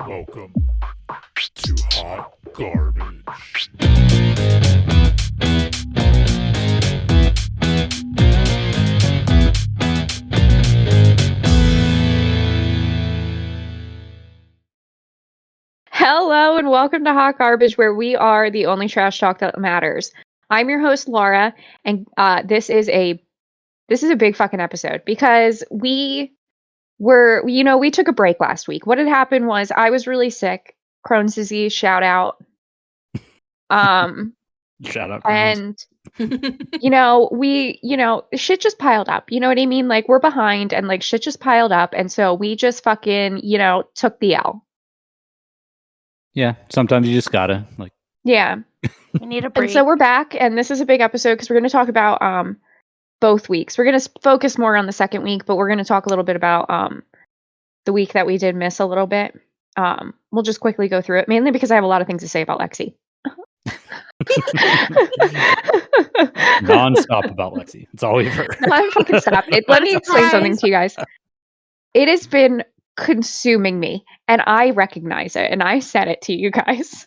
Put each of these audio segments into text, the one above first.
Welcome to Hot Garbage. Hello and welcome to Hot Garbage, where we are the only trash talk that matters. I'm your host Laura, and this is a big fucking episode because we took a break last week. What had happened was I was really sick, Crohn's disease. Shout out. Shout out, Crohn's. And shit just piled up. You know what I mean? Like we're behind, and like shit just piled up, and so we just fucking took the L. Yeah, sometimes you just gotta Yeah. We need a break. And so we're back, and this is a big episode because we're going to talk about both weeks. We're going to focus more on the second week, but we're going to talk a little bit about the week that we did miss a little bit. We'll just quickly go through it, mainly because I have a lot of things to say about Lexi. non-stop about Lexi. It's all we've heard. I'm fucking stop. Let me explain something to you guys. It has been consuming me, and I recognize it, and I said it to you guys.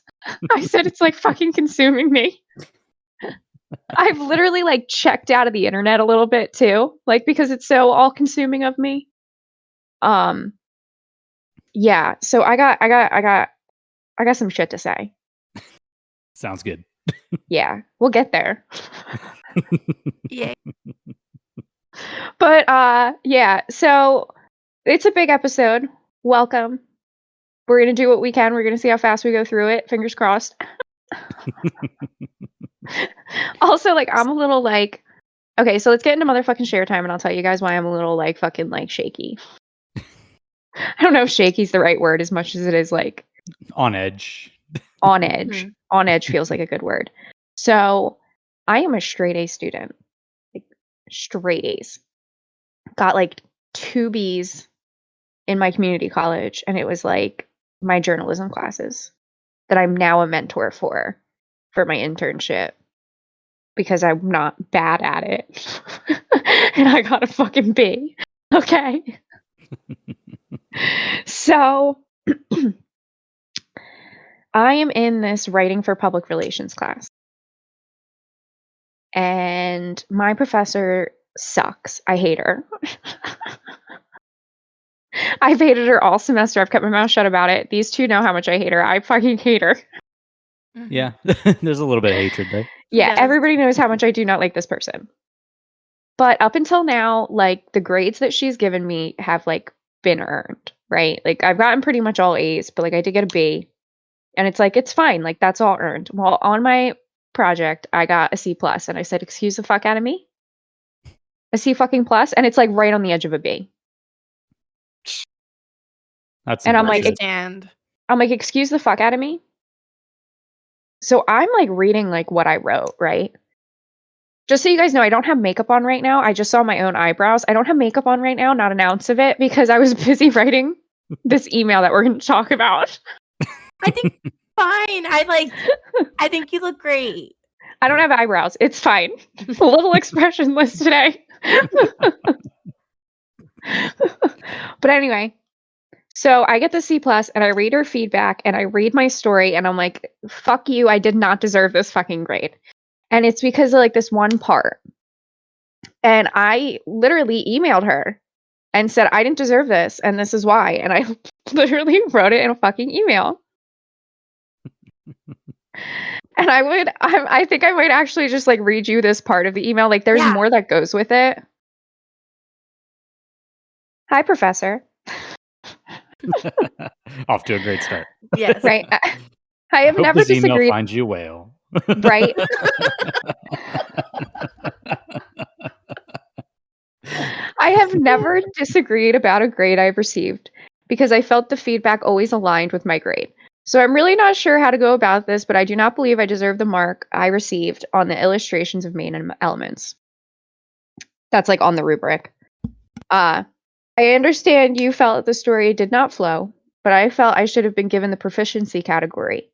I said it's like fucking consuming me. I've literally like checked out of the internet a little bit too, like because it's so all consuming of me. Yeah, so I got some shit to say. Sounds good. Yeah, we'll get there. Yay. But yeah, so it's a big episode. Welcome. We're gonna do what we can. We're gonna see how fast we go through it. Fingers crossed. Also, like, I'm a little like, okay, so let's get into motherfucking share time, and I'll tell you guys why I'm a little like fucking like shaky. I don't know if shaky's the right word as much as it is like on edge. On edge. Mm-hmm. On edge feels like a good word. So I am a straight A student. Like straight A's. Got like 2 B's in my community college, and it was like my journalism classes that I'm now a mentor for my internship because I'm not bad at it. And I got a fucking B. Okay. So I am in this writing for public relations class. And my professor sucks. I hate her. I've hated her all semester. I've kept my mouth shut about it. These two know how much I hate her. I fucking hate her. Mm-hmm. Yeah, there's a little bit of hatred there. Yeah, Yes. Everybody knows how much I do not like this person. But up until now, like the grades that she's given me have like been earned, right? Like I've gotten pretty much all A's, but like I did get a B. And it's like, it's fine. Like that's all earned. Well, on my project, I got a C+, and I said, excuse the fuck out of me? A C fucking plus? And it's like right on the edge of a B. That's And I'm like, excuse the fuck out of me? So I'm like reading like what I wrote, right? Just so you guys know, I don't have makeup on right now. I just saw my own eyebrows. I don't have makeup on right now, not an ounce of it, because I was busy writing this email that we're going to talk about. I think fine. I think you look great. I don't have eyebrows. It's fine. A little expressionless today. But anyway, so I get the C+, and I read her feedback, and I read my story, and I'm like, fuck you, I did not deserve this fucking grade. And it's because of like this one part. And I literally emailed her and said, I didn't deserve this, and this is why. And I literally wrote it in a fucking email. And I think I might actually just like read you this part of the email. Like there's more that goes with it. Hi, Professor. Off to a great start. Yes. Right. I have never this email disagreed. finds you a whale. Right. I have never disagreed about a grade I've received because I felt the feedback always aligned with my grade. So I'm really not sure how to go about this, but I do not believe I deserve the mark I received on the illustrations of main elements. That's like on the rubric. I understand you felt the story did not flow, but I felt I should have been given the proficiency category.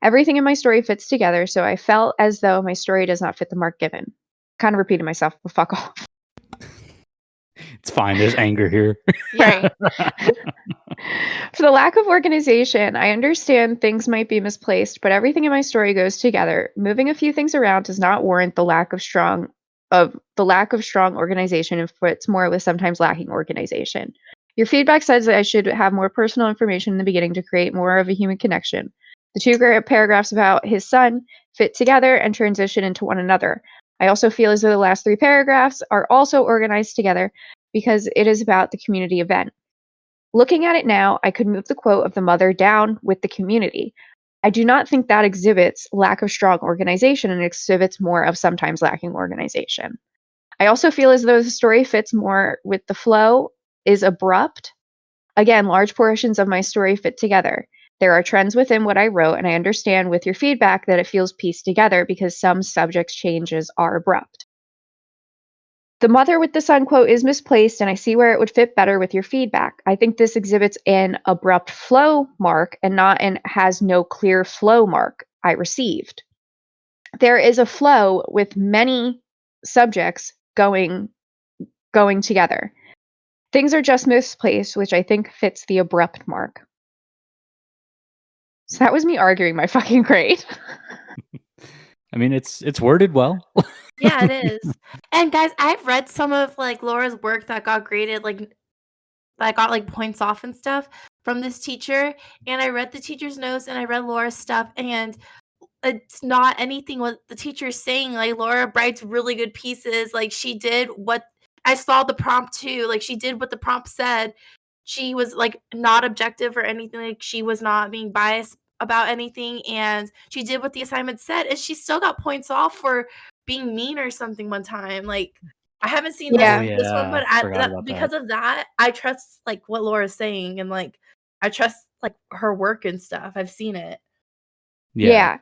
Everything in my story fits together, so I felt as though my story does not fit the mark given. Kind of repeated myself, but fuck off. It's fine. There's anger here. Right. For the lack of organization, I understand things might be misplaced, but everything in my story goes together. Moving a few things around does not warrant the lack of strong organization and fits more with sometimes lacking organization. Your feedback says that I should have more personal information in the beginning to create more of a human connection. The two paragraphs about his son fit together and transition into one another. I also feel as though the last 3 paragraphs are also organized together because it is about the community event. Looking at it now, I could move the quote of the mother down with the community. I do not think that exhibits lack of strong organization and exhibits more of sometimes lacking organization. I also feel as though the story fits more with the flow, is abrupt. Again, large portions of my story fit together. There are trends within what I wrote, and I understand with your feedback that it feels pieced together because some subject changes are abrupt. The mother with the son quote is misplaced, and I see where it would fit better with your feedback. I think this exhibits an abrupt flow mark and not an has no clear flow mark I received. There is a flow with many subjects going together. Things are just misplaced, which I think fits the abrupt mark. So that was me arguing my fucking grade. I mean, it's worded well. Yeah, it is. And guys, I've read some of like Laura's work that got graded, like that got like points off and stuff from this teacher. And I read the teacher's notes and I read Laura's stuff, and it's not anything what the teacher's saying. Like Laura writes really good pieces. Like she did what I saw the prompt too. Like she did what the prompt said. She was like not objective or anything. Like she was not being biased about anything, and she did what the assignment said. And she still got points off for being mean or something one time. Like I haven't seen Yeah. this one, but Forgot about because that. of that, I trust like what Laura's saying, and like I trust like her work and stuff. I've seen it. Yeah.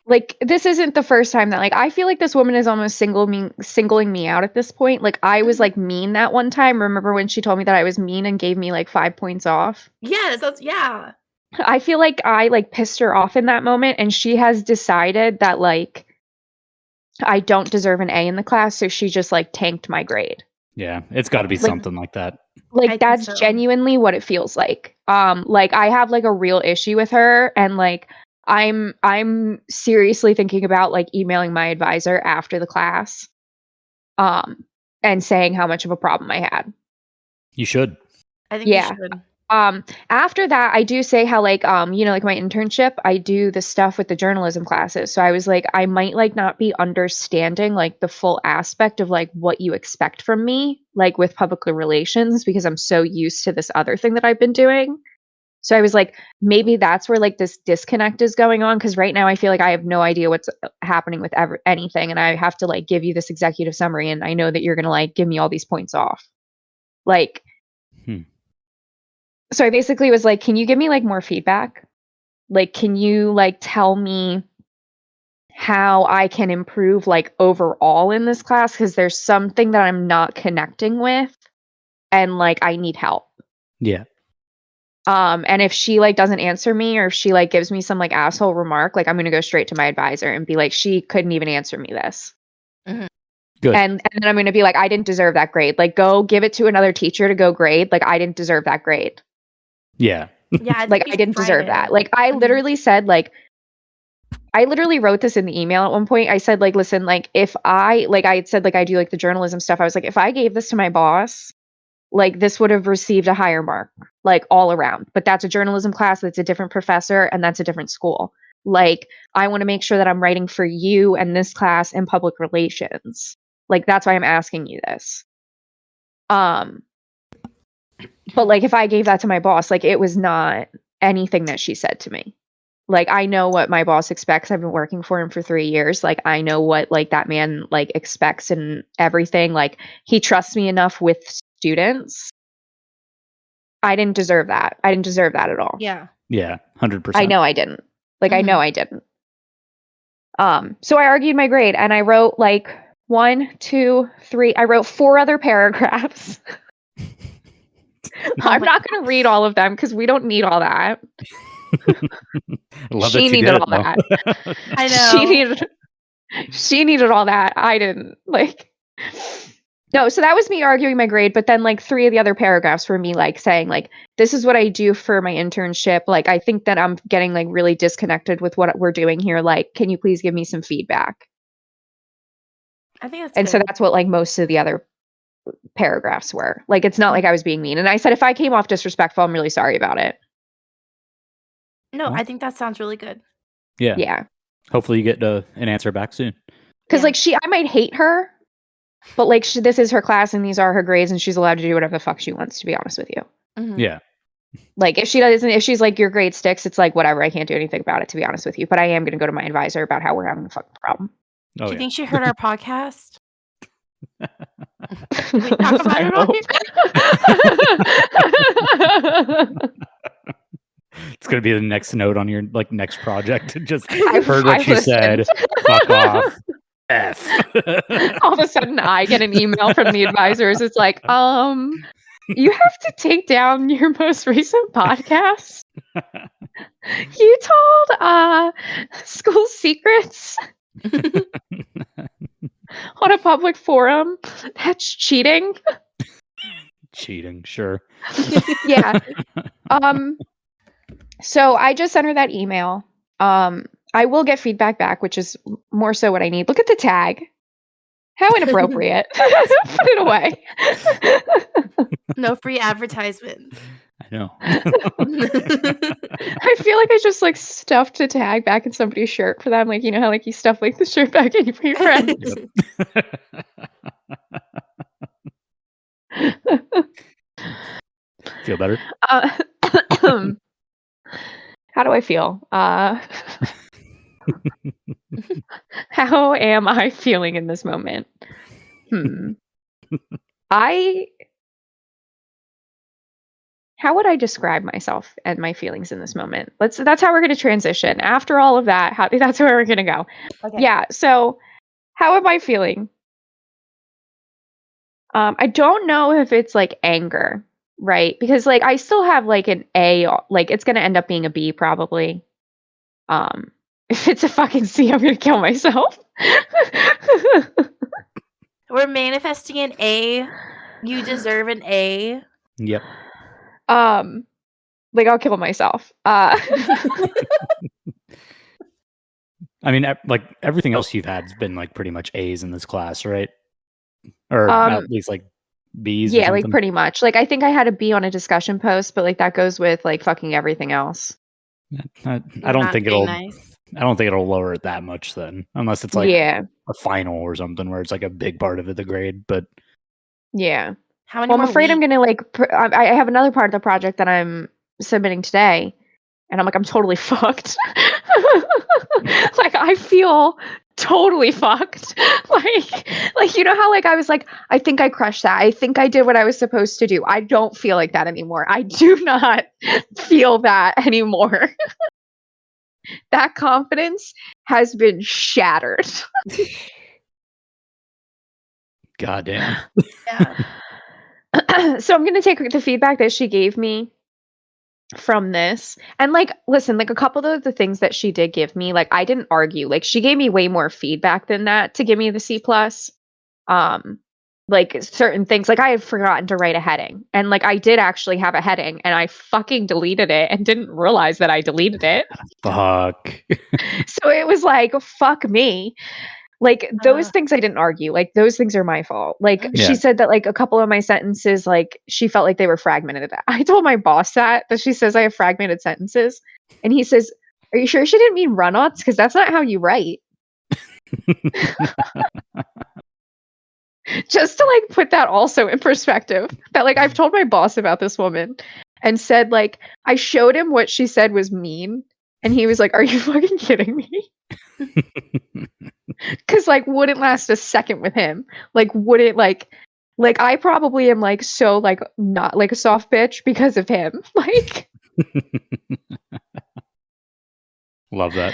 Like, this isn't the first time that, like, I feel like this woman is almost singling me out at this point. Like, I was, like, mean that one time. Remember when she told me that I was mean and gave me, like, 5 points off? Yes, yeah. I feel like I, like, pissed her off in that moment, and she has decided that, like, I don't deserve an A in the class, so she just, like, tanked my grade. Yeah, it's got to be Like- something like that. I Like, think that's so. genuinely what it feels like. Like, I have, like, a real issue with her, and, like, I'm seriously thinking about, like, emailing my advisor after the class, and saying how much of a problem I had. You should. I think Yeah. you should. After that, I do say how, like, like, my internship, I do the stuff with the journalism classes, so I was like, I might, like, not be understanding, like, the full aspect of, like, what you expect from me, like, with public relations, because I'm so used to this other thing that I've been doing. So I was like, maybe that's where, like, this disconnect is going on, because right now I feel like I have no idea what's happening with anything, and I have to, like, give you this executive summary, and I know that you're gonna, like, give me all these points off. Like, so I basically was like, can you give me, like, more feedback? Like, can you, like, tell me how I can improve, like, overall in this class? Because there's something that I'm not connecting with, and, like, I need help. Yeah. And if she, like, doesn't answer me, or if she, like, gives me some, like, asshole remark, like, I'm gonna go straight to my advisor and be like, she couldn't even answer me this. Good. And then I'm gonna be like, I didn't deserve that grade. Like, go give it to another teacher to go grade. Like, I didn't deserve that grade. Yeah. Yeah, Like, I didn't deserve that. Like, I literally said, like, I literally wrote this in the email at one point. I said, like, listen, like, if I had said, like, I do, like, the journalism stuff. I was like, if I gave this to my boss, like, this would have received a higher mark, like, all around. But that's a journalism class, that's a different professor, and that's a different school. Like, I want to make sure that I'm writing for you and this class and public relations. Like, that's why I'm asking you this. But, like, if I gave that to my boss, like, it was not anything that she said to me. Like, I know what my boss expects. I've been working for him for 3 years. Like, I know what, like, that man, like, expects and everything. Like, he trusts me enough with students. I didn't deserve that. I didn't deserve that at all. Yeah. Yeah. 100%. I know I didn't. Like, I know I didn't. So I argued my grade, and I wrote, like, 1, 2, 3. I wrote 4 other paragraphs. I'm not going to read all of them because we don't need all that. I love She that you needed did it, all though. that. I know. She needed all that. I didn't. Like, No, so that was me arguing my grade, but then like 3 of the other paragraphs were me like saying like, this is what I do for my internship. Like, I think that I'm getting like really disconnected with what we're doing here. Like, can you please give me some feedback? I think that's And so good. that's what like most of the other paragraphs were. Like, it's not like I was being mean. And I said, if I came off disrespectful, I'm really sorry about it. No, Well. I think that sounds really good. Yeah. Yeah. Hopefully you get an answer back soon. Because Yeah. like I might hate her, but like this is her class and these are her grades and she's allowed to do whatever the fuck she wants, to be honest with you. Mhm. Yeah. Like if she's like, your grade sticks, it's like, whatever, I can't do anything about it, to be honest with you. But I am going to go to my advisor about how we're having a fucking problem. Oh, Do you yeah. think she heard our podcast? Did we talk about I it on hope. It's gonna be the next note on your like next project. Just I heard what you said. listened. Fuck off. F. All of a sudden I get an email from the advisors. It's like, you have to take down your most recent podcast. You told school secrets on a public forum. That's cheating. Cheating, sure. Yeah. So I just sent her that email. I will get feedback back, which is more so what I need. Look at the tag. How inappropriate. Put it away. No free advertisements. I know. I feel like I just like stuffed a tag back in somebody's shirt for them. Like, you know how like you stuff like the shirt back in for your friend. Feel better? How do I feel? How am I feeling in this moment? How would I describe myself and my feelings in this moment? That's how we're going to transition. After all of that, that's where we're going to go. Okay. Yeah. So, how am I feeling? I don't know if it's like anger, right? Because like I still have like an A, like it's going to end up being a B probably. If it's a fucking C, I'm going to kill myself. We're manifesting an A. You deserve an A. Yep. Like I'll kill myself. I mean, like everything else you've had has been like pretty much A's in this class, right? Or at least like B's. Yeah, or like something? pretty much. Like I think I had a B on a discussion post, but like that goes with like fucking everything else. I don't Not think being it'll. nice. I don't think it'll lower it that much then, unless it's like Yeah, a final or something where it's like a big part of it, the grade. But yeah. How many Well, I'm more afraid I'm weeks? gonna like. I have another part of the project that I'm submitting today, and I'm totally fucked. Like I feel totally fucked. Like you know how like I was like, I think I crushed that. I think I did what I was supposed to do. I don't feel like that anymore. I do not feel that anymore. That confidence has been shattered. goddamn. Yeah. So I'm gonna take the feedback that she gave me from this and like listen, like a couple of the things that she did give me, like I didn't argue. Like she gave me way more feedback than that to give me the C plus. Like certain things, like I had forgotten to write a heading, and like I did actually have a heading, and I fucking deleted it and didn't realize that I deleted it. Fuck. So it was like fuck me. Like those things I didn't argue. Like those things are my fault. Like Yeah. she said that like a couple of my sentences, like she felt like they were fragmented. I told my boss that she says I have fragmented sentences, and he says, "Are you sure she didn't mean run-ons? Because that's not how you write." Just to like put that also in perspective, that like I've told my boss about this woman and said like I showed him what she said was mean, and he was like, "Are you fucking kidding me?" Because like wouldn't last a second with him. Like wouldn't like I probably am like so like not like a soft bitch because of him. Like Love that.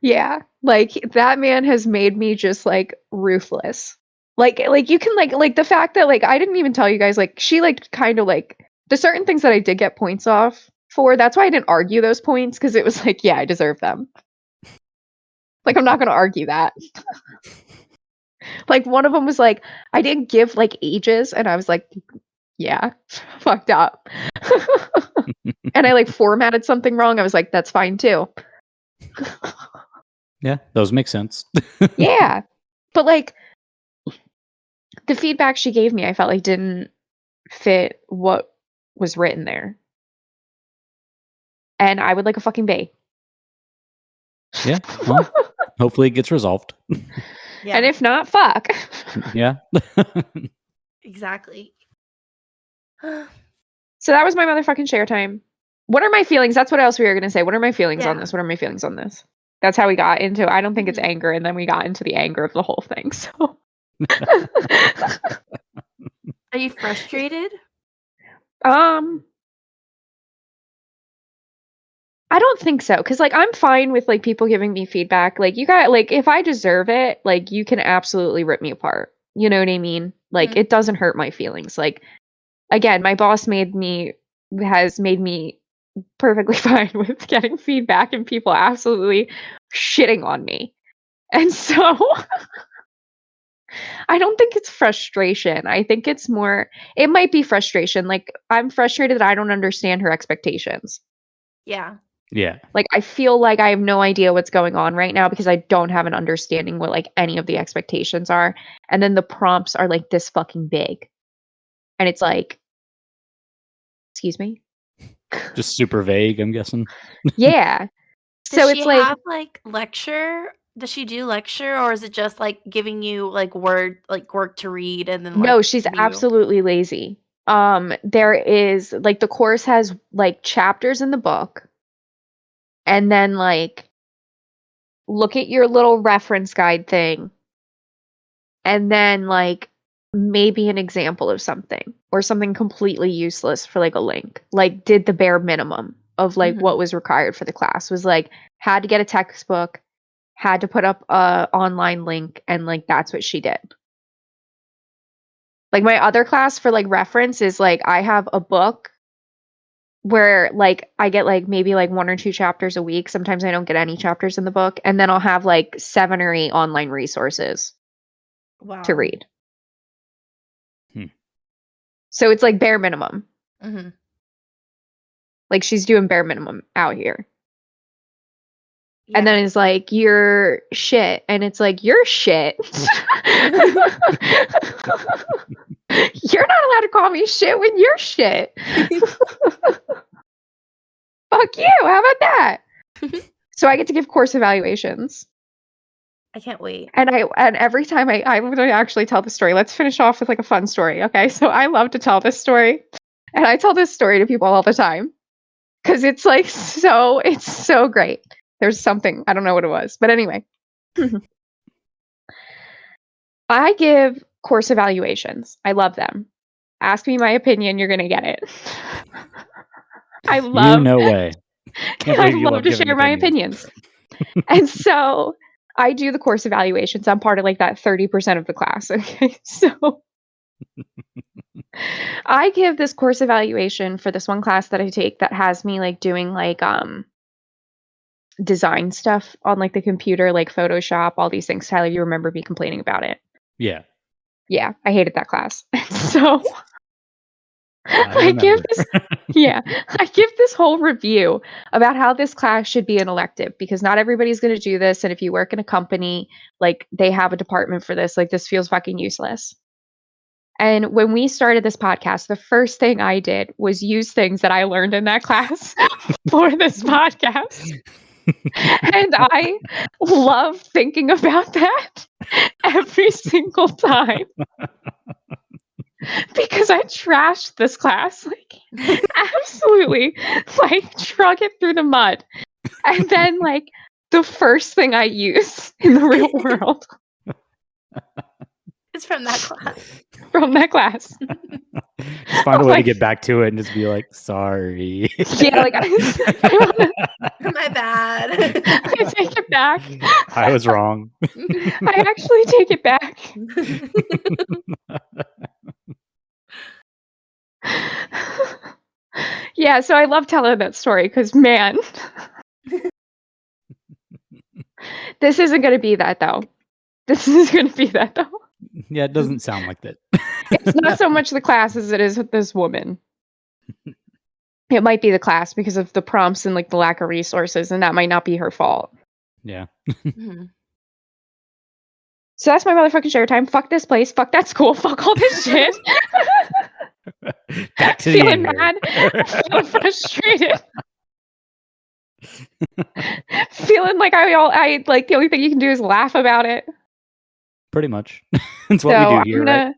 yeah, like that man has made me just like ruthless. Like you can like the fact that like I didn't even tell you guys, like she like kind of like the certain things that I did get points off for. That's why I didn't argue those points, because it was like, yeah, I deserve them. Like I'm not going to argue that. Like, one of them was like, I didn't give, like, ages, and I was like, yeah, fucked up. And I, like, formatted something wrong. I was like, that's fine too. Yeah, those make sense. Yeah. But, like, the feedback she gave me, I felt like didn't fit what was written there. And I would like a fucking bay. Yeah, well, hopefully it gets resolved. Yeah. And if not, fuck. Yeah. Exactly. So that was my motherfucking share time. What are my feelings? That's what else we were going to say. What are my feelings on Yeah. this? What are my feelings on this? That's how we got into, I don't think it's Mhm. anger, and then we got into the anger of the whole thing. So Are you frustrated? I don't think so, because like I'm fine with like people giving me feedback. Like you got like if I deserve it, like you can absolutely rip me apart. You know what I mean? Like Mhm. it doesn't hurt my feelings. Like again, my boss has made me perfectly fine with getting feedback and people absolutely shitting on me. And so I don't think it's frustration. I think it's more it might be frustration. Like I'm frustrated that I don't understand her expectations. Yeah. Yeah. Like, I feel like I have no idea what's going on right now because I don't have an understanding what, like, any of the expectations are, and then the prompts are, like, this fucking big. And it's like, "Excuse me?" Just super vague, I'm guessing. Yeah. Does So she it's like have like lecture? Does she do lecture, or is it just like giving you like work to read and then like no, she's giving you? absolutely lazy. There is like, the course has, like, chapters in the book, and then, like, look at your little reference guide thing, and then, like, maybe an example of something or something completely useless for, like, a link. Like, did the bare minimum of, like, Mhm. what was required for the class. Was, like, had to get a textbook, had to put up a online link, and, like, that's what she did. Like, my other class for, like, reference is, like, I have a book where, like, I get, like, maybe, like, 1 or 2 chapters a week. Sometimes I don't get any chapters in the book, and then I'll have, like, 7 or 8 online resources to Wow. read. Hmm. So it's, like, bare minimum. Mhm. Like, she's doing bare minimum out here. Yeah. And then it's like, "You're shit," and it's like, "You're shit." You're not allowed to call me shit when you're shit. Fuck you, how about that? So I get to give course evaluations. I can't wait. And every time I'm gonna actually tell the story. Let's finish off with, like, a fun story, okay? So I love to tell this story, and I tell this story to people all the time because it's, like, it's so great. There's something, I don't know what it was, but anyway. I give course evaluations. I love them. Ask me my opinion, you're gonna get it. I You love no way. Can't I believe you love love to giving share my opinions. opinions. And so I do the course evaluations. I'm part of like that 30% of the class. Okay. So I give this course evaluation for this one class that I take that has me like doing like design stuff on like the computer, like Photoshop, all these things. Tyler, you remember me complaining about it. Yeah. Yeah, I hated that class. So I I give remember. this I give this whole review about how this class should be an elective because not everybody's going to do this, and if you work in a company, like they have a department for this, like this feels fucking useless. And when we started this podcast, the first thing I did was use things that I learned in that class for this podcast. And I love thinking about that every single time because I trashed this class. Like, absolutely, like, drug it through the mud. And then, like, the first thing I use in the real world It's from that class. from that class. Just find a I'm way to like, get back to it and just be like, sorry. yeah, like, My bad. I take it back. I was wrong. I actually take it back. Yeah, so I love telling that story because, man, this isn't going to be that, though. This is going to be that, though. Yeah, it doesn't sound like that. It's not so much the class as it is with this woman. It might be the class because of the prompts and like the lack of resources, and that might not be her fault. Yeah. Mhm. So that's my motherfucking share time. Fuck this place. Fuck that school. Fuck all this shit. Back to the Feeling anger. mad. Feeling frustrated. Feeling like I like the only thing you can do is laugh about it. Pretty much. That's what we do here, right?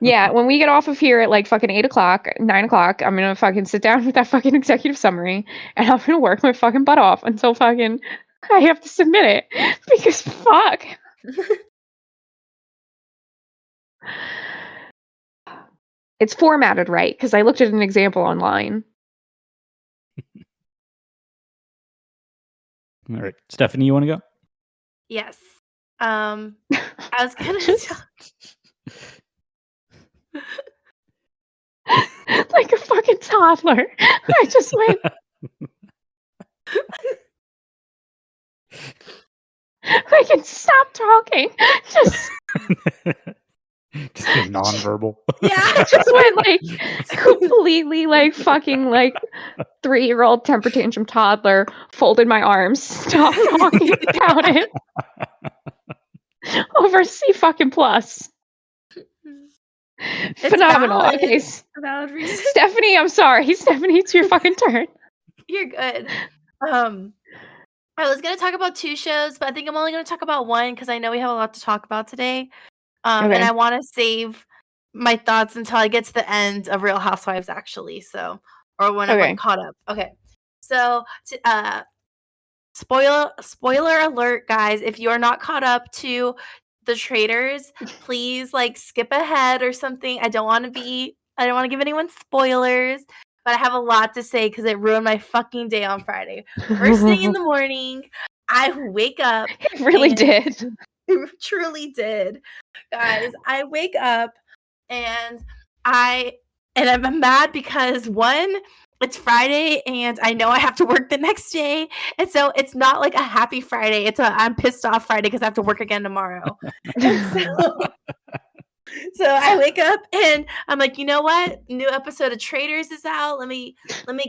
Yeah, when we get off of here at like fucking 8 o'clock, 9 o'clock, I'm gonna fucking sit down with that fucking executive summary and I'm gonna work my fucking butt off until fucking I have to submit it. Because fuck. It's formatted right, because I looked at an example online. All right. Stephanie, you want to go? Yes. I was gonna Like a fucking toddler. I just went. I can stop talking. Just Just nonverbal. Yeah. I just went like completely like fucking like 3-year-old temper tantrum toddler, folded my arms, stopped talking about it. Over C fucking plus. It's Phenomenal. valid. Okay, A valid reason. Stephanie, I'm sorry. Stephanie, it's your fucking turn. You're good. I was gonna talk about 2 shows, but I think I'm only gonna talk about 1 because I know we have a lot to talk about today. And Okay. I want to save my thoughts until I get to the end of Real Housewives, actually. So, or when I'm Okay. like caught up. Okay. So, spoiler alert, guys! If you are not caught up to the Traitors, please like skip ahead or something. I don't want to give anyone spoilers, but I have a lot to say because it ruined my fucking day on Friday. First thing in the morning, I wake up. It really did. It truly did, guys. I wake up and I'm mad because 1, it's Friday and I know I have to work the next day, and so it's not like a happy Friday. It's a I'm pissed off Friday because I have to work again tomorrow. And so I wake up and I'm like, you know what? New episode of Traitors is out. Let me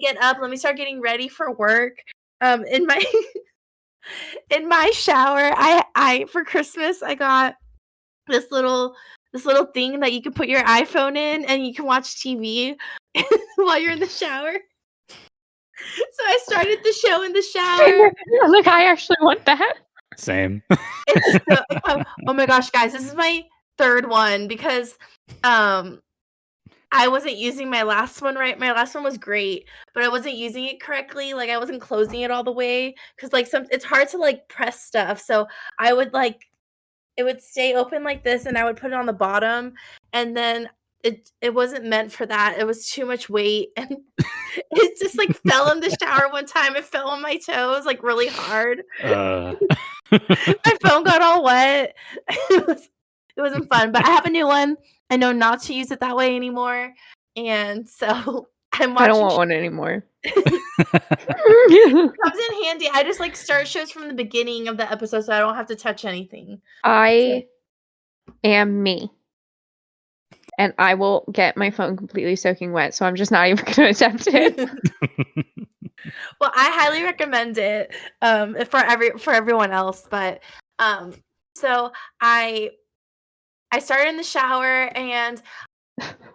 get up. Let me start getting ready for work. In my in my shower, I for Christmas I got this little thing that you can put your iPhone in and you can watch TV while you're in the shower. So I started the show in the shower. I'm like, I actually want that. Same. It's oh my gosh, guys, this is my 3rd one because I wasn't using my last one right. My last one was great, but I wasn't using it correctly. Like I wasn't closing it all the way because like it's hard to like press stuff. So I would like it would stay open like this, and I would put it on the bottom, and then it wasn't meant for that. It was too much weight, and it just like fell in the shower one time. It fell on my toes like really hard. My phone got all wet. It wasn't fun, but I have a new one. I know not to use it that way anymore, and so I'm watching. I don't want one anymore. It comes in handy. I just like start shows from the beginning of the episode, so I don't have to touch anything. I am me. And I will get my phone completely soaking wet, so I'm just not even going to attempt it. Well, I highly recommend it for everyone else, but so I started in the shower, and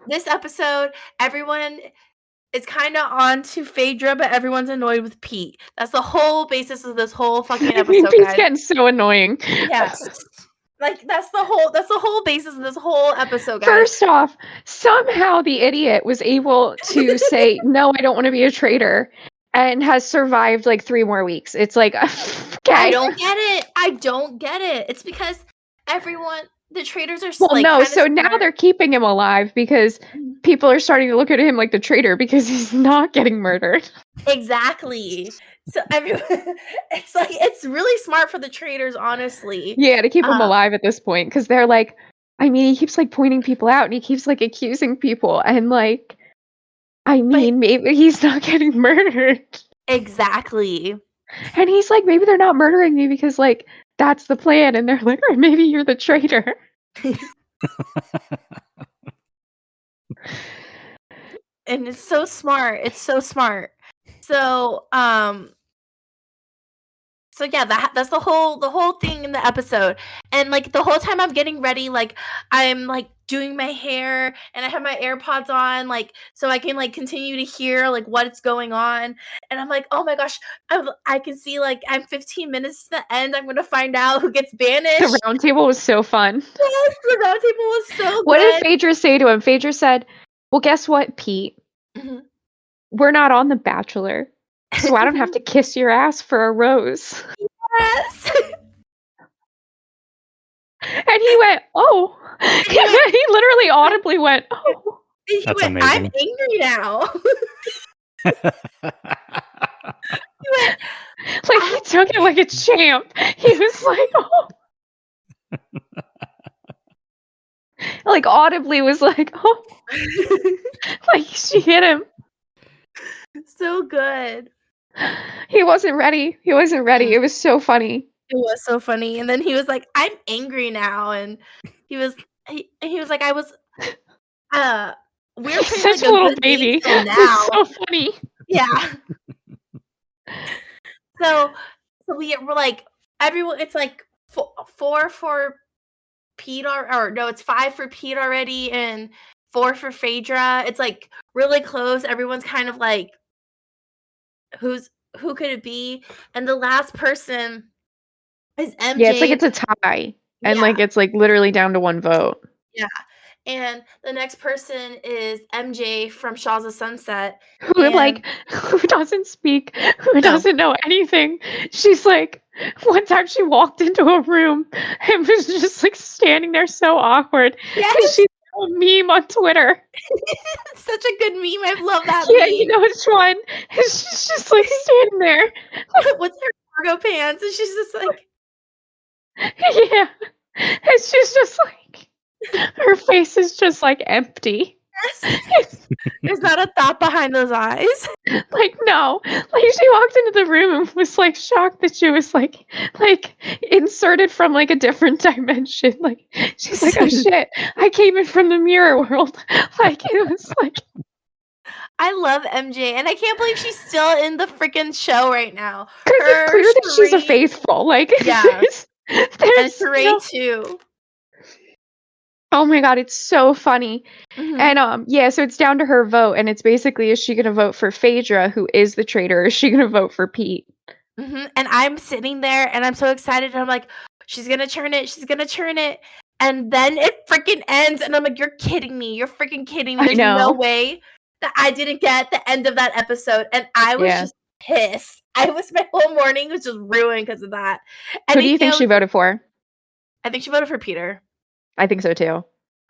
this episode, everyone is kind of on to Phaedra, but everyone's annoyed with Pete. That's the whole basis of this whole fucking episode, Pete's guys. getting so annoying. Yes. Like that's the whole basis of this whole episode, guys. First off, somehow the idiot was able to say, no, I don't want to be a traitor, and has survived like 3 more weeks. It's like, okay. I don't get it. It's because the traitors are well, like, no, kinda so now smart. they're keeping him alive because people are starting to look at him like the traitor because he's not getting murdered. Exactly. So everyone, it's like it's really smart for the traitors, honestly. Yeah, to keep him alive at this point, because they're like, I mean, he keeps like pointing people out and he keeps like accusing people, and like, I mean, maybe he's not getting murdered. Exactly. And he's like, maybe they're not murdering me because like that's the plan. And they're like, or maybe you're the traitor. And it's so smart. It's so smart. So yeah, that's the whole thing in the episode. And like the whole time I'm getting ready, like I'm like doing my hair and I have my AirPods on, like so I can like continue to hear like what's going on. And I'm like, oh my gosh, I can see like I'm 15 minutes to the end. I'm gonna find out who gets banished. The round table was so fun. Yes, the round table was so What good. did Phaedra say to him? Phaedra said, well, guess what, Pete? Mhm. We're not on The Bachelor, so I don't have to kiss your ass for a rose. Yes. And he went, oh. He literally audibly went, oh. And he That's went, I'm amazing. angry now. He went, Like he took it like a champ. He was like, oh. Like audibly was like, oh. Like she hit him. so good. He wasn't ready. He wasn't ready. It was so funny. It was so funny. And then he was like, I'm angry now. And he was like, I was we were playing Such like a little good game baby. till It now. was so funny. Yeah. So we're like everyone. It's like four for Pete or no, it's 5 for Pete already and 4 for Phaedra. It's like really close. Everyone's kind of like, who could it be? And the last person is MJ. Yeah, it's like it's a tie. And like it's like literally down to one vote. Yeah. And the next person is MJ from Shaws of Sunset. Who like who doesn't speak, who doesn't know anything. She's like, one time she walked into a room and was just like standing there so awkward. Yes. She's a meme on Twitter. Such a good meme. I love that Yeah, meme. you know which one? And she's just like standing there with her cargo pants, and she's just like, yeah. And she's just like, her face is just like empty. yes. There's not a thought behind those eyes. Like no, like she walked into the room and was like shocked that she was like inserted from like a different dimension. Like she's like, oh shit, I came in from the mirror world. Like it was like, I love MJ, and I can't believe she's still in the freaking show right now. because it's clear that she's a faithful. Like yeah, there's and too. Oh my god, it's so funny. Mm-hmm. And yeah, so it's down to her vote, and it's basically, is she gonna vote for Phaedra, who is the traitor, or is she gonna vote for Pete? Mm-hmm. And I'm sitting there and I'm so excited, and I'm like, she's gonna turn it, and then it freaking ends, and I'm like, you're kidding me, you're freaking kidding me. There's no way that I didn't get the end of that episode, and I was just pissed. My whole morning was just ruined because of that. And who do you think she voted for? I think she voted for Peter. I think so too.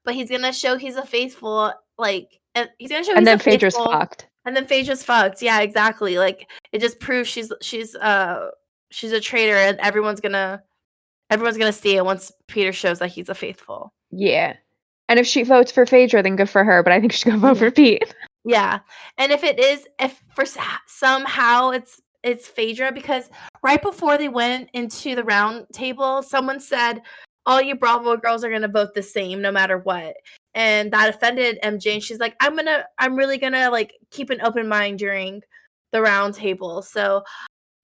But he's gonna show he's a faithful, like, he's gonna show and he's then a faithful, Phaedra's fucked. And then Phaedra's fucked. Yeah, exactly. Like it just proves she's a traitor, and everyone's gonna see it once Peter shows that he's a faithful. Yeah. And if she votes for Phaedra, then good for her. But I think she's gonna vote for Pete. Yeah. And if for somehow it's Phaedra, because right before they went into the round table, someone said, all you Bravo girls are gonna vote the same no matter what. And that offended MJ, and she's like, I'm really gonna like keep an open mind during the round table. So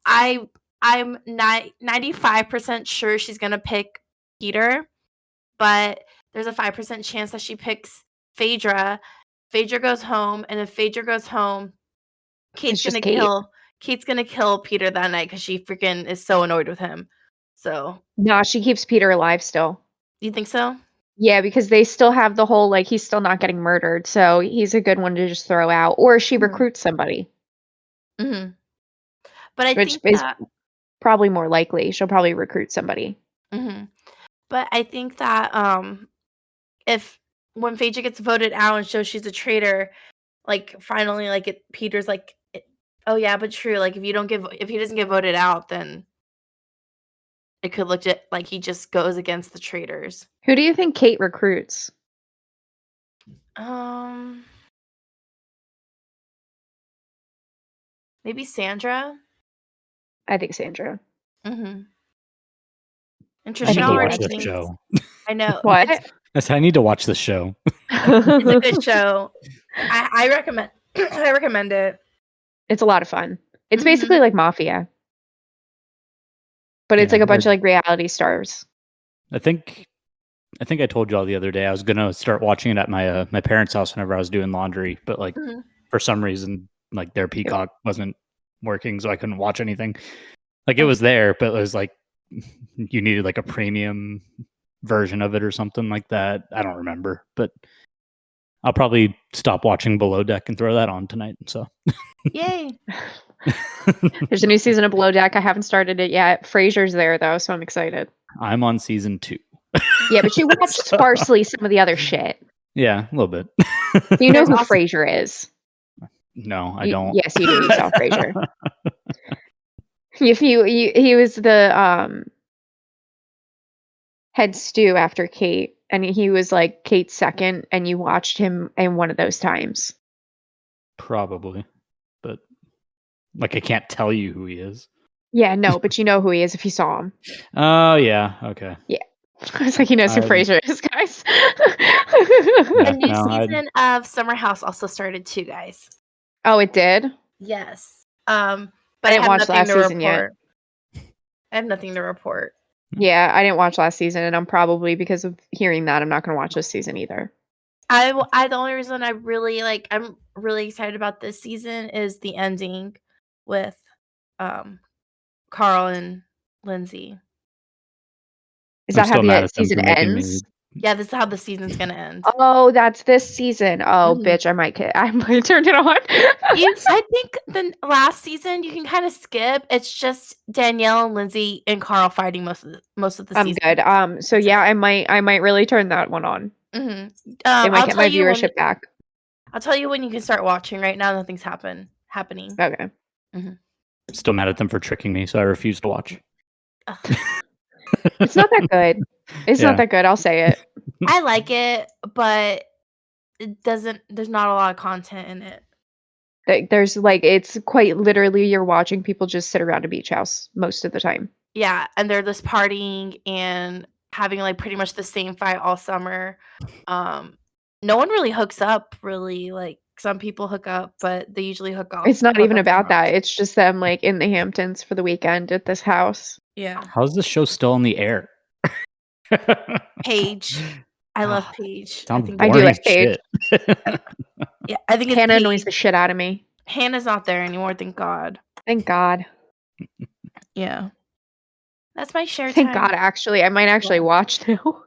I'm 95% sure she's gonna pick Peter, but there's a 5% chance that she picks Phaedra. Phaedra goes home, and if Phaedra goes home, Kate's gonna kill Peter that night because she freaking is so annoyed with him. So nah, she keeps Peter alive still. You think so? Yeah, because they still have the whole like he's still not getting murdered, so he's a good one to just throw out. Or she recruits somebody. Mm-hmm. But I Which think is probably more likely. She'll probably recruit somebody. Mm-hmm. But I think that if when Phaedra gets voted out and shows she's a traitor, like finally, like Peter's like, oh yeah, but true. Like if he doesn't get voted out, then it could look like he just goes against the traitors. Who do you think Kate recruits? Maybe Sandra. I think Sandra. Mm-hmm. And I need Trishelle to already watch this thinks. show. I know. What? I said I need to watch this show. It's a good show. I recommend. I recommend it. It's a lot of fun. It's Mhm. basically like Mafia, but it's Yeah, like a bunch I- of like reality stars. I think I told you all the other day I was gonna start watching it at my my parents' house whenever I was doing laundry, but like Mhm. for some reason like their Peacock wasn't working, so I couldn't watch anything. Like it Oh. was there, but it was like you needed like a premium version of it or something like that. I don't remember, but I'll probably stop watching Below Deck and throw that on tonight. So Yay! There's a new season of Below Deck. I haven't started it yet. Frasier's there though, so I'm excited. I'm on season 2. Yeah, but you watched So- sparsely some of the other shit. Yeah, a little bit. So you know There's who also- Frasier is. No, I You- don't. Yes, you do. You saw Frasier. If he was the head stew after Kate, and he was like Kate's second, and you watched him in one of those times. Probably, but like I can't tell you who he is. Yeah, no, but you know who he is if you saw him. Oh yeah, okay. I was like, he knows who I'm- Frasier is, guys. Yeah, A new no, season of Summer House also started too, guys. Oh, it did? Yes. But I didn't have watch nothing last to season yet. report. I have nothing to report. Yeah, I didn't watch last season, and I'm probably, because of hearing that, I'm not going to watch this season either. I the only reason I'm really excited about this season is the ending with Carl and Lindsay. Is I'm that how still mad the at them season for making ends? Yeah, this is how the season's gonna end. Oh, that's this season. Oh, Mhm. bitch, I might turn it on. I think the last season you can kind of skip. It's just Danielle and Lindsay and Carl fighting most of the I'm season. good. So yeah, I might really turn that one on. Mm-hmm. It I'll might get tell my you when. viewership back. I'll tell you when you can start watching. Right now, nothing's happening. Okay. Still mad at them for tricking me, so I refuse to watch. Ugh. It's not that good. It's Yeah. not that good. I'll say it. I like it, but it doesn't. There's not a lot of content in it. Like, there's like, it's quite literally you're watching people just sit around a beach house most of the time. Yeah, and they're just partying and having like pretty much the same fight all summer. No one really hooks up. Really, like some people hook up, but they usually hook off. It's not hook even up about that. somewhere else. It's just them like in the Hamptons for the weekend at this house. Yeah, How's this show still on the air? Paige. I love Ah, Paige. Sounds I do boring like as Paige. shit. Yeah, I think it's Hannah annoys Paige. the shit out of me. Hannah's not there anymore. Thank God. Thank God. Yeah, that's my share Thank time. God, actually. I might actually Yeah. watch now.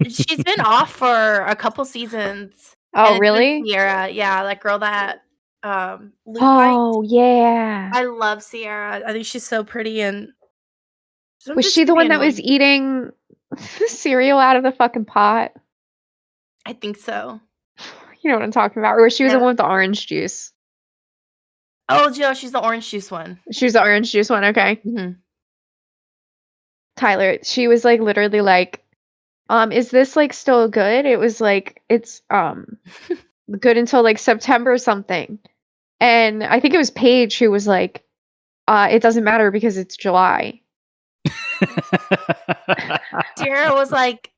She's been off for a couple seasons. Oh, and it's been really? Sierra, yeah, that girl that Luke liked. Oh, yeah. I love Sierra. I think she's so pretty and Was sometimes she the can be one that was annoying. eating cereal out of the fucking pot? I think so. You know what I'm talking about. Or she was the Yeah. one with the orange juice. Oh, Jill, she's the orange juice one. She was the orange juice one. Okay. Mm-hmm. Tyler, she was like literally like, is this like still good? It was like, it's good until like September or something. And I think it was Paige who was like, it doesn't matter because it's July. Sierra was like,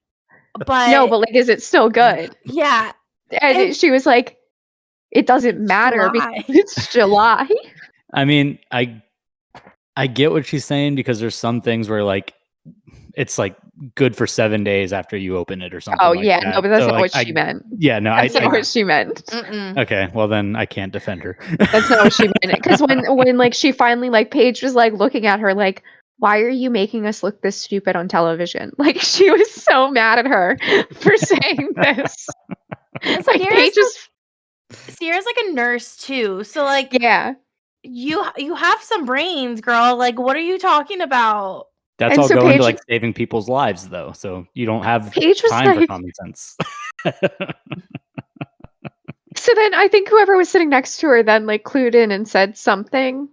but No, but like, is it still good? yeah, And And- she was like, it doesn't matter July. because it's July. I mean, I get what she's saying because there's some things where like it's like good for 7 days after you open it or something. Oh like yeah, that. no, but that's So, not like, what she meant. Yeah, no, That's not I what she meant. mm-mm. okay. Well, then I can't defend her. That's not what she meant. Because when like she finally like Paige was like looking at her like, why are you making us look this stupid on television? Like she was so mad at her for saying this. And Like Paige is Sierra's like a nurse too, so like yeah. you have some brains, girl. Like, what are you talking about? That's And all so going to Paige- like saving people's lives, though. So you don't have Paige was time for like- common sense. So then I think whoever was sitting next to her then like clued in and said something.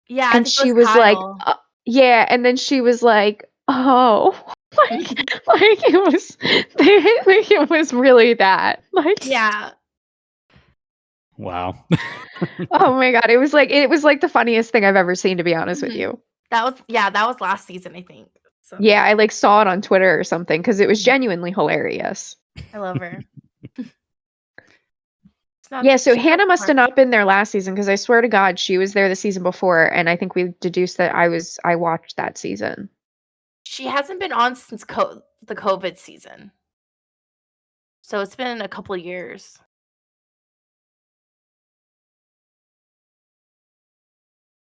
Yeah, I And think it she was like, Kyle. yeah, and then she was like, oh, like it was, like it was really that, like, Yeah, Wow. oh my god, it was like the funniest thing I've ever seen, to be honest with Mhm. you. that was last season, I think. So Yeah, I like saw it on Twitter or something because it was genuinely hilarious. I love her. Yeah, so she's Hannah not must have smart. not been there last season because I swear to God, she was there the season before, and I think we deduced that I watched that season. She hasn't been on since the COVID season. So it's been a couple of years.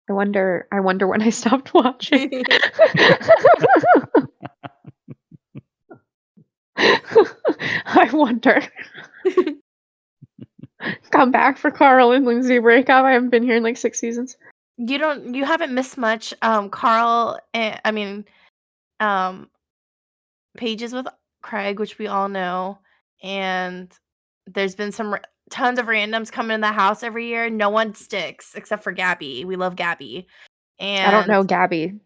I wonder when I stopped watching. I wonder. Come back for Carl and Lindsay breakup. I haven't been here in like 6 seasons. You haven't missed much. Carl, Pages with Craig, which we all know, and there's been tons of randoms coming in the house every year. No one sticks except for Gabby. We love Gabby. And I don't know Gabby.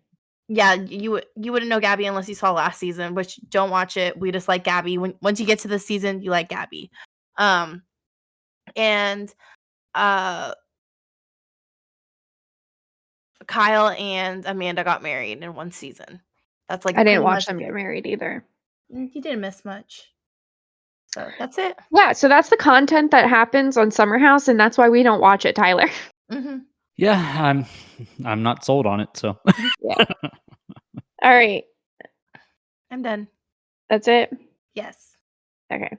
Yeah, you wouldn't know Gabby unless you saw last season, which don't watch it. We just like Gabby. Once you get to this season, you like Gabby. And Kyle and Amanda got married in one season. That's like I didn't pretty watch much them get married either. You didn't miss much. So that's it. Yeah, so that's the content that happens on Summer House, and that's why we don't watch it, Tyler. Mm-hmm. Yeah, I'm not sold on it, so. Yeah. All right. I'm done. That's it? Yes. Okay.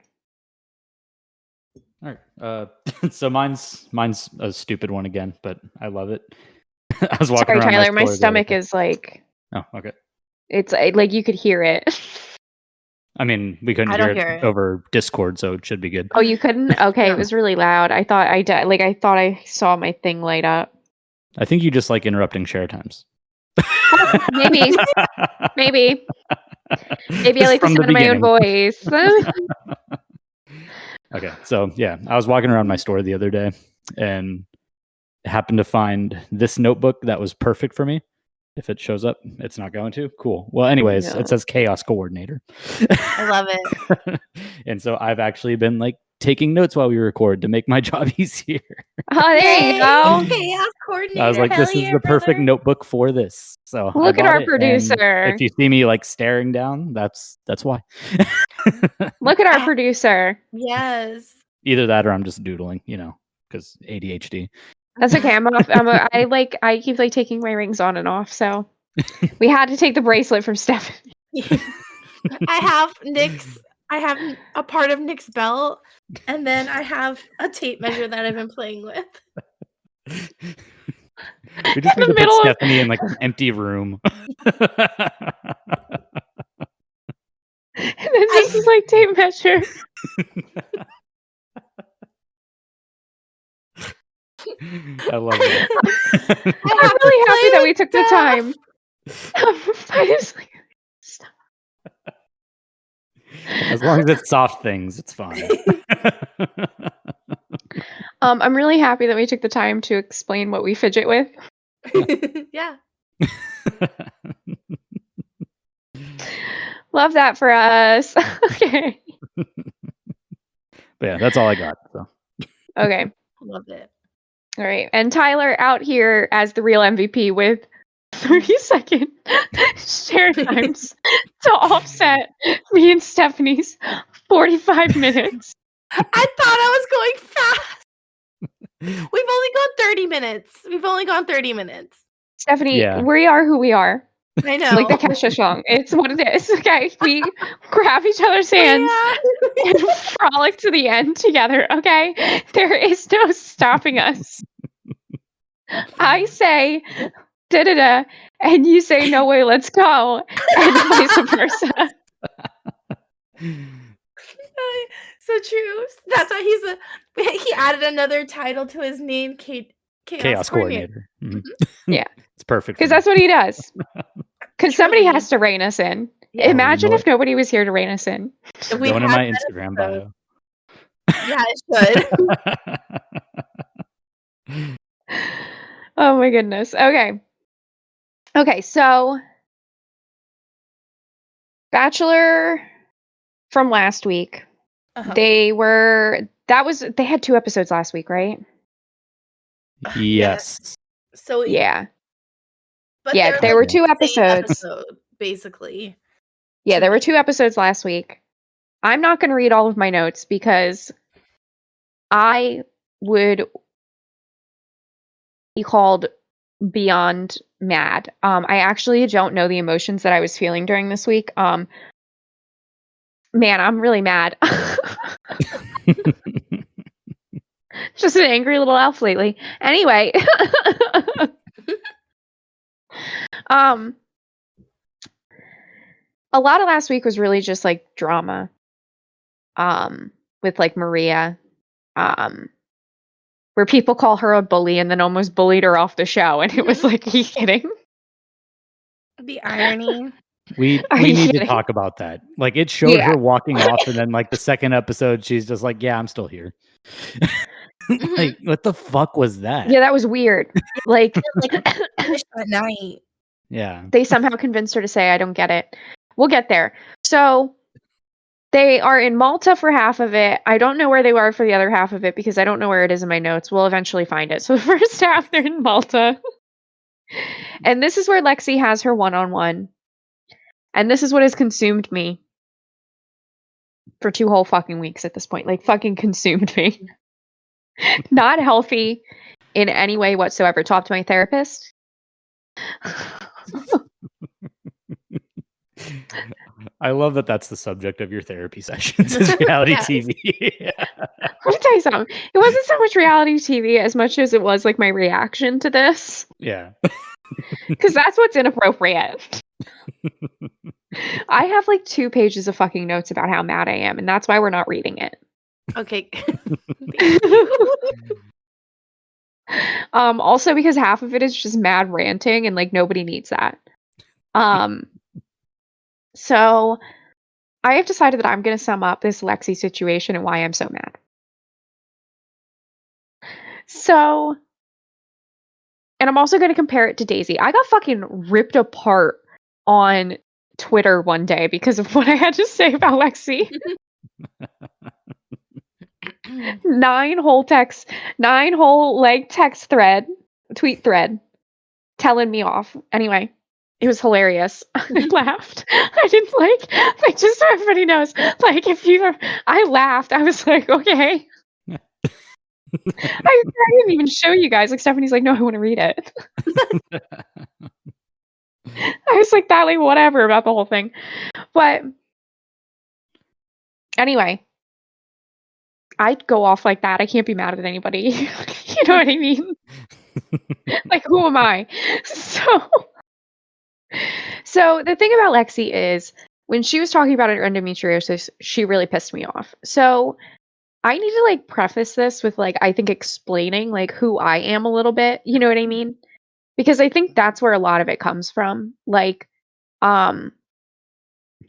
All right. So mine's a stupid one again, but I love it. I was walking Sorry, around Tyler. My store the other stomach day. is like, Oh, okay. it's like you could hear it. I mean, we couldn't I hear don't it hear it. over Discord, so it should be good. Oh, you couldn't? Okay, No. it was really loud. I thought I thought I saw my thing light up. I think you just like interrupting share times. Maybe. Maybe I Just like the from the sound of my own beginning. voice. Okay, so yeah, I was walking around my store the other day and happened to find this notebook that was perfect for me. If it shows up, it's not going to. Cool. Well, anyways, No. It says Chaos Coordinator. I love it. And so I've actually been like taking notes while we record to make my job easier. Oh, there you go. Chaos coordinator. I was like, Hell this is yeah, the perfect brother. notebook for this. So I Look at bought our it, and producer. if you see me like staring down, that's why. Look at our producer. Yes. Either that or I'm just doodling, because ADHD. That's okay. I keep like taking my rings on and off. So we had to take the bracelet from Stephanie. I have a part of Nick's belt, and then I have a tape measure that I've been playing with. We just need the to put middle of- Stephanie in like an empty room. And then this is like tape measure. I love it. I'm really happy that we took the time. I just like, stop. As long as it's soft things, it's fine. I'm really happy that we took the time to explain what we fidget with. Yeah. Love that for us. Okay. But yeah, that's all I got. So Okay. Love it. All right. And Tyler out here as the real MVP with 30-second share times to offset me and Stephanie's 45 minutes. I thought I was going fast. We've only gone 30 minutes. Stephanie, Yeah. we are who we are. I know. Like the Kesha song. It's what it is. Okay. We grab each other's hands and frolic to the end together. Okay. There is no stopping us. I say da da da, and you say no way, let's go, and vice versa. So true. That's why he added another title to his name, Chaos Coordinator. Mhm. Yeah. It's perfect. Because that's what he does. Because somebody Truly. has to rein us in. Yeah. Imagine know if nobody was here to rein us in. If we Going in had my that Instagram episode. bio. Yeah, it should. Oh my goodness. Okay. Okay, so Bachelor from last week. Uh-huh. They had 2 episodes last week, right? Yes. So Yeah. but Yeah, they're there like were 2 the same episodes. episode. basically. Yeah, to there were me. 2 episodes last week. I'm not going to read all of my notes because I would be called beyond mad. I actually don't know the emotions that I was feeling during this week. Man, I'm really mad. Just an angry little elf lately. Anyway, um, a lot of last week was really just like drama. With like Maria, um, where people call her a bully and then almost bullied her off the show, and it was like, are you kidding? The irony. We Are we you need to kidding? talk about that. Like it showed Yeah. her walking off, and then like the second episode, she's just like, "Yeah, I'm still here." Like, what the fuck was that? Yeah, that was weird. Like, Like finished at night. Yeah. they somehow convinced her to say, I don't get it. We'll get there. So they are in Malta for half of it. I don't know where they are for the other half of it because I don't know where it is in my notes. We'll eventually find it. So the first half, they're in Malta. And this is where Lexi has her one-on-one. And this is what has consumed me for 2 whole fucking weeks at this point. Like, fucking consumed me. Not healthy in any way whatsoever. Talk to my therapist. I love that that's the subject of your therapy sessions is reality Yes. TV. Let me tell you something. It wasn't so much reality TV as much as it was like my reaction to this. Yeah. Because that's what's inappropriate. I have like 2 pages of fucking notes about how mad I am, and that's why we're not reading it. Okay. Also because half of it is just mad ranting and like nobody needs that. So I have decided that I'm going to sum up this Lexi situation and why I'm so mad. So, and I'm also going to compare it to Daisy. I got fucking ripped apart on Twitter one day because of what I had to say about Lexi. 9 whole text, 9 whole like tweet thread telling me off. Anyway, it was hilarious. I laughed. I didn't like just so everybody knows. Like I laughed. I was like, okay. I didn't even show you guys. Like Stephanie's like, no, I want to read it. I was like that, like whatever about the whole thing. But anyway, I'd go off like that. I can't be mad at anybody. You know what I mean? Like, who am I? So the thing about Lexi is when she was talking about her endometriosis, she really pissed me off. So I need to like preface this with like I think explaining like who I am a little bit. You know what I mean? Because I think that's where a lot of it comes from. Like, um,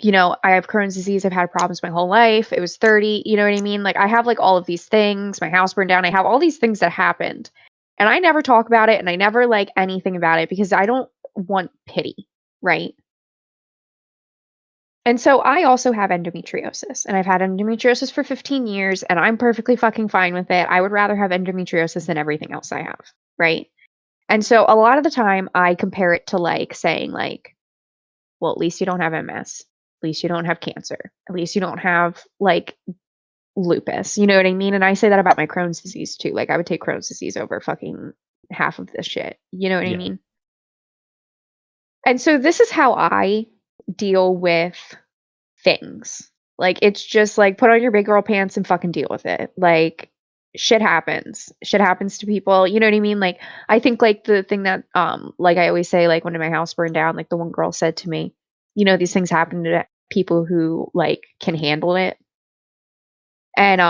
I have Crohn's disease. I've had problems my whole life. It was 30. You know what I mean? Like I have like all of these things. My house burned down. I have all these things that happened. And I never talk about it and I never like anything about it because I don't want pity, right? And so I also have endometriosis and I've had endometriosis for 15 years and I'm perfectly fucking fine with it. I would rather have endometriosis than everything else I have, right? And so a lot of the time I compare it to like saying like, well, at least you don't have MS. At least you don't have cancer. At least you don't have like lupus. You know what I mean? And I say that about my Crohn's disease too. Like I would take Crohn's disease over fucking half of this shit. You know what I Yeah. mean? And so this is how I deal with things. Like it's just like put on your big girl pants and fucking deal with it. Like shit happens. Shit happens to people. You know what I mean? Like I think like the thing that like I always say like when my house burned down, like the one girl said to me, these things happen to people who like can handle it. And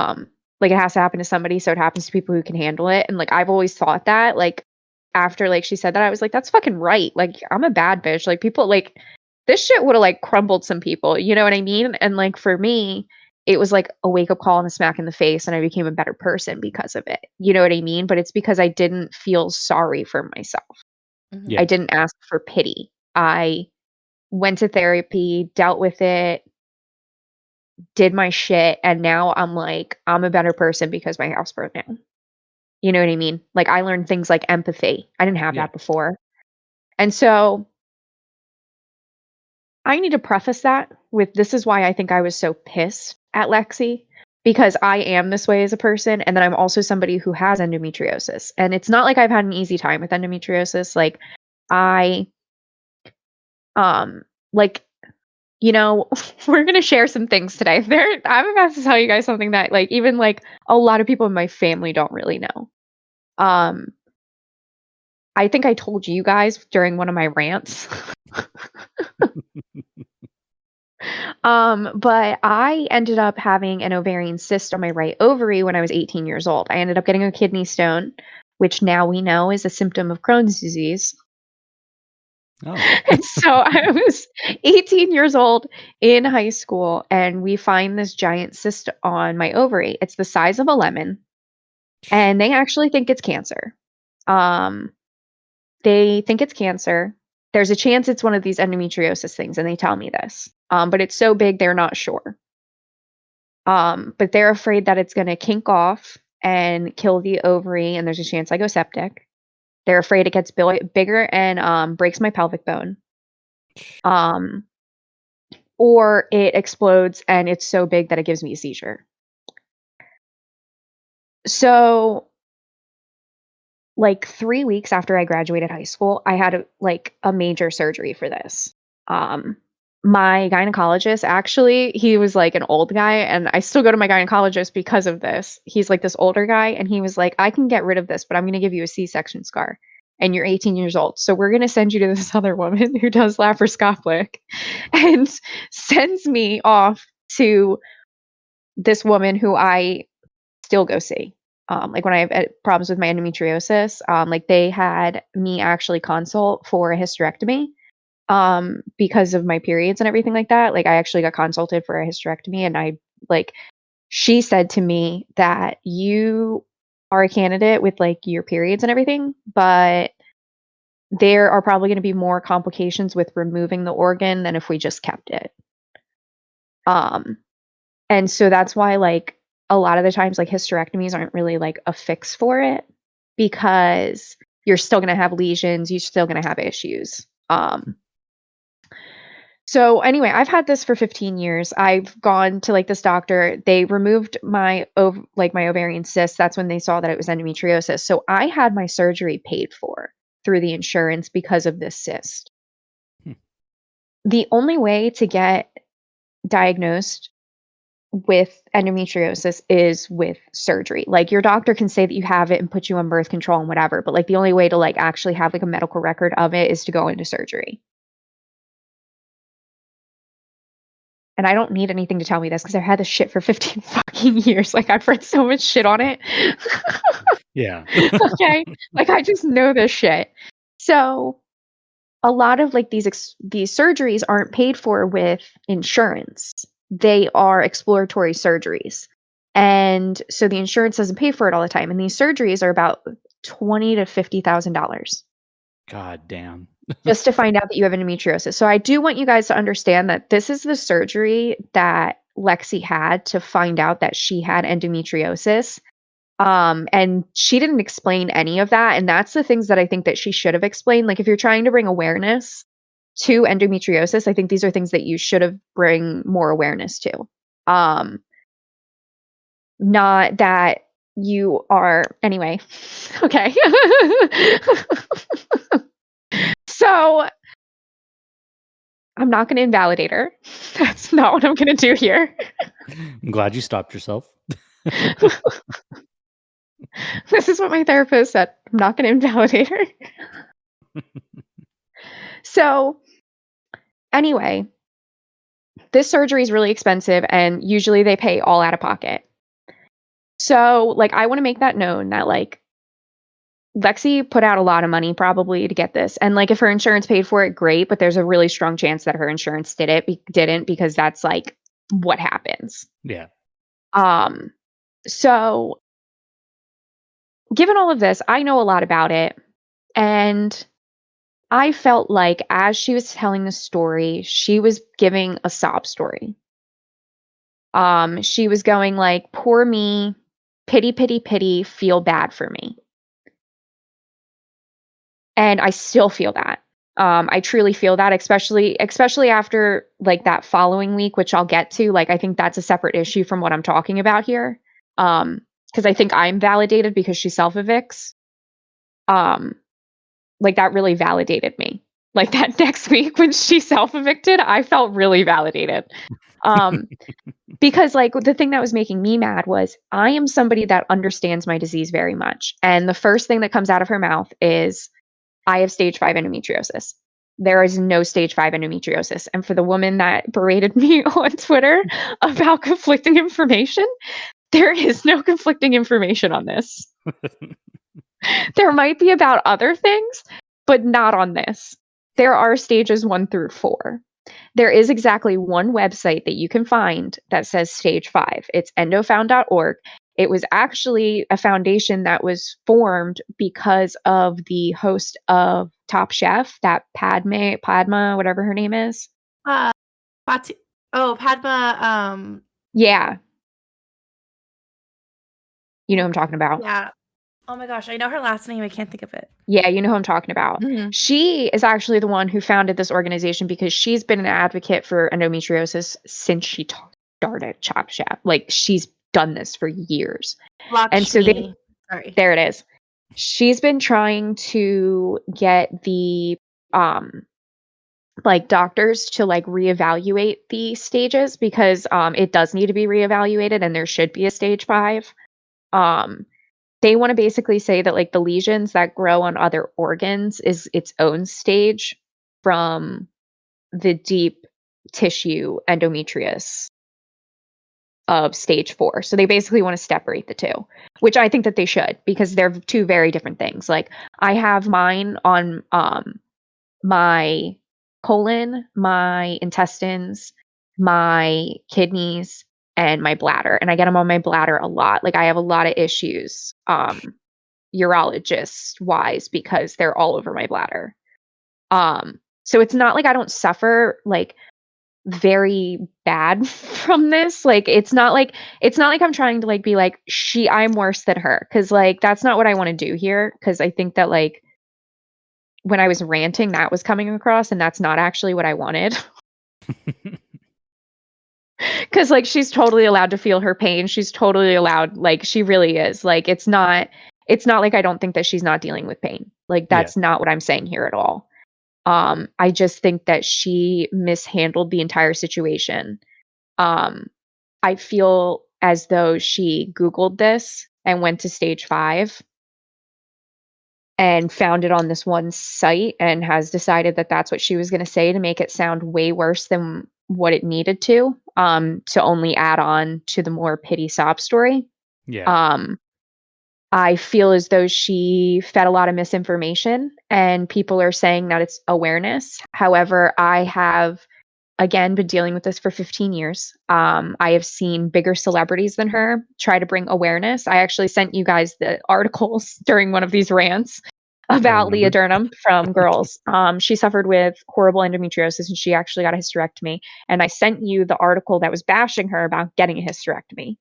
like it has to happen to somebody, so it happens to people who can handle it. And like I've always thought that like after like she said that I was like that's fucking right. Like I'm a bad bitch. Like people like this shit would have like crumbled some people, you know what I mean? And like for me, it was like a wake up call and a smack in the face and I became a better person because of it. You know what I mean? But it's because I didn't feel sorry for myself. Yeah. I didn't ask for pity. I went to therapy, dealt with it, did my shit, and now I'm like, I'm a better person because my house burned down. You know what I mean? Like I learned things like empathy. I didn't have Yeah. that before. And so I need to preface that with this is why I think I was so pissed at Lexi, because I am this way as a person, and then I'm also somebody who has endometriosis. And it's not like I've had an easy time with endometriosis. Like I like we're gonna share some things today. I'm about to tell you guys something that like even like a lot of people in my family don't really know. Um I think I told you guys during one of my rants. But I ended up having an ovarian cyst on my right ovary when I was 18 years old. I ended up getting a kidney stone, which now we know is a symptom of Crohn's disease. Oh, And so I was 18 years old in high school, and we find this giant cyst on my ovary. It's the size of a lemon, and they actually think it's cancer. Um, they think it's cancer. There's a chance it's one of these endometriosis things, and they tell me this. But it's so big they're not sure. But they're afraid that it's going to kink off and kill the ovary, and there's a chance I go septic. They're afraid it gets bigger and breaks my pelvic bone. Um, or it explodes and it's so big that it gives me a seizure. So, like 3 weeks after I graduated high school, I had a major surgery for this. My gynecologist actually, he was like an old guy, and I still go to my gynecologist because of this. He's like this older guy, and he was like, I can get rid of this, but I'm going to give you a C-section scar. And you're 18 years old. So we're going to send you to this other woman who does laparoscopic and sends me off to this woman who I still go see. Like when I have problems with my endometriosis, like they had me actually consult for a hysterectomy because of my periods and everything like that. Like I actually got consulted for a hysterectomy, and she said to me that you are a candidate with like your periods and everything, but there are probably going to be more complications with removing the organ than if we just kept it. And so that's why like a lot of the times like hysterectomies aren't really like a fix for it, because you're still going to have lesions, you're still going to have issues. So anyway, I've had this for 15 years. I've gone to like this doctor. They removed my ovarian cyst. That's when they saw that it was endometriosis. So I had my surgery paid for through the insurance because of this cyst. Hmm. The only way to get diagnosed with endometriosis is with surgery. Like your doctor can say that you have it and put you on birth control and whatever, but like the only way to like actually have like a medical record of it is to go into surgery. And I don't need anything to tell me this because I've had this shit for 15 fucking years. Like I've read so much shit on it. yeah. Okay. Like I just know this shit. So a lot of like these surgeries aren't paid for with insurance. They are exploratory surgeries. And so the insurance doesn't pay for it all the time. And these surgeries are about $20,000 to $50,000 God damn. just to find out that you have endometriosis. So I do want you guys to understand that this is the surgery that Lexi had to find out that she had endometriosis. And she didn't explain any of that. And that's the things that I think that she should have explained. Like if you're trying to bring awareness to endometriosis, I think these are things that you should have bring more awareness to. Not that you are anyway. Okay. So I'm not going to invalidate her. That's not what I'm going to do here. I'm glad you stopped yourself. This is what my therapist said. I'm not going to invalidate her. So, anyway, this surgery is really expensive and usually they pay all out of pocket. So, like, I want to make that known that, like, Lexi put out a lot of money probably to get this. And, like, if her insurance paid for it, great. But there's a really strong chance that her insurance didn't because that's, like, what happens. Yeah. So, given all of this, I know a lot about it. And I felt like as she was telling the story, she was giving a sob story. She was going like, poor me, pity, pity, pity, feel bad for me. And I still feel that. I truly feel that, especially after like that following week, which I'll get to. Like, I think that's a separate issue from what I'm talking about here. Because I think I'm validated because she self-evicts. Like that really validated me. Like that next week when she self-evicted, I felt really validated. Because like the thing that was making me mad was I am somebody that understands my disease very much. And the first thing that comes out of her mouth is, I have stage 5 endometriosis. There is no stage 5 endometriosis. And for the woman that berated me on Twitter about conflicting information, there is no conflicting information on this. There might be about other things, but not on this. There are stages 1 through 4. There is exactly one website that you can find that says stage 5. It's endofound.org. It was actually a foundation that was formed because of the host of Top Chef, that Padma, whatever her name is. Padma. Yeah. You know who I'm talking about. Yeah. Oh my gosh, I know her last name. I can't think of it. Yeah, you know who I'm talking about. Mhm. She is actually the one who founded this organization because she's been an advocate for endometriosis since she started Top Chef. Like, she's done this for years. And so Sorry. there it is. She's been trying to get the like doctors to like reevaluate the stages because it does need to be reevaluated and there should be a stage 5. They want to basically say that like the lesions that grow on other organs is its own stage from the deep tissue endometrius of stage 4. So they basically want to separate the two, which I think that they should because they're two very different things. Like I have mine on my colon, my intestines, my kidneys, and my bladder. And I get them on my bladder a lot. Like I have a lot of issues, urologist wise, because they're all over my bladder. So it's not like I don't suffer like very bad from this. Like it's not like I'm trying to like be like I'm worse than her, because like that's not what I want to do here, because I think that like when I was ranting that was coming across and that's not actually what I wanted. Because like she's totally allowed to feel her pain, she's totally allowed, like she really is, like it's not like I don't think that she's not dealing with pain, like that's not what I'm saying here at all. I just think that she mishandled the entire situation. I feel as though she Googled this and went to stage 5 and found it on this one site and has decided that that's what she was going to say to make it sound way worse than what it needed to only add on to the more pity sob story. Yeah. I feel as though she fed a lot of misinformation and people are saying that it's awareness. However, I have again been dealing with this for 15 years. I have seen bigger celebrities than her try to bring awareness. I actually sent you guys the articles during one of these rants about Leah Durnham from Girls. She suffered with horrible endometriosis and she actually got a hysterectomy. And I sent you the article that was bashing her about getting a hysterectomy.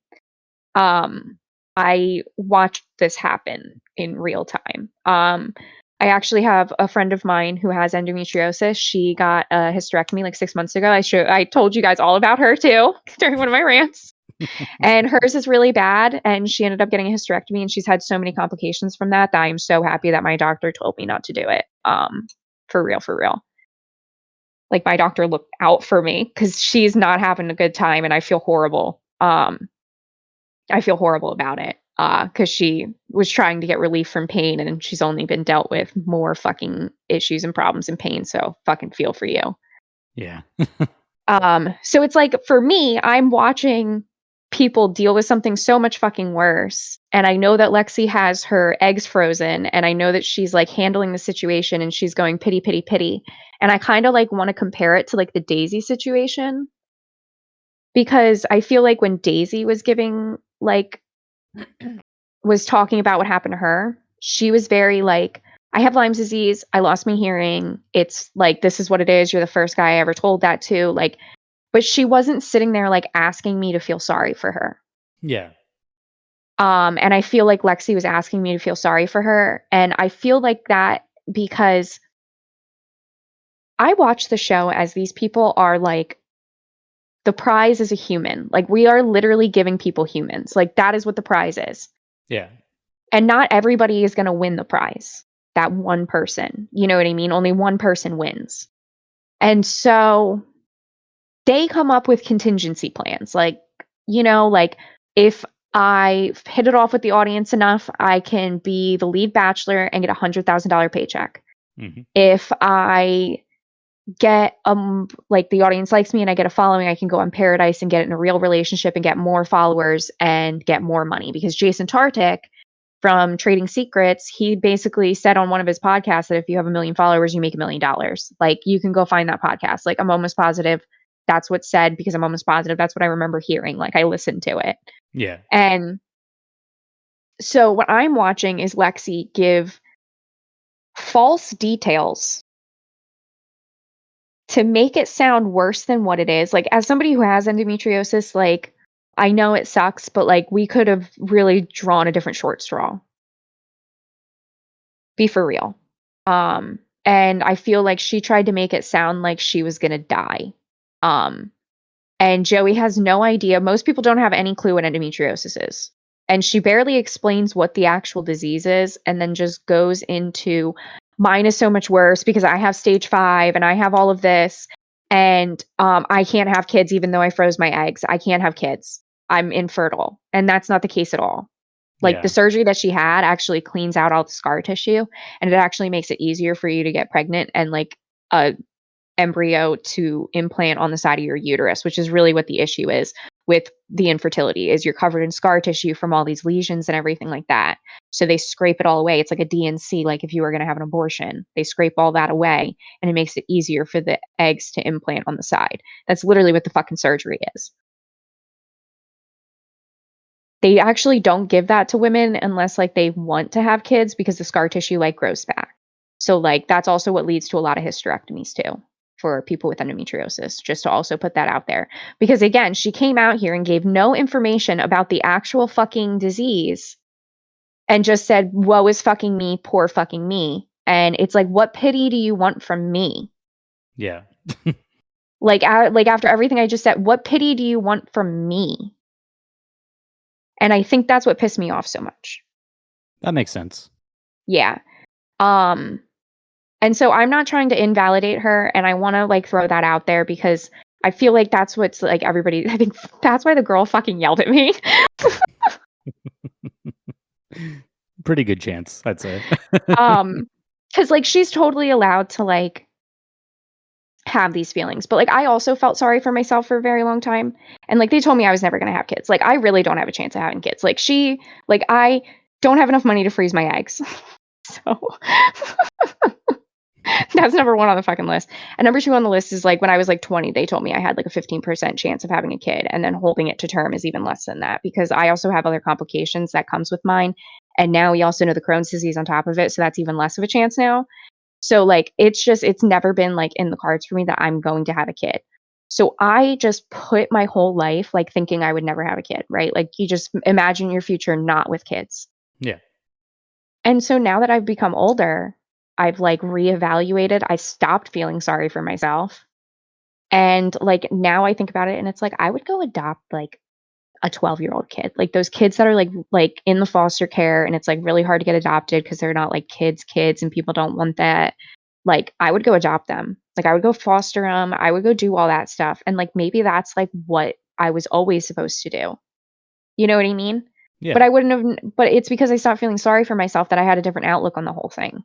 I watched this happen in real time. I actually have a friend of mine who has endometriosis. She got a hysterectomy like 6 months ago. I told you guys all about her too during one of my rants. And hers is really bad. And she ended up getting a hysterectomy and she's had so many complications from that I'm so happy that my doctor told me not to do it. For real. Like my doctor looked out for me because she's not having a good time and I feel horrible. I feel horrible about it because she was trying to get relief from pain and she's only been dealt with more fucking issues and problems and pain. So fucking feel for you. Yeah. So it's like for me, I'm watching people deal with something so much fucking worse. And I know that Lexi has her eggs frozen and I know that she's like handling the situation and she's going pity, pity, pity. And I kind of like want to compare it to like the Daisy situation. Because I feel like when Daisy was giving like was talking about what happened to her, she was very like, I have Lyme's disease. I lost my hearing. It's like, this is what it is. You're the first guy I ever told that to. Like, but she wasn't sitting there like asking me to feel sorry for her. Yeah. And I feel like Lexi was asking me to feel sorry for her. And I feel like that because I watch the show as these people are like, the prize is a human. Like, we are literally giving people humans. Like, that is what the prize is. Yeah. And not everybody is going to win the prize. That one person. You know what I mean? Only one person wins. And so they come up with contingency plans. Like, like if I hit it off with the audience enough, I can be the lead bachelor and get $100,000 paycheck. Mm-hmm. If I get like the audience likes me and I get a following, I can go on Paradise and get in a real relationship and get more followers and get more money. Because Jason Tartick from Trading Secrets, he basically said on one of his podcasts that if you have 1 million followers, you make $1 million. Like, you can go find that podcast. Like, I'm almost positive that's what's said, because I'm almost positive that's what I remember hearing. Like, I listened to it. Yeah. And so what I'm watching is Lexi give false details to make it sound worse than what it is. Like, as somebody who has endometriosis, like, I know it sucks, but like, we could have really drawn a different short straw. Be for real. And I feel like she tried to make it sound like she was gonna die. And Joey has no idea. Most people don't have any clue what endometriosis is. And she barely explains what the actual disease is, and then just goes into, mine is so much worse because I have stage 5 and I have all of this, and I can't have kids even though I froze my eggs. I can't have kids. I'm infertile. And that's not the case at all. Like, the surgery that she had actually cleans out all the scar tissue, and it actually makes it easier for you to get pregnant and like a embryo to implant on the side of your uterus, which is really what the issue is with the infertility, is you're covered in scar tissue from all these lesions and everything like that. So they scrape it all away. It's like a DNC, like if you were going to have an abortion, they scrape all that away, and it makes it easier for the eggs to implant on the side. That's literally what the fucking surgery is. They actually don't give that to women unless like they want to have kids, because the scar tissue like grows back. So like, that's also what leads to a lot of hysterectomies too, for people with endometriosis, just to also put that out there. Because again, she came out here and gave no information about the actual fucking disease and just said, woe is fucking me, poor fucking me. And it's like, what pity do you want from me? Yeah. Like after everything I just said, what pity do you want from me? And I think that's what pissed me off so much. That makes sense. Yeah. And so I'm not trying to invalidate her, and I want to like throw that out there, because I feel like that's what's like everybody, I think that's why the girl fucking yelled at me. Pretty good chance, I'd say. Cuz like, she's totally allowed to like have these feelings, but like, I also felt sorry for myself for a very long time, and like, they told me I was never going to have kids. Like, I really don't have a chance of having kids. Like, I don't have enough money to freeze my eggs. So that's number 1 on the fucking list. And number 2 on the list is like, when I was like 20, they told me I had like a 15% chance of having a kid, and then holding it to term is even less than that, because I also have other complications that comes with mine. And now we also know the Crohn's disease on top of it, so that's even less of a chance now. So like, it's never been like in the cards for me that I'm going to have a kid. So I just put my whole life like thinking I would never have a kid, right? Like, you just imagine your future not with kids. Yeah. And so now that I've become older, I've like reevaluated. I stopped feeling sorry for myself. And like, now I think about it and it's like, I would go adopt like a 12-year-old kid. Like, those kids that are like in the foster care, and it's like really hard to get adopted because they're not like kids and people don't want that. Like, I would go adopt them. Like, I would go foster them. I would go do all that stuff. And like, maybe that's like what I was always supposed to do. You know what I mean? Yeah. But I wouldn't have, but it's because I stopped feeling sorry for myself that I had a different outlook on the whole thing.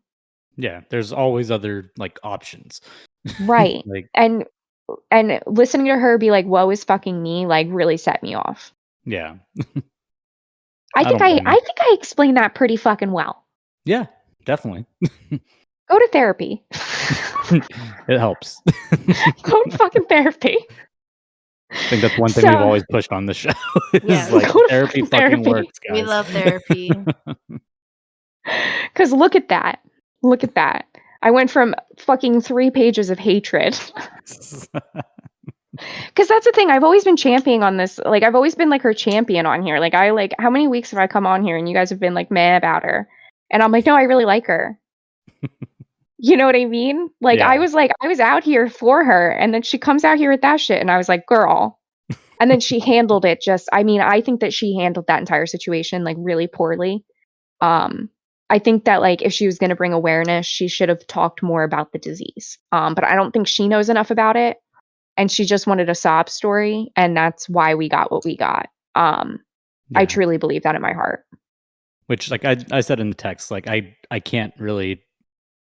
Yeah. There's always other like options. Right. Like, And listening to her be like, woe is fucking me, like, really set me off. yeah. I think don't blame you. I think I explained that pretty fucking well. Yeah, definitely. Go to therapy. It helps. Go to fucking therapy. I think that's one thing we've always pushed on the show. Yes. Like, Go to therapy fucking therapy. works, guys. We love therapy. Because look at that. Look at that. I went from fucking 3 pages of hatred. Because that's the thing. I've always been championing on this. Like, I've always been like her champion on here. Like, how many weeks have I come on here and you guys have been like meh about her? And I'm like, no, I really like her. You know what I mean? Like, I Yeah. was out here for her, and then she comes out here with that shit, and I was like, "Girl." And then she handled it I think that she handled that entire situation, like, really poorly. Um, I think that, like, if she was gonna bring awareness, she should have talked more about the disease. But I don't think she knows enough about it, and she just wanted a sob story, and that's why we got what we got. I Yeah. truly believe that in my heart. Which, like I said in the text, like I can't really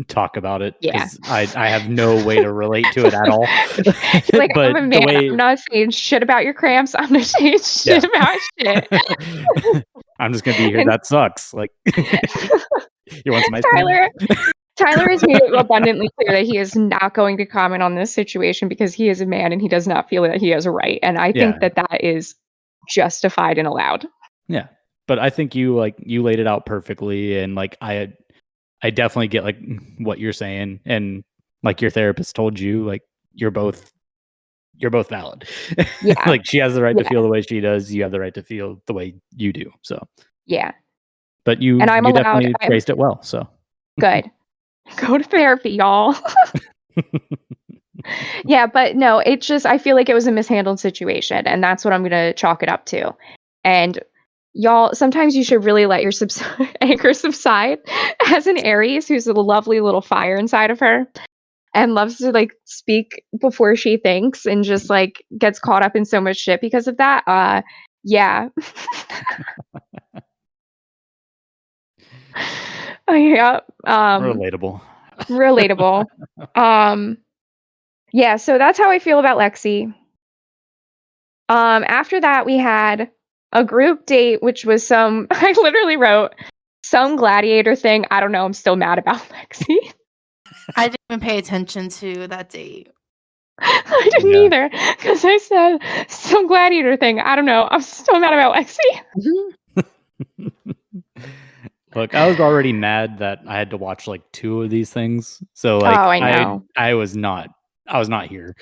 talk about it Yeah. because I have no way to relate to it at all. You're like, "I'm But a the man, way, I'm not saying shit about your cramps, I'm not saying shit yeah, about shit." I'm just gonna be here. And That sucks. Like, you want some ice cream? Tyler Tyler has made it abundantly clear that he is not going to comment on this situation because he is a man and he does not feel that he has a right, and I Yeah, think that that is justified and allowed. yeah. But I think you laid it out perfectly, and like I definitely get like what you're saying, and like your therapist told you, like you're both valid. Yeah, Like she has the right to yeah, feel the way she does. You have the right to feel the way you do. So, yeah, but and you definitely I'm phrased it well. So, good. Go to therapy, y'all. Yeah, but no, it just I feel like it was a mishandled situation, and that's what I'm gonna chalk it up to. And y'all, sometimes you should really let your anger subside. As an Aries who's a lovely little fire inside of her and loves to like speak before she thinks and just like gets caught up in so much shit because of that. Yeah. Yeah. relatable. Relatable. Um, yeah, so that's how I feel about Lexi. After that, we had a group date, which was some, I literally wrote some gladiator thing. I don't know. I'm still mad about Lexi. I didn't even pay attention to that date. I didn't Yeah. either because I said some gladiator thing. I don't know. I'm still mad about Lexi. Look, I was already mad that I had to watch like 2 of these things. So Oh, like I know. I was not here.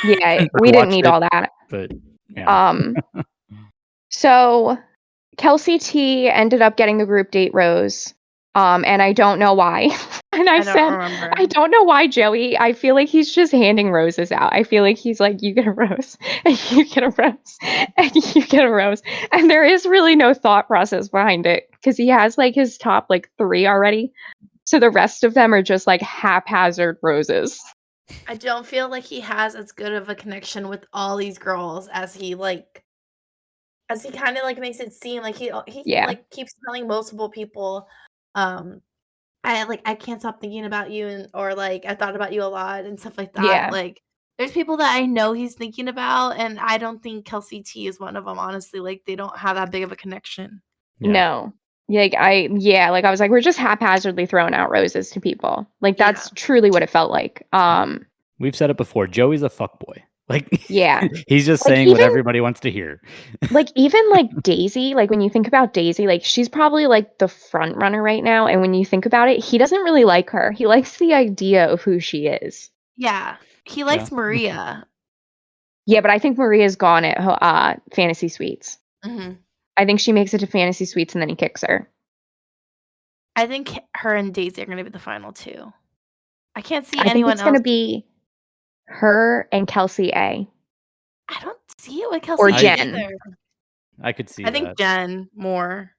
Yeah, when I we didn't watched need it, all that. but yeah. Um, so Kelsey T ended up getting the group date rose. And I don't know why. And I I don't said, remember. I don't know why, Joey. I feel like he's just handing roses out. I feel like he's like, you get a rose, and you get a rose, and you get a rose. And there is really no thought process behind it because he has like his top like 3 already. So the rest of them are just like haphazard roses. I don't feel like he has as good of a connection with all these girls as he kind of like makes it seem like he Yeah. like keeps telling multiple people, I can't stop thinking about you or like I thought about you a lot and stuff like that. Yeah. Like there's people that I know he's thinking about, and I don't think Kelsey T is one of them. Honestly, like they don't have that big of a connection. Yeah. No. Like I was like, we're just haphazardly throwing out roses to people. Like that's truly what it felt like. We've said it before. Joey's a fuckboy. Like Yeah. he's just Like saying what even everybody wants to hear. like Daisy, like when you think about Daisy, like she's probably like the front runner right now. And when you think about it, he doesn't really like her. He likes the idea of who she is. Yeah, he likes Maria. Yeah, but I think Maria's gone at Fantasy Suites. Mhm. I think she makes it to Fantasy Suites and then he kicks her. I think her and Daisy are gonna be the final 2. I can't see I think anyone it's gonna else. be her and Kelsey A. I don't see it with Kelsey Or A Jen. either. I could see I think that. Jen more.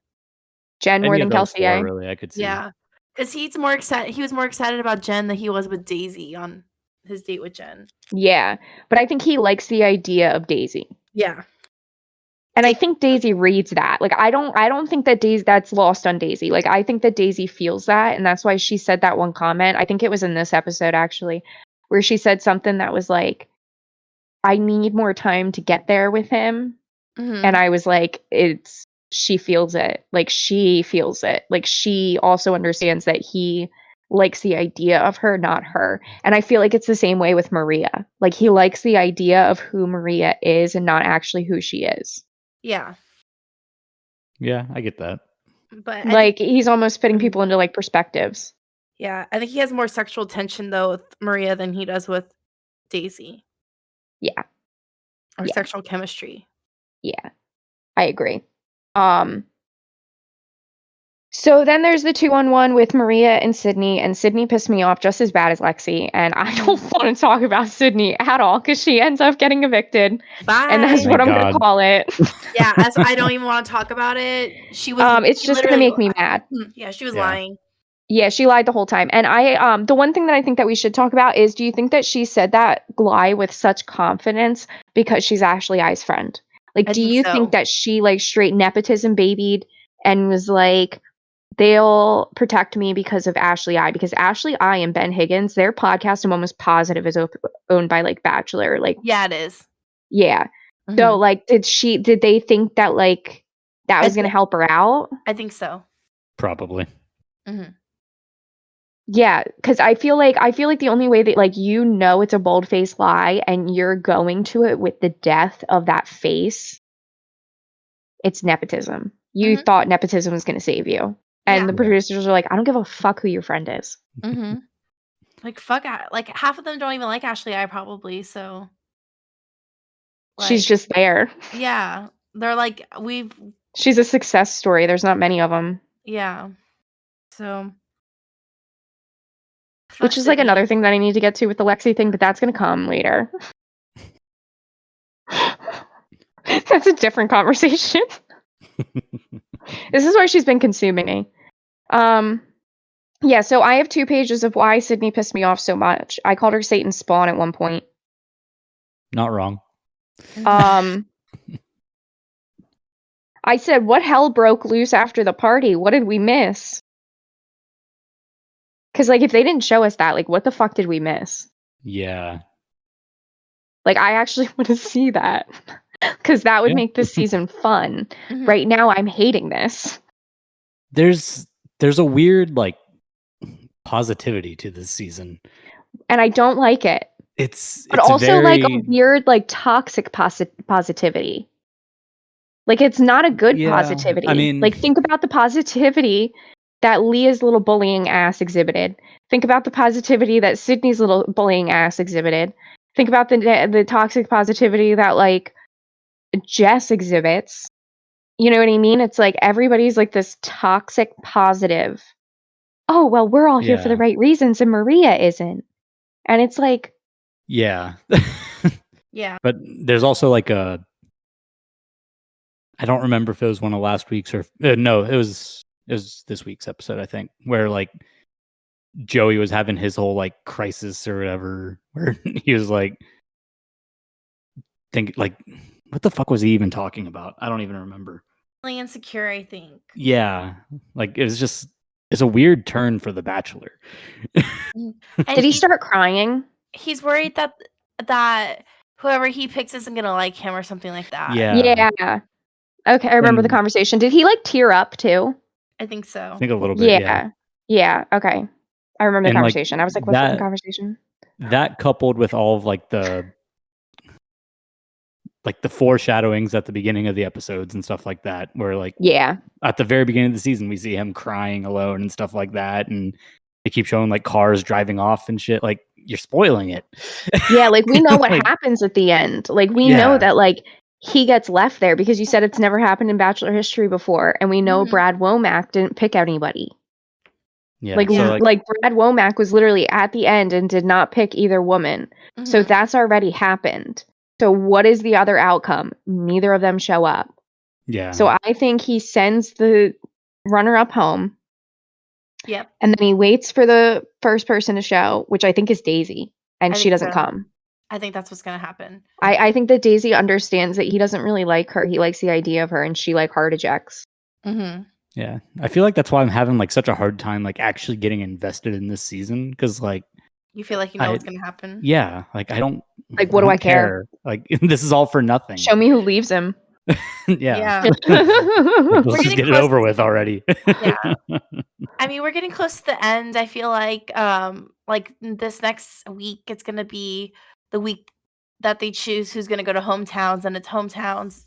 Jen more Any of than those Kelsey 4, A. really, I could see. Yeah, because he's more excited. He was more excited about Jen than he was with Daisy on his date with Jen. Yeah, but I think he likes the idea of Daisy. Yeah, And I think Daisy reads that. Like I don't think that that's lost on Daisy. Like I think that Daisy feels that and that's why she said that one comment. I think it was in this episode actually, where she said something that was like, I need more time to get there with him. Mhm. And I was like, she feels it. Like she feels it. Like she also understands that he likes the idea of her, not her. And I feel like it's the same way with Maria. Like he likes the idea of who Maria is and not actually who she is. Yeah, Yeah, I get that. but Like he's almost fitting people into like perspectives. yeah, I think he has more sexual tension though with Maria than he does with Daisy. Yeah. Or Yeah. sexual chemistry. Yeah. I agree. Um So then there's the 2-on-1 with Maria and Sydney pissed me off just as bad as Lexi, and I don't want to talk about Sydney at all because she ends up getting evicted, and that's Bye. what Thank I'm gonna God. call it. Yeah, I don't even want to talk about it. She was. It's she just gonna literally- make me mad. Yeah, she was Yeah. lying. Yeah, she lied the whole time. And the one thing that I think that we should talk about is, do you think that she said that lie with such confidence because she's Ashley I's friend? Like, I do think you so. think that she like straight nepotism babied and was like, they'll protect me because of Ashley I? Because Ashley I and Ben Higgins, their podcast, I'm almost positive is owned by like Bachelor. Like, Yeah, it is. yeah. Mhm. So like, did they think that like that I was gonna thi- help her out? I think so. Probably. Yeah, because I feel like the only way that like it's a bold-faced lie and you're going to it with the death of that face, it's nepotism. You Mhm. thought nepotism was going to save you, and Yeah. the producers are like, I don't give a fuck who your friend is. Like fuck. Like half of them don't even like Ashley I probably. So. She's Like, just there. yeah, they're like She's a success story. There's not many of them. yeah. So. Which Fuck is like Sydney. another thing that I need to get to with the Lexi thing, but that's going to come later. That's a different conversation. This is why she's been consuming me. Yeah, so I have 2 pages of why Sydney pissed me off so much. I called her Satan's spawn at one point. Not wrong. I said, what hell broke loose after the party? What did we miss? Because, like, if they didn't show us that, like, what the fuck did we miss? Yeah. Like, I actually want to see that. Because that would Yeah. make this season fun. Mhm. Right now, I'm hating this. There's a weird like positivity to this season. And I don't like it. But But also, like, a weird, like, toxic positivity. Like, it's not a good Yeah, positivity. I mean- like, think about the positivity that Leah's little bullying ass exhibited. Think about the positivity that Sydney's little bullying ass exhibited. Think about the toxic positivity that, like, Jess exhibits. You know what I mean? It's like everybody's like this toxic positive. Oh, well, we're all here for the Yeah. right reasons and Maria isn't. And it's like, Yeah. Yeah. But there's also like I don't remember if it was one of last week's or no, it was this week's episode, I think, where like Joey was having his whole like crisis or whatever, where he was like, what the fuck was he even talking about? I don't even remember. Really insecure, I think. Yeah, like it's a weird turn for The Bachelor. And did he start crying? He's worried that whoever he picks isn't gonna like him or something like that. Yeah. Yeah. Okay, I remember the And- conversation. Did he like tear up too? I think so. I think a little bit. Yeah. Yeah. Okay. I remember the And, like, conversation. I was like, what's the that- conversation? That coupled with all of like the foreshadowings at the beginning of the episodes and stuff like that, where like Yeah. at the very beginning of the season we see him crying alone and stuff like that, and they keep showing like cars driving off and shit. Like, you're spoiling it. Yeah, like we know what Like, happens at the end. Like we Yeah. know that like he gets left there because you said it's never happened in Bachelor history before, and we know Mhm. Brad Womack didn't pick anybody. yeah, Like, so, like Brad Womack was literally at the end and did not pick either woman. So Mhm. that's already happened. So what is the other outcome? Neither of them show up. yeah. So I think he sends the runner-up home, Yep. and then he waits for the first person to show, which I think is Daisy, and I she think doesn't so. come. I think that's what's gonna happen. I think that Daisy understands that he doesn't really like her. He likes the idea of her, and she like hard ejects. Mm-hmm. Yeah, I feel like that's why I'm having like such a hard time like actually getting invested in this season, because like You feel like you know what's gonna happen. yeah, like I don't Like, what do don't I care? Like this is all for nothing. Show me who leaves him. yeah. Yeah. Let's We're just getting get it close- over with already. Yeah. I mean, we're getting close to the end. I feel like this next week it's gonna be the week that they choose who's gonna go to hometowns, and it's hometowns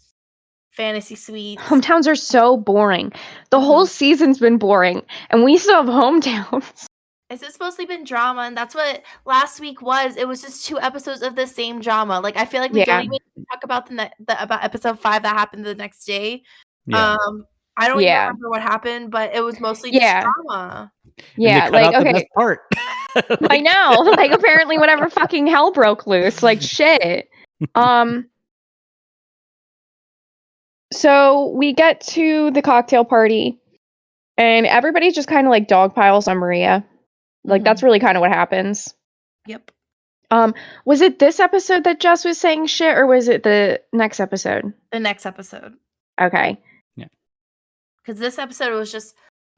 fantasy suites. Hometowns are so boring. The whole season's been boring, and we still have hometowns. It's supposed to have been drama, and that's what last week was. It was just 2 episodes of the same drama. Like, I feel like we Yeah. don't even talk about about episode 5 that happened the next day. Yeah. I don't even Yeah. remember what happened, but it was mostly just Yeah. drama. And they Yeah, cut like, out the best okay, part. I Like, know. Like, apparently whatever fucking hell broke loose. Like, shit. So we get to the cocktail party, and everybody just kind of like dog piles on Maria. Like, that's really kind of what happens. Yep. Was it this episode that Jess was saying shit, or was it the next episode? The next episode. Okay. Because this episode was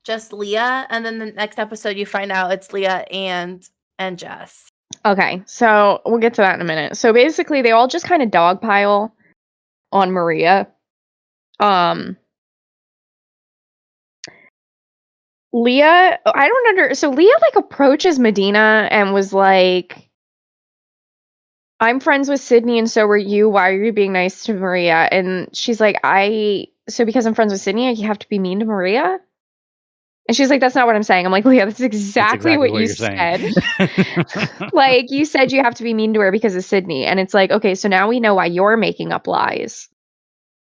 just Leah, and then the next episode you find out it's Leah and Jess. Okay, so we'll get to that in a minute. So basically, they all just kind of dogpile on Maria. Leah, I don't so Leah like approaches Medina and was like, I'm friends with Sydney and so are you. Why are you being nice to Maria? And she's like, so because I'm friends with Sydney, you have to be mean to Maria? And she's like, that's not what I'm saying. I'm like, Leah, that's exactly what you you're said. saying. Like, you said you have to be mean to her because of Sydney. And it's like, okay, so now we know why you're making up lies.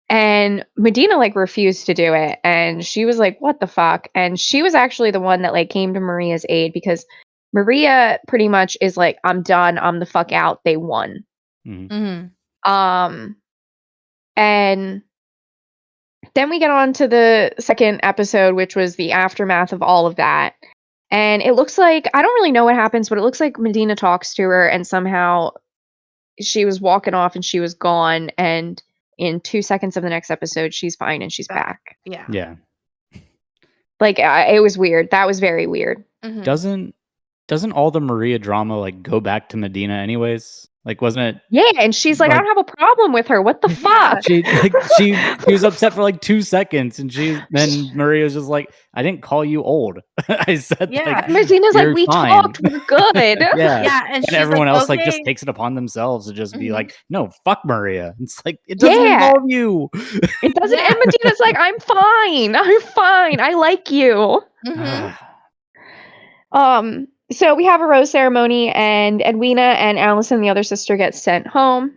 And Medina like refused to do it. And she was like, what the fuck? And she was actually the one that like came to Maria's aid because Maria pretty much is like, I'm done. I'm the fuck out. They won. And then we get on to the second episode, which was the aftermath of all of that. And it looks like, I don't really know what happens, but it looks like Medina talks to her and somehow she was walking off and she was gone. And in 2 seconds of the next episode, she's fine and she's back. Yeah. Like, it was weird. That was very weird. Doesn't all the Maria drama like go back to Medina anyways? Like, wasn't it? Yeah, and she's like, I don't have a problem with her. What the fuck? She was upset for like 2 seconds, and then Maria was just like, I didn't call you old. I said, like, Medina's like, we fine. talked, we're good. Yeah. And she's everyone like, else like just okay. takes it upon themselves to just be like, no, fuck Maria. It's like, it doesn't involve you. It doesn't. And Medina's like, I'm fine. I like you. So we have a rose ceremony, and Edwina and Allison, the other sister, get sent home.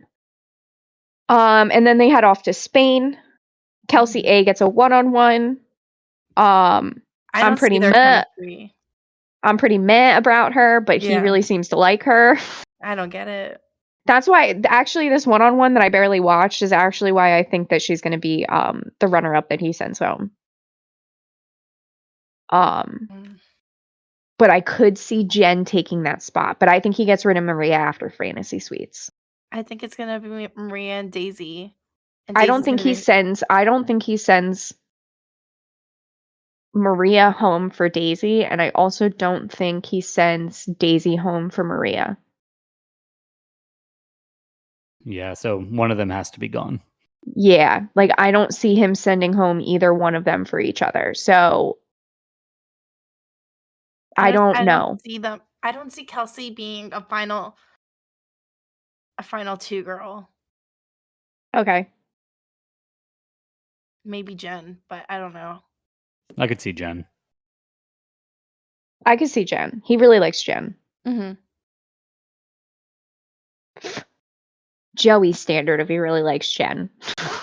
And then they head off to Spain. Kelsey A gets a one-on-one. I'm pretty meh about her, but he really seems to like her. I don't get it. That's why, actually, this one-on-one that I barely watched is actually why I think that she's going to be the runner-up that he sends home. But I could see Jen taking that spot. But I think he gets rid of Maria after Fantasy Suites. I think it's gonna be Maria and Daisy. I don't think he sends Maria home for Daisy, and I also don't think he sends Daisy home for Maria. Yeah, so one of them has to be gone. Yeah, like I don't see him sending home either one of them for each other. So I don't know. I don't see Kelsey being a final 2 girl. Okay. Maybe Jen, but I don't know. I could see Jen. I could see Jen. He really likes Jen. Joey's standard if he really likes Jen.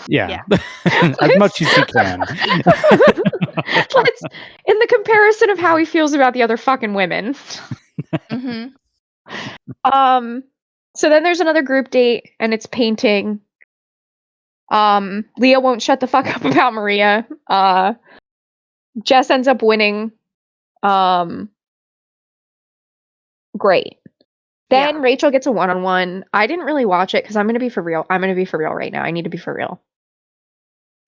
Yeah. As much as he can. Let's, in the comparison of how he feels about the other fucking women. So then there's another group date, and it's painting. Leah won't shut the fuck up about Maria. Jess ends up winning. Great. Then Rachel gets a one-on-one. I didn't really watch it because I'm going to be for real. I'm going to be for real right now. I need to be for real.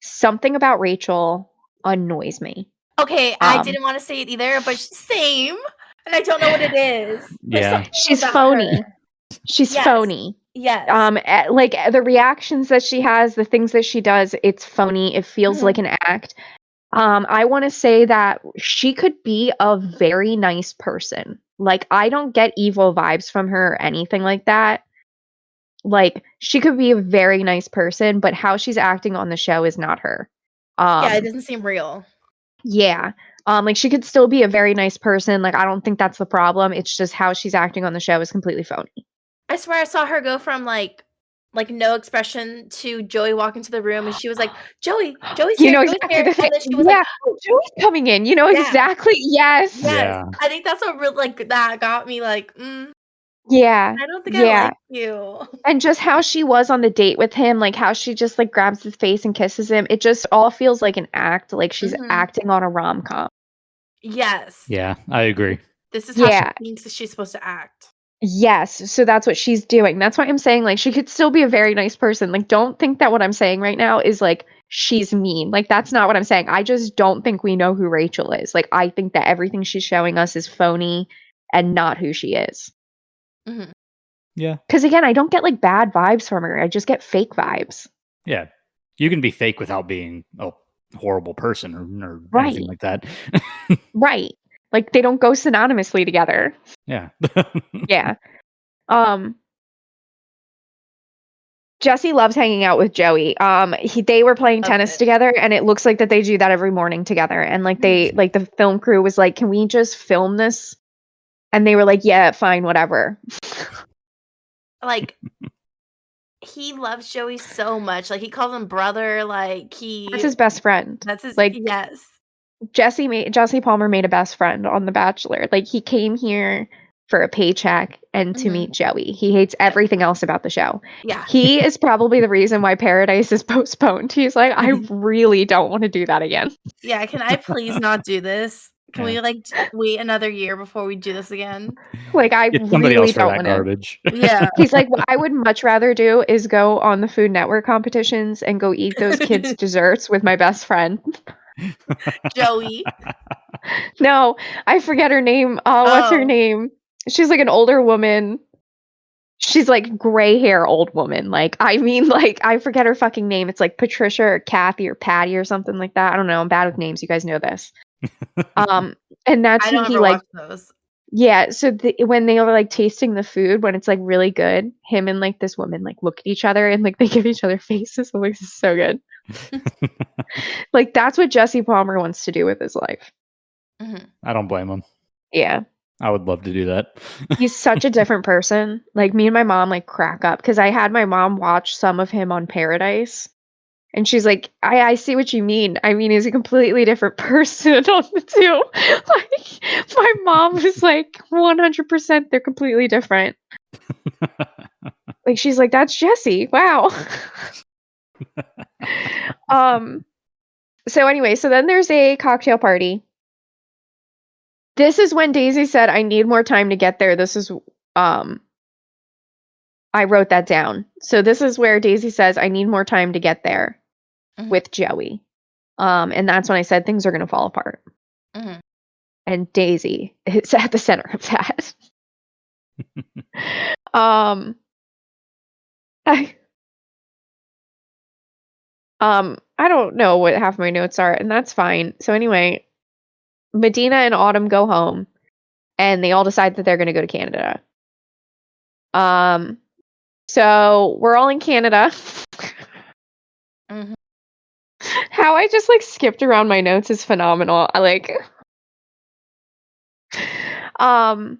Something about Rachel annoys me. Okay, I didn't want to say it either, but same. And I don't know what it is. Yeah. She's phony. She's phony. Yes. Like the reactions that she has, the things that she does, it's phony. It feels like an act. I want to say that she could be a very nice person. Like, I don't get evil vibes from her or anything like that. Like, she could be a very nice person, but how she's acting on the show is not her. Yeah, it doesn't seem real. Yeah. Like, she could still be a very nice person. Like, I don't think that's the problem. It's just how she's acting on the show is completely phony. I swear I saw her go from, like, like no expression to Joey walk into the room, and she was like, "Joey's You here, know Joey's exactly here," the and thing. then she was Yeah, like, oh, Joey's coming in. You know Yeah. exactly. Yes. "Yes." Yeah. I think that's what really like that got me like, Yeah. I don't think I like you. And just how she was on the date with him, like how she just like grabs his face and kisses him. It just all feels like an act, like she's Mhm. acting on a rom-com. Yes. Yeah, I agree. This is how Yeah. she thinks that she's supposed to act. Yes, so that's what she's doing. That's why I'm saying like she could still be a very nice person. Like don't think that what I'm saying right now is like she's mean. Like that's not what I'm saying. I just don't think we know who Rachel is. Like I think that everything she's showing us is phony and not who she is. Mhm. Yeah. Cuz again, I don't get like bad vibes from her. I just get fake vibes. Yeah. You can be fake without being a horrible person or Right. anything like that. Right. Like they don't go synonymously together. Yeah. Yeah. Jesse loves hanging out with Joey. They were playing Loves tennis it. together, and it looks like that they do that every morning together. And like the film crew was like, "Can we just film this?" And they were like, "Yeah, fine, whatever." Like he loves Joey so much. Like he calls him brother. Like That's his best friend. That's his Like yes. Jesse Palmer made a best friend on The Bachelor. Like he came here for a paycheck and to meet Joey. He hates everything else about the show. Yeah. He is probably the reason why Paradise is postponed. He's like, I really don't want to do that again. Yeah. Can I please not do this? Can we Yeah. like wait another year before we do this again? Like I Get somebody really else for don't that want to. garbage. Yeah. He's like, what I would much rather do is go on the Food Network competitions and go eat those kids' desserts with my best friend. Joey. No, I forget her name. What's her Oh. name? She's like an older woman. She's like gray hair old woman. Like, I mean, like, I forget her fucking name. It's like Patricia or Kathy or Patty or something like that. I don't know. I'm bad with names. You guys know this. And that's I who don't he ever like. watch those. Yeah, so when they were like tasting the food, when it's like really good, him and like this woman like look at each other and like they give each other faces. It looks so good. Like that's what Jesse Palmer wants to do with his life. I don't blame him. Yeah, I would love to do that. he's such a different person. Like me and my mom like crack up because I had my mom watch some of him on Paradise. And she's like, I see what you mean. I mean, he's a completely different person on the two. Like, my mom was like, 100%, they're completely different. Like, she's like, that's Jesse. Wow. So anyway, so then there's a cocktail party. This is when Daisy said, I need more time to get there. This is, I wrote that down. So this is where Daisy says, I need more time to get there with Joey. And that's when I said things are going to fall apart. And Daisy is at the center of that. I don't know what half my notes are, and that's fine. So anyway, Medina and Autumn go home, and they all decide that they're going to go to Canada. So we're all in Canada. How I just like skipped around my notes is phenomenal. I like. I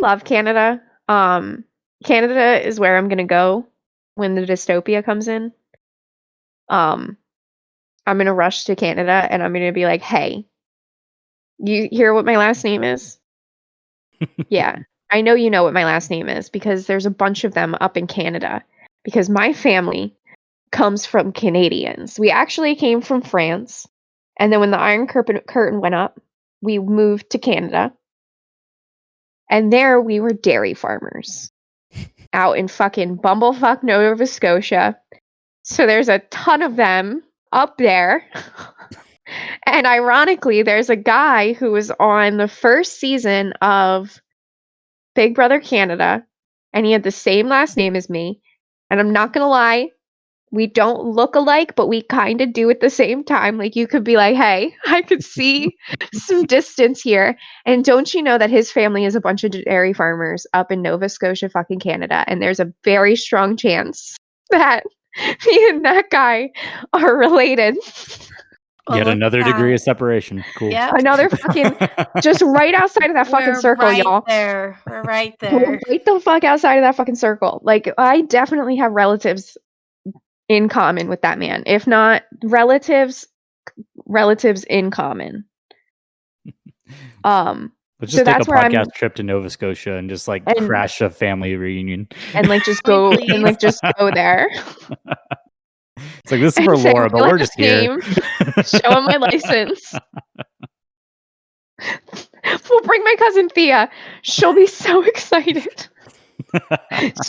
love Canada. Canada is where I'm gonna go when the dystopia comes in. I'm gonna rush to Canada and I'm gonna be like, hey, you hear what my last name is? Yeah, I know you know what my last name is because there's a bunch of them up in Canada. Because my family comes from Canadians. We actually came from France. And then when the Iron Curtain went up, we moved to Canada. And there we were dairy farmers out in fucking bumblefuck Nova Scotia. So there's a ton of them up there. And ironically, there's a guy who was on the first season of Big Brother Canada, and he had the same last name as me. And I'm not going to lie, we don't look alike, but we kind of do at the same time. Like you could be like, hey, I could see some distance here. And don't you know that his family is a bunch of dairy farmers up in Nova Scotia, fucking Canada. And there's a very strong chance that me and that guy are related. Yet look another at degree that. of separation. Cool. Yep. Another fucking just right outside of that fucking We're circle, right y'all. there. We're right We're there. right the fuck outside of that fucking circle. Like, I definitely have relatives in common with that man. If not relatives in common. Let's So just take a that's where I'm podcast trip to Nova Scotia and just like And- crash a family reunion. and like just Can we go please? and like just go there. It's like, this is And for say Laura, but my we're last just here. name, show him my license. We'll bring my cousin Thea. She'll be so excited.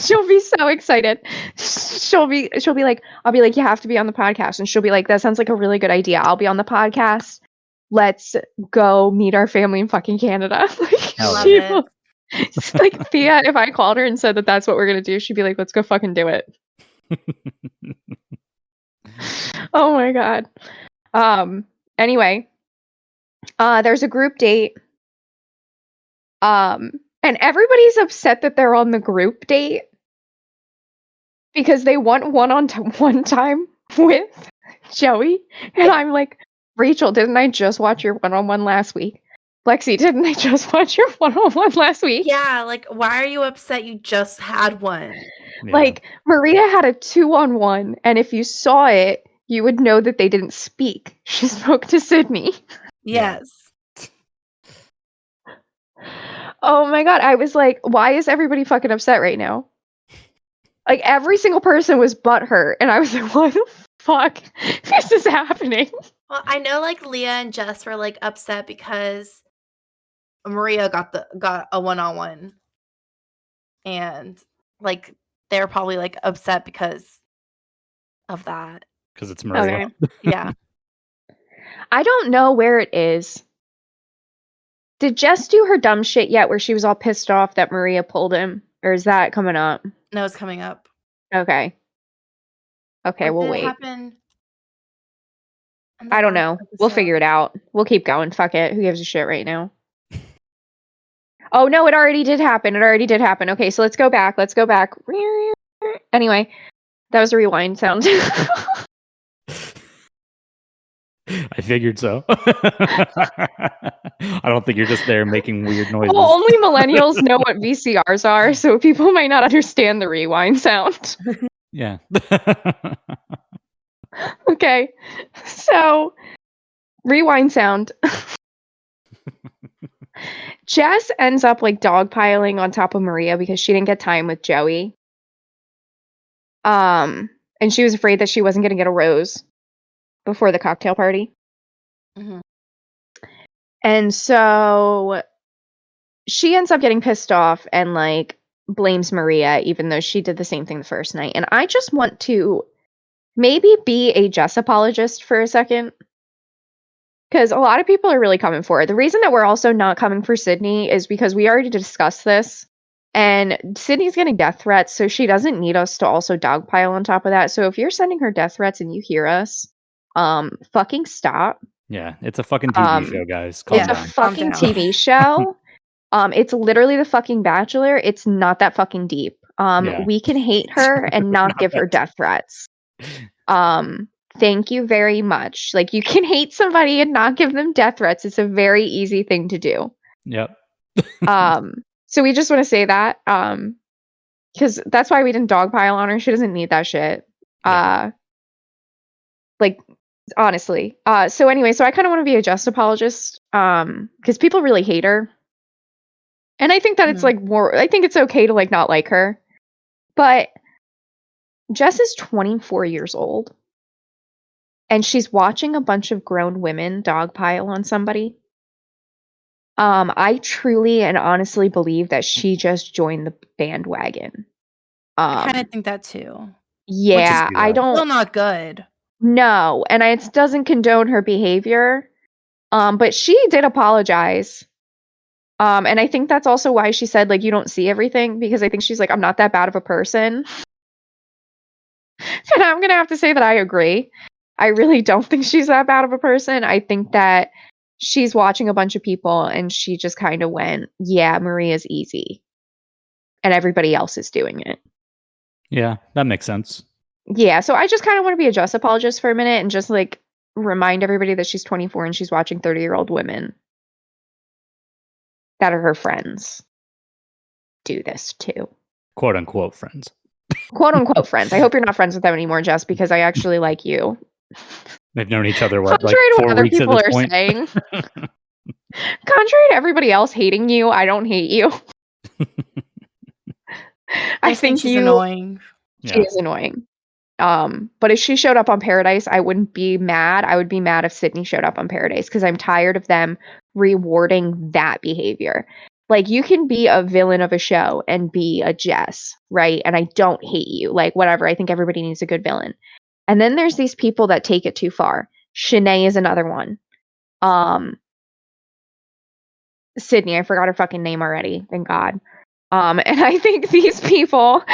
She'll be so excited. She'll be like, I'll be like, you have to be on the podcast. And she'll be like, that sounds like a really good idea. I'll be on the podcast. Let's go meet our family in fucking Canada. Like, Hell Love she it. will- it's like Thea, if I called her and said that that's what we're gonna do, she'd be like, let's go fucking do it. Oh my god. Anyway, there's a group date. And everybody's upset that they're on the group date because they want one time with Joey. And I'm like, Rachel, didn't I just watch your one-on-one last week? Lexi, didn't I just watch your one-on-one last week? Yeah, like, why are you upset you just had one? Yeah. Like, Maria had a 2-on-1, and if you saw it, you would know that they didn't speak. She spoke to Sydney. Yeah. Yes. Oh my god, I was like, why is everybody fucking upset right now? Like, every single person was butthurt, and I was like, what the fuck? This is happening. Well, I know like Leah and Jess were like upset because Maria got a one-on-one. And like they're probably like upset because of that. Because it's Maria. Okay. Yeah. I don't know where it is. Did Jess do her dumb shit yet where she was all pissed off that Maria pulled him? Or is that coming up? No, it's coming up. Okay. Okay, Or we'll did it wait. happen in the I don't last know. We'll episode? figure it out. We'll keep going. Fuck it. Who gives a shit right now? Oh, no, it already did happen. It already did happen. Okay, so let's go back. Let's go back. Anyway, that was a rewind sound. I figured so. I don't think you're just there making weird noises. Well, only millennials know what VCRs are, so people might not understand the rewind sound. Yeah. Okay, so rewind sound. Jess ends up like dogpiling on top of Maria because she didn't get time with Joey. And she was afraid that she wasn't going to get a rose before the cocktail party. Mhm. And so she ends up getting pissed off and like blames Maria, even though she did the same thing the first night. And I just want to maybe be a Jess apologist for a second. Because a lot of people are really coming for it. The reason that we're also not coming for Sydney is because we already discussed this. And Sydney's getting death threats, so she doesn't need us to also dogpile on top of that. So if you're sending her death threats and you hear us, fucking stop. Yeah, it's a fucking TV show, guys. Calm It's a down. fucking Calm down. TV show. It's literally the fucking Bachelor. It's not that fucking deep. Yeah. We can hate her and not give her death threats. Thank you very much. Like, you can hate somebody and not give them death threats. It's a very easy thing to do. Yep. So we just want to say that. Because that's why we didn't dogpile on her. She doesn't need that shit. Yeah. Like, honestly. So anyway, so I kind of want to be a Just apologist. Because people really hate her. And I think that it's like more, I think it's okay to like not like her. But Jess is 24 years old. And she's watching a bunch of grown women dogpile on somebody. I truly and honestly believe that she just joined the bandwagon. I kind of think that too. Yeah, see I that. don't Still not good. know. And it doesn't condone her behavior. But she did apologize. And I think that's also why she said, like, you don't see everything, because I think she's like, I'm not that bad of a person. And I'm going to have to say that I agree. I really don't think she's that bad of a person. I think that she's watching a bunch of people and she just kind of went, yeah, Maria's easy. And everybody else is doing it. Yeah, that makes sense. Yeah, so I just kind of want to be a Just apologist for a minute and just like remind everybody that she's 24 and she's watching 30-year-old women that are her friends do this too. Quote unquote friends. Quote unquote friends. I hope you're not friends with them anymore, Jess, because I actually like you. They've known each other, what, like Contrary to 4 what other weeks at people this are point? saying. Contrary to everybody else hating you, I don't hate you. I think she's you annoying. She Yeah. is annoying. But if she showed up on Paradise, I wouldn't be mad. I would be mad if Sydney showed up on Paradise because I'm tired of them rewarding that behavior. Like, you can be a villain of a show and be a Jess, right? And I don't hate you. Like, whatever. I think everybody needs a good villain. And then there's these people that take it too far. Shanae is another one. Sydney, I forgot her fucking name already. Thank God. And I think these people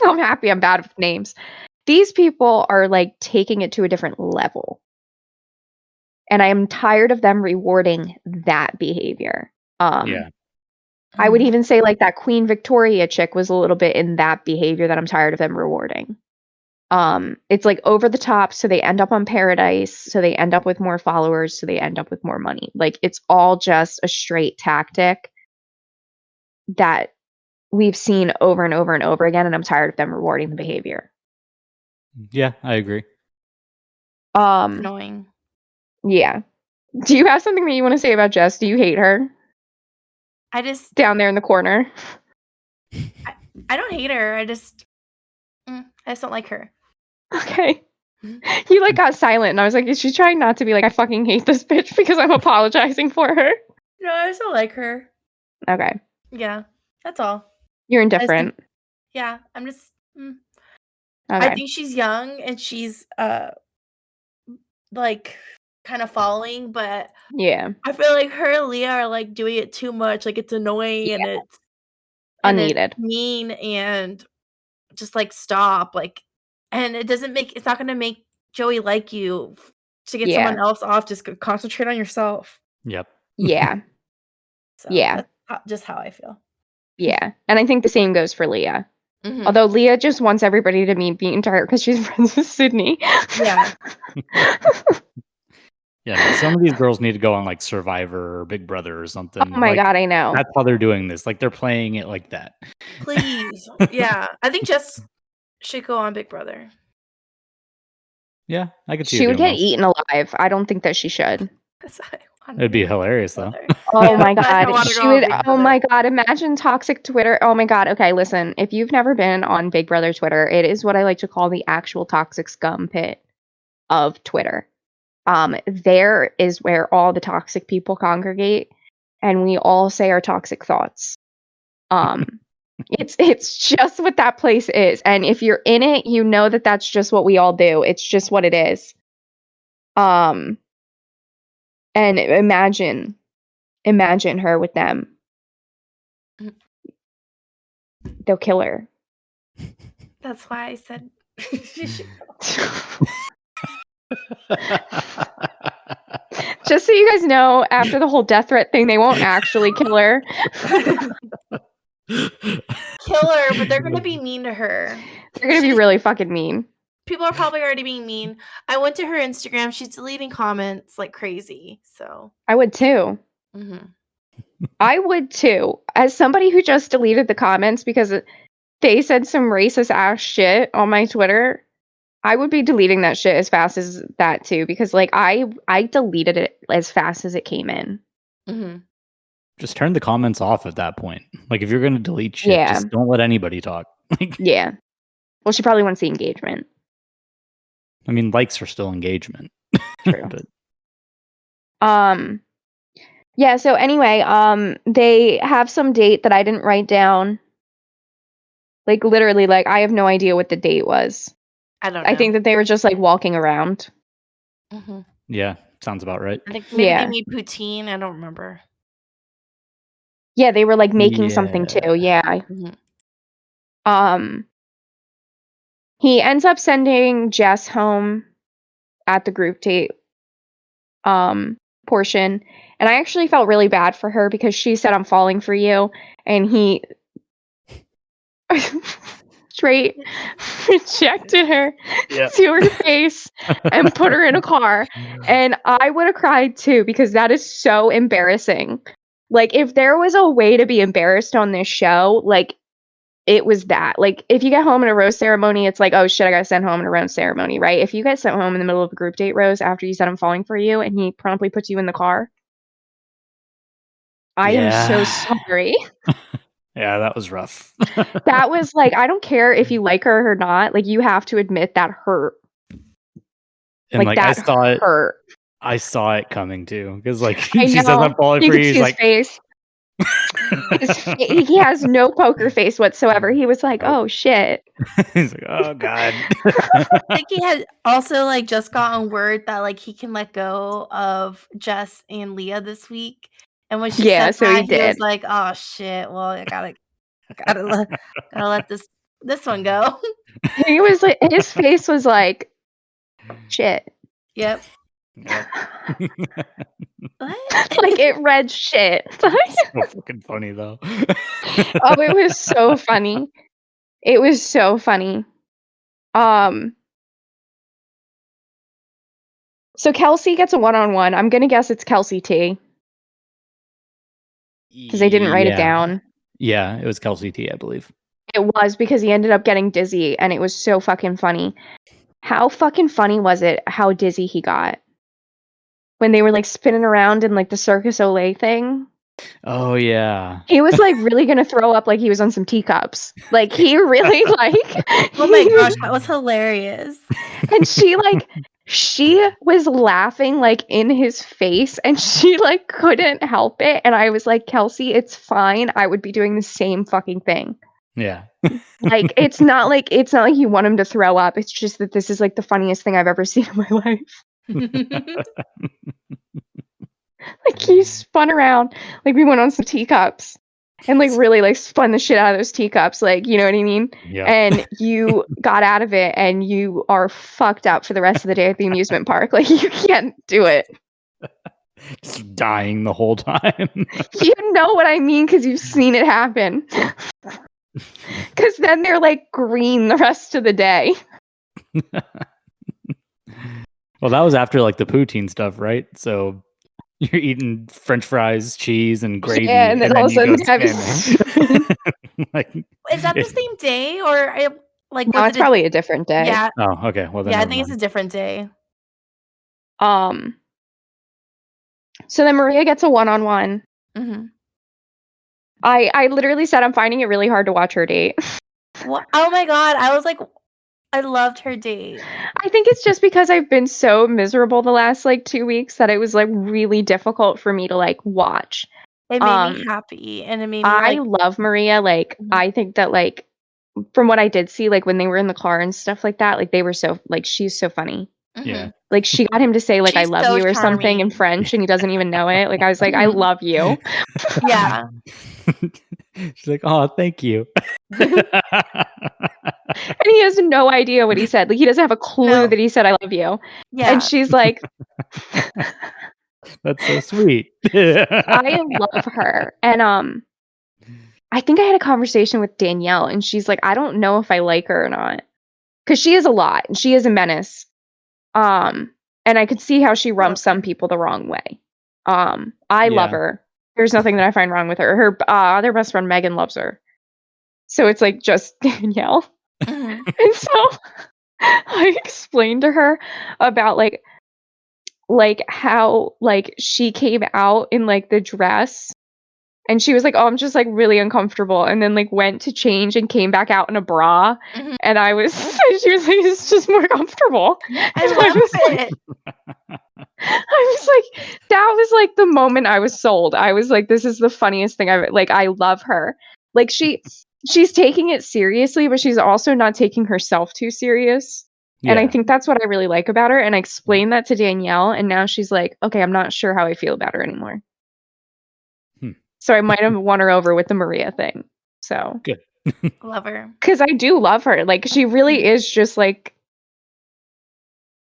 I'm happy I'm bad with names. These people are like taking it to a different level. And I am tired of them rewarding that behavior. Yeah. I would even say like that Queen Victoria chick was a little bit in that behavior that I'm tired of them rewarding. It's like over the top, so they end up on Paradise, so they end up with more followers, so they end up with more money. Like, it's all just a straight tactic that we've seen over and over and over again, and I'm tired of them rewarding the behavior. Yeah, I agree. Annoying. Yeah. Do you have something that you want to say about Jess? Do you hate her? I just Down there in the corner. I don't hate her. I just don't like her. Okay. You like got silent and I was like, is she trying not to be like, I fucking hate this bitch because I'm apologizing for her? No, I just don't like her. Okay. Yeah, that's all. You're I just indifferent. think, yeah, I'm just Okay. I think she's young and she's like kind of following, but Yeah. I feel like her and Leah are like doing it too much. Like, it's annoying and it's Unneeded. mean and just like stop. Like, and it's not gonna make Joey like you to get someone else off. Just concentrate on yourself. Yep. Yeah. So Yeah. that's just how I feel. Yeah. And I think the same goes for Leah. Mhm. Although Leah just wants everybody to meet Beaten Tart because she's friends with Sydney. Yeah. Yeah, no, some of these girls need to go on like Survivor or Big Brother or something. Oh my Like, God, I know. that's how they're doing this. Like, they're playing it like that. Please. Yeah. I think Jess should go on Big Brother. Yeah, I could see She her would doing get this. eaten alive. I don't think that she should. It'd be hilarious though. Oh my I God. wanna She go on would, Big oh my Brother. God. Imagine toxic Twitter. Oh my God. Okay, listen. If you've never been on Big Brother Twitter, it is what I like to call the actual toxic scum pit of Twitter. There is where all the toxic people congregate and we all say our toxic thoughts. It's just what that place is. And if you're in it, you know that that's just what we all do. It's just what it is. And imagine her with them. They'll kill her. That's why I said she should Just so you guys know, after the whole death threat thing, they won't actually kill her. kill her, but they're gonna be mean to her. They're gonna be really fucking mean. People are probably already being mean. I went to her Instagram. She's deleting comments like crazy. So I would too. I would too. As somebody who just deleted the comments because they said some racist ass shit on my Twitter, I would be deleting that shit as fast as that too because like I deleted it as fast as it came in. Just turn the comments off at that point. Like, if you're going to delete shit, just don't let anybody talk. Yeah. Well, she probably wants the engagement. I mean, likes are still engagement. True. But yeah, so anyway, they have some date that I didn't write down. Like, literally, like, I have no idea what the date was. I don't know. I think that they were just, like, walking around. Yeah, sounds about right. I think maybe they made poutine. I don't remember. Yeah, they were, like, making something too. Yeah. He ends up sending Jess home at the group date portion. And I actually felt really bad for her because she said, I'm falling for you. And he straight rejected her Yeah. to her face and put her in a car. And I would have cried too, because that is so embarrassing. Like, if there was a way to be embarrassed on this show, like, it was that. Like, if you get home in a rose ceremony, it's like, oh shit, I got sent home in a rose ceremony, right? If you get sent home in the middle of a group date, Rose, after you said I'm falling for you, and he promptly puts you in the car, I am so Yeah. sorry. Yeah, that was rough. That was like, I don't care if you like her or not, like, you have to admit that hurt. And Like, I that saw it. hurt. I saw it coming too, because like I she says know. I'm falling You for can you. see He's his like, face. He has no poker face whatsoever. He was like, Nope. oh shit. he's like, oh god. I think he had also like just gotten word that like he can let go of Jess and Leah this week. And when she Yeah, said so he that, he was did. like, "Oh shit! Well, I gotta let this one go." He was like, his face was like, shit. Yep. Yep. What? Like, it read shit. So fucking funny though. Oh, it was so funny. It was so funny. So Kelsey gets a one-on-one. I'm gonna guess it's Kelsey T, because they didn't write it down. Yeah, it was Kelsey T, I believe. It was, because he ended up getting dizzy, and it was so fucking funny. How fucking funny was it how dizzy he got when they were like spinning around in like the Circus Olay thing? Oh yeah. He was like really gonna throw up, like he was on some teacups. Like, he really like. Oh my gosh, that was hilarious. And she was laughing like in his face, and she like couldn't help it. And I was like, Kelsey, it's fine. I would be doing the same fucking thing. Yeah. Like, it's not like you want him to throw up. It's just that this is like the funniest thing I've ever seen in my life. Like, he spun around like we went on some teacups, and like really like spun the shit out of those teacups, like, you know what I mean? Yeah. And you got out of it, and you are fucked up for the rest of the day at the amusement park. Like, you can't do it. Just dying the whole time. You know what I mean, because you've seen it happen. Because then they're like green the rest of the day. Well, that was after like the poutine stuff, right? So you're eating French fries, cheese, and gravy, Yeah, and then all of a you sudden go have swimming. Like, Is that the same day or like No, was it's it? probably a different day. Yeah, oh, okay. Well, then yeah. I never think it's a mind. different day. So then Maria gets a one-on-one. Mm-hmm. I literally said I'm finding it really hard to watch her date. What? Oh my god! I was like, I loved her date. I think it's just because I've been so miserable the last like 2 weeks that it was like really difficult for me to like watch. It made me happy, and it made me I like. love Maria. Like, Mhm. I think that like from what I did see, like when they were in the car and stuff like that, like they were so like, she's so funny. Yeah. Like, she got him to say like I She's love so you or something in charming. French, and he doesn't even know it. Like, I was like, I Mhm. love you. Yeah. She's like, oh, thank you. And he has no idea what he said. Like, he doesn't have a clue No. that he said I love you. Yeah. And she's like, That's so sweet. I love her. And I think I had a conversation with Danielle, and she's like, I don't know if I like her or not. Because she is a lot, and she is a menace. And I could see how she rubs some people the wrong way. I love Yeah. her. There's nothing that I find wrong with her. Her other best friend Megan loves her. So it's like just Danielle. Mhm. And so I explained to her about like how like she came out in like the dress, and she was like, oh, I'm just like really uncomfortable, and then like went to change and came back out in a bra. Mhm. And I was she was like, it's just more comfortable. I And love was like, it. I was like, that was like the moment I was sold. I was like, this is the funniest thing I've like, I love her. Like, she's taking it seriously, but she's also not taking herself too serious. And I Yeah. think that's what I really like about her. And I explained that to Danielle, and now she's like, okay, I'm not sure how I feel about her anymore. So I might have won her over with the Maria thing. So Good. Love her. because I do love her. Like, she really is just like,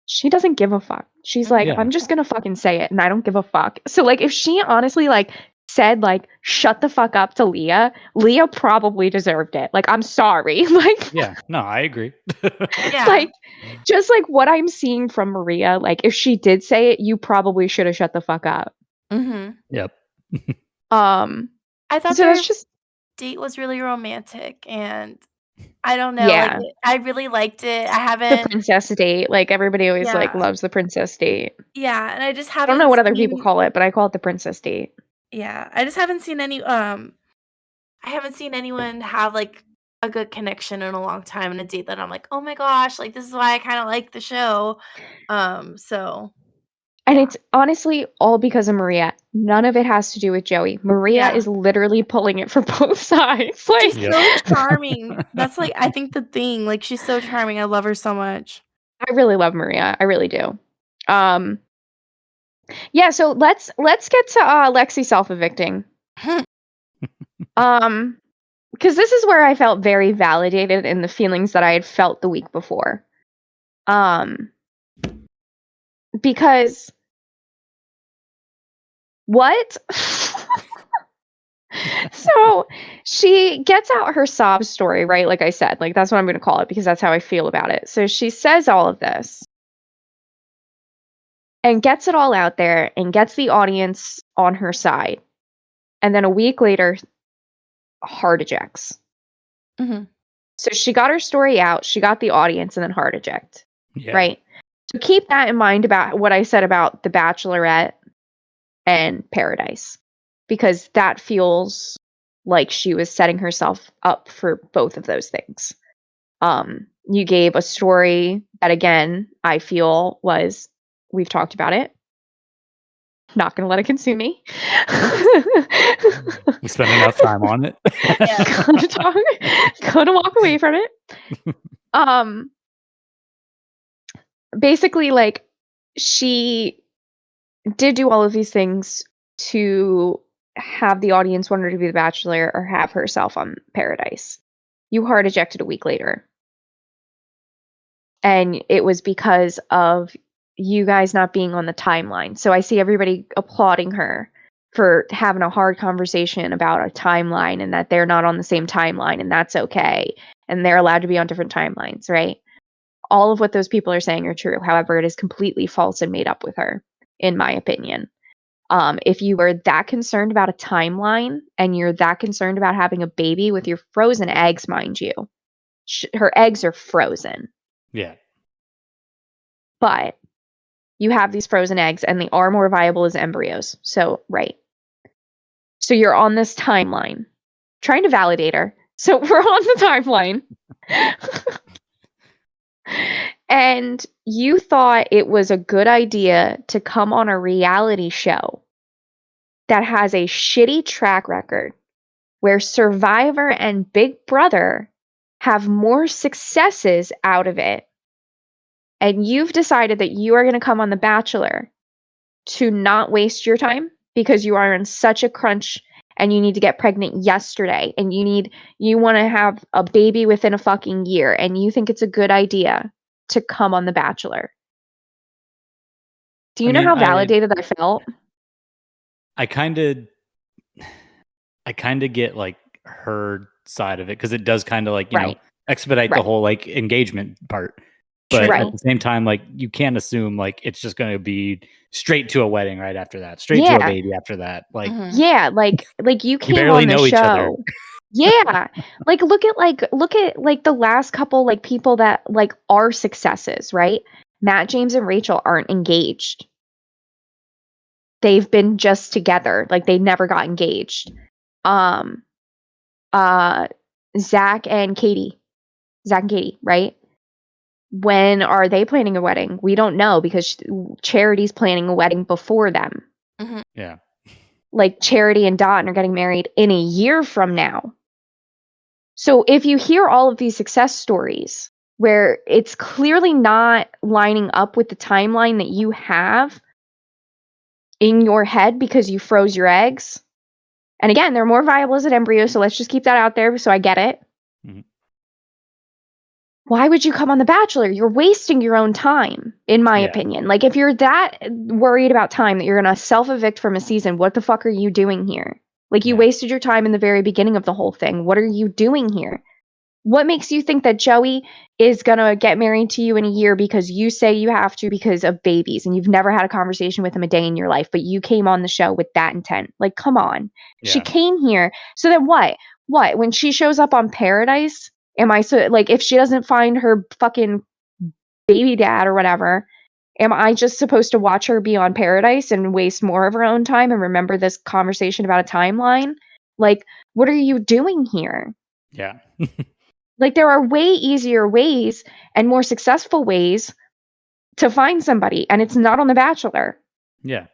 she doesn't give a fuck. She's like, Yeah. I'm just gonna fucking say it, and I don't give a fuck. So like, if she honestly like said like shut the fuck up to Leah, Leah probably deserved it. Like, I'm sorry. Like, Yeah, no, I agree. Yeah. like just like what I'm seeing from Maria, like if she did say it, you probably should have shut the fuck up. Mm-hmm. Yep. I thought So their that's just date was really romantic, and I don't know, like, yeah, I really liked it. I the haven't princess date. Like everybody always like Yeah. loves the princess date. Yeah, and I just I don't know haven't what other people seen call it, but I call it the princess date. Yeah, I just haven't seen any, I haven't seen anyone have, like, a good connection in a long time in a date that I'm like, "Oh my gosh, like, this is why I kinda like the show." So And yeah. it's honestly all because of Maria. None of it has to do with Joey. Maria Yeah. is literally pulling it for both sides. Like, She's Yep. so charming. That's, like, I think the thing, like, she's so charming. I love her so much. I really love Maria. I really do. Yeah, so let's get to Lexi self-evicting. Because this is where I felt very validated in the feelings that I had felt the week before. Because what? So she gets out her sob story, right? Like I said, like that's what I'm going to call it because that's how I feel about it. So she says all of this and gets it all out there and gets the audience on her side. And then a week later, heart ejects. Mhm. So she got her story out, she got the audience, and then heart eject. Yeah. Right? So keep that in mind about what I said about The Bachelorette and Paradise, because that feels like she was setting herself up for both of those things. You gave a story that, again, I feel was, we've talked about it, not going to let it consume me. We spent enough time on it. Yeah. Gonna walk away from it. Basically, like, she did do all of these things to have the audience want her to be the Bachelor or have herself on Paradise. You hard ejected a week later. And it was because of you guys not being on the timeline. So I see everybody applauding her for having a hard conversation about a timeline and that they're not on the same timeline and that's okay. And they're allowed to be on different timelines, right? All of what those people are saying are true. However, it is completely false and made up with her, in my opinion. If you were that concerned about a timeline and you're that concerned about having a baby with your frozen eggs, mind you, her eggs are frozen. Yeah. But you have these frozen eggs and they are more viable as embryos. So, right. So you're on this timeline, trying to validate her. So we're on the timeline. And you thought it was a good idea to come on a reality show that has a shitty track record where Survivor and Big Brother have more successes out of it. And you've decided that you are going to come on The Bachelor to not waste your time because you are in such a crunch and you need to get pregnant yesterday and you want to have a baby within a fucking year and you think it's a good idea to come on The Bachelor. Do you know how validated I felt? I kind of get like her side of it because it does kind of like, you know, expedite the whole like engagement part. But at the same time, like you can't assume like it's just going to be straight to a wedding right after that, straight to a baby after that. Like, yeah, like you came barely on the know each other. show. Yeah, like look at the last couple like people that like are successes, right? Matt, James, and Rachel aren't engaged. They've been just together, like they never got engaged. Zach and Katie, right? When are they planning a wedding? We don't know because Charity's planning a wedding before them. Yeah. Like Charity and Dotun are getting married in a year from now. So if you hear all of these success stories where it's clearly not lining up with the timeline that you have in your head because you froze your eggs, and again, they're more viable as an embryo, so let's just keep that out there so I get it. why would you come on The Bachelor? You're wasting your own time, in my Yeah. opinion. Like, if you're that worried about time that you're going to self-evict from a season, what the fuck are you doing here? Like, you Yeah. wasted your time in the very beginning of the whole thing. What are you doing here? What makes you think that Joey is going to get married to you in a year because you say you have to because of babies and you've never had a conversation with him a day in your life, but you came on the show with that intent? Like, come on. She Yeah. came here. So then what? What? When she shows up on Paradise, am I so like, if she doesn't find her fucking baby dad or whatever, am I just supposed to watch her be on Paradise and waste more of her own time and remember this conversation about a timeline? Like, what are you doing here? Yeah. Like, there are way easier ways and more successful ways to find somebody, and it's not on The Bachelor. Yeah.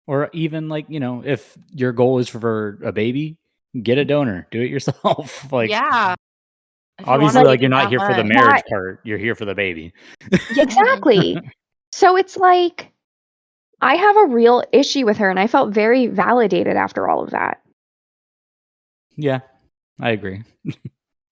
Or even like, if your goal is for a baby, get a donor, do it yourself. Like, Yeah. If you obviously, want a like, baby you're not that here for the much. marriage part. You're here for the baby. Exactly. So it's like, I have a real issue with her, and I felt very validated after all of that. Yeah, I agree.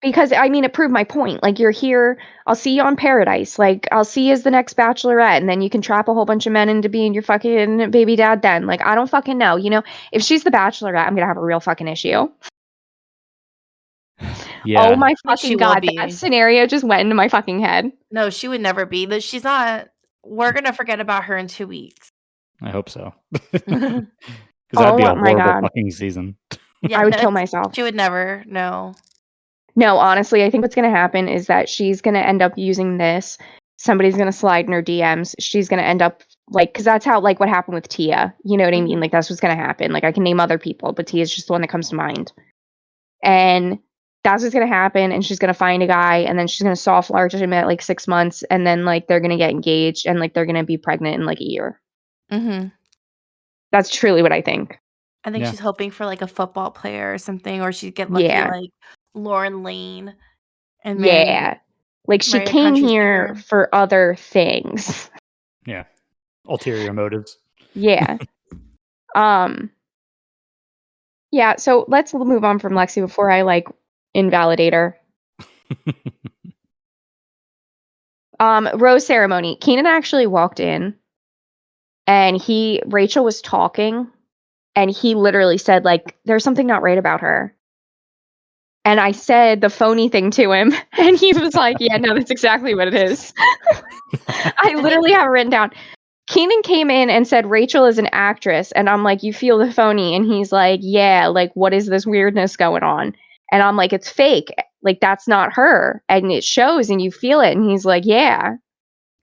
Because, I mean, it proved my point. Like, you're here, I'll see you on Paradise. Like, I'll see you as the next Bachelorette, and then you can trap a whole bunch of men into being your fucking baby dad then. Like, I don't fucking know. You know, if she's the Bachelorette, I'm gonna have a real fucking issue. Yeah. Oh my But she fucking will god, be. that scenario just went into my fucking head. No, she would never be. That she's not. We're gonna forget about her in 2 weeks. I hope so. Because Oh that'd be a my horrible god. fucking season. Yeah, I would kill that's- myself. She would never. No. No, honestly, I think what's going to happen is that she's going to end up using this. Somebody's going to slide in her DMs. She's going to end up like, because that's how, like, what happened with Tia. You know what I mean? Mhm. Like, that's what's going to happen. Like, I can name other people, but Tia's just the one that comes to mind. And that's what's going to happen. And she's going to find a guy, and then she's going to soft large him at like 6 months. And then, like, they're going to get engaged, and like, they're going to be pregnant in like a year. Mm-hmm. That's truly what I think. I think Yeah. she's hoping for like a football player or something, or she'd get lucky Yeah. like Lauren Lane and marry, Yeah. Like, she marry a came country here singer. for other things. Yeah. Ulterior motives. Yeah. Yeah, so let's move on from Lexi before I like invalidate her. Rose ceremony. Keenan actually walked in and Rachel was talking and he literally said, like, there's something not right about her. And I said the phony thing to him, and he was like, yeah, no, that's exactly what it is. I literally have it written down. Keenan came in and said Rachel is an actress, and I'm like, you feel the phony? And he's like, yeah, like, what is this weirdness going on? And I'm like, it's fake. Like, that's not her. And it shows and you feel it. And he's like, yeah.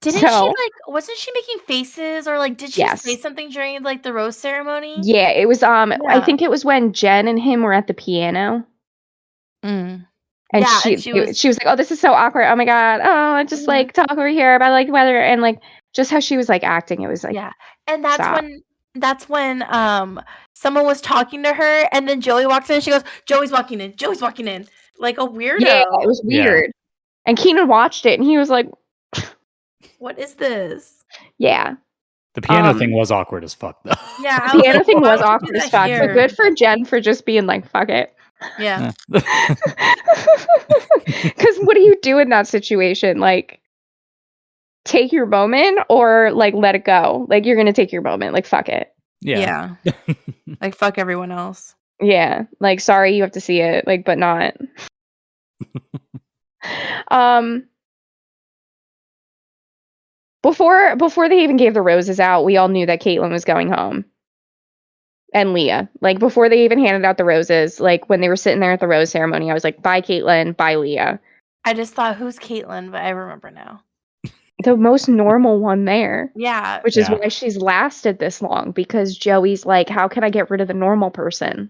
Didn't she So, like? Wasn't she making faces or like? Did she yes. say something during like the rose ceremony? Yeah, it was I Yeah. think it was when Jen and him were at the piano. Mm. And Yeah, she and she was like, oh, this is so awkward. Oh my god. Oh, just Mhm. like talk over here about like weather and like just how she was like acting. It was like, yeah, and that's stop. when someone was talking to her, and then Joey walks in. And she goes, "Joey's walking in. Joey's walking in." Like a weirdo. Yeah, it was Yeah. weird. And Keenan watched it and he was like, What is this? yeah. The piano thing was awkward as fuck, though. Yeah, I The was piano like, thing why was would you do awkward as that fuck. So here? good for Jen for just being like, fuck it. Yeah. Because what do you do in that situation? Like, take your moment or like let it go? Like, you're gonna take your moment. Like, fuck it. Yeah. Like fuck everyone else. Yeah. Like, sorry, you have to see it. Like, but not. Before they even gave the roses out, we all knew that Caitlyn was going home. And Leah. Like, before they even handed out the roses, like when they were sitting there at the rose ceremony, I was like, bye Caitlyn, bye Leah. I just thought, who's Caitlyn? But I remember now. The most normal one there. Yeah. Which is Yeah. why she's lasted this long, because Joey's like, how can I get rid of the normal person?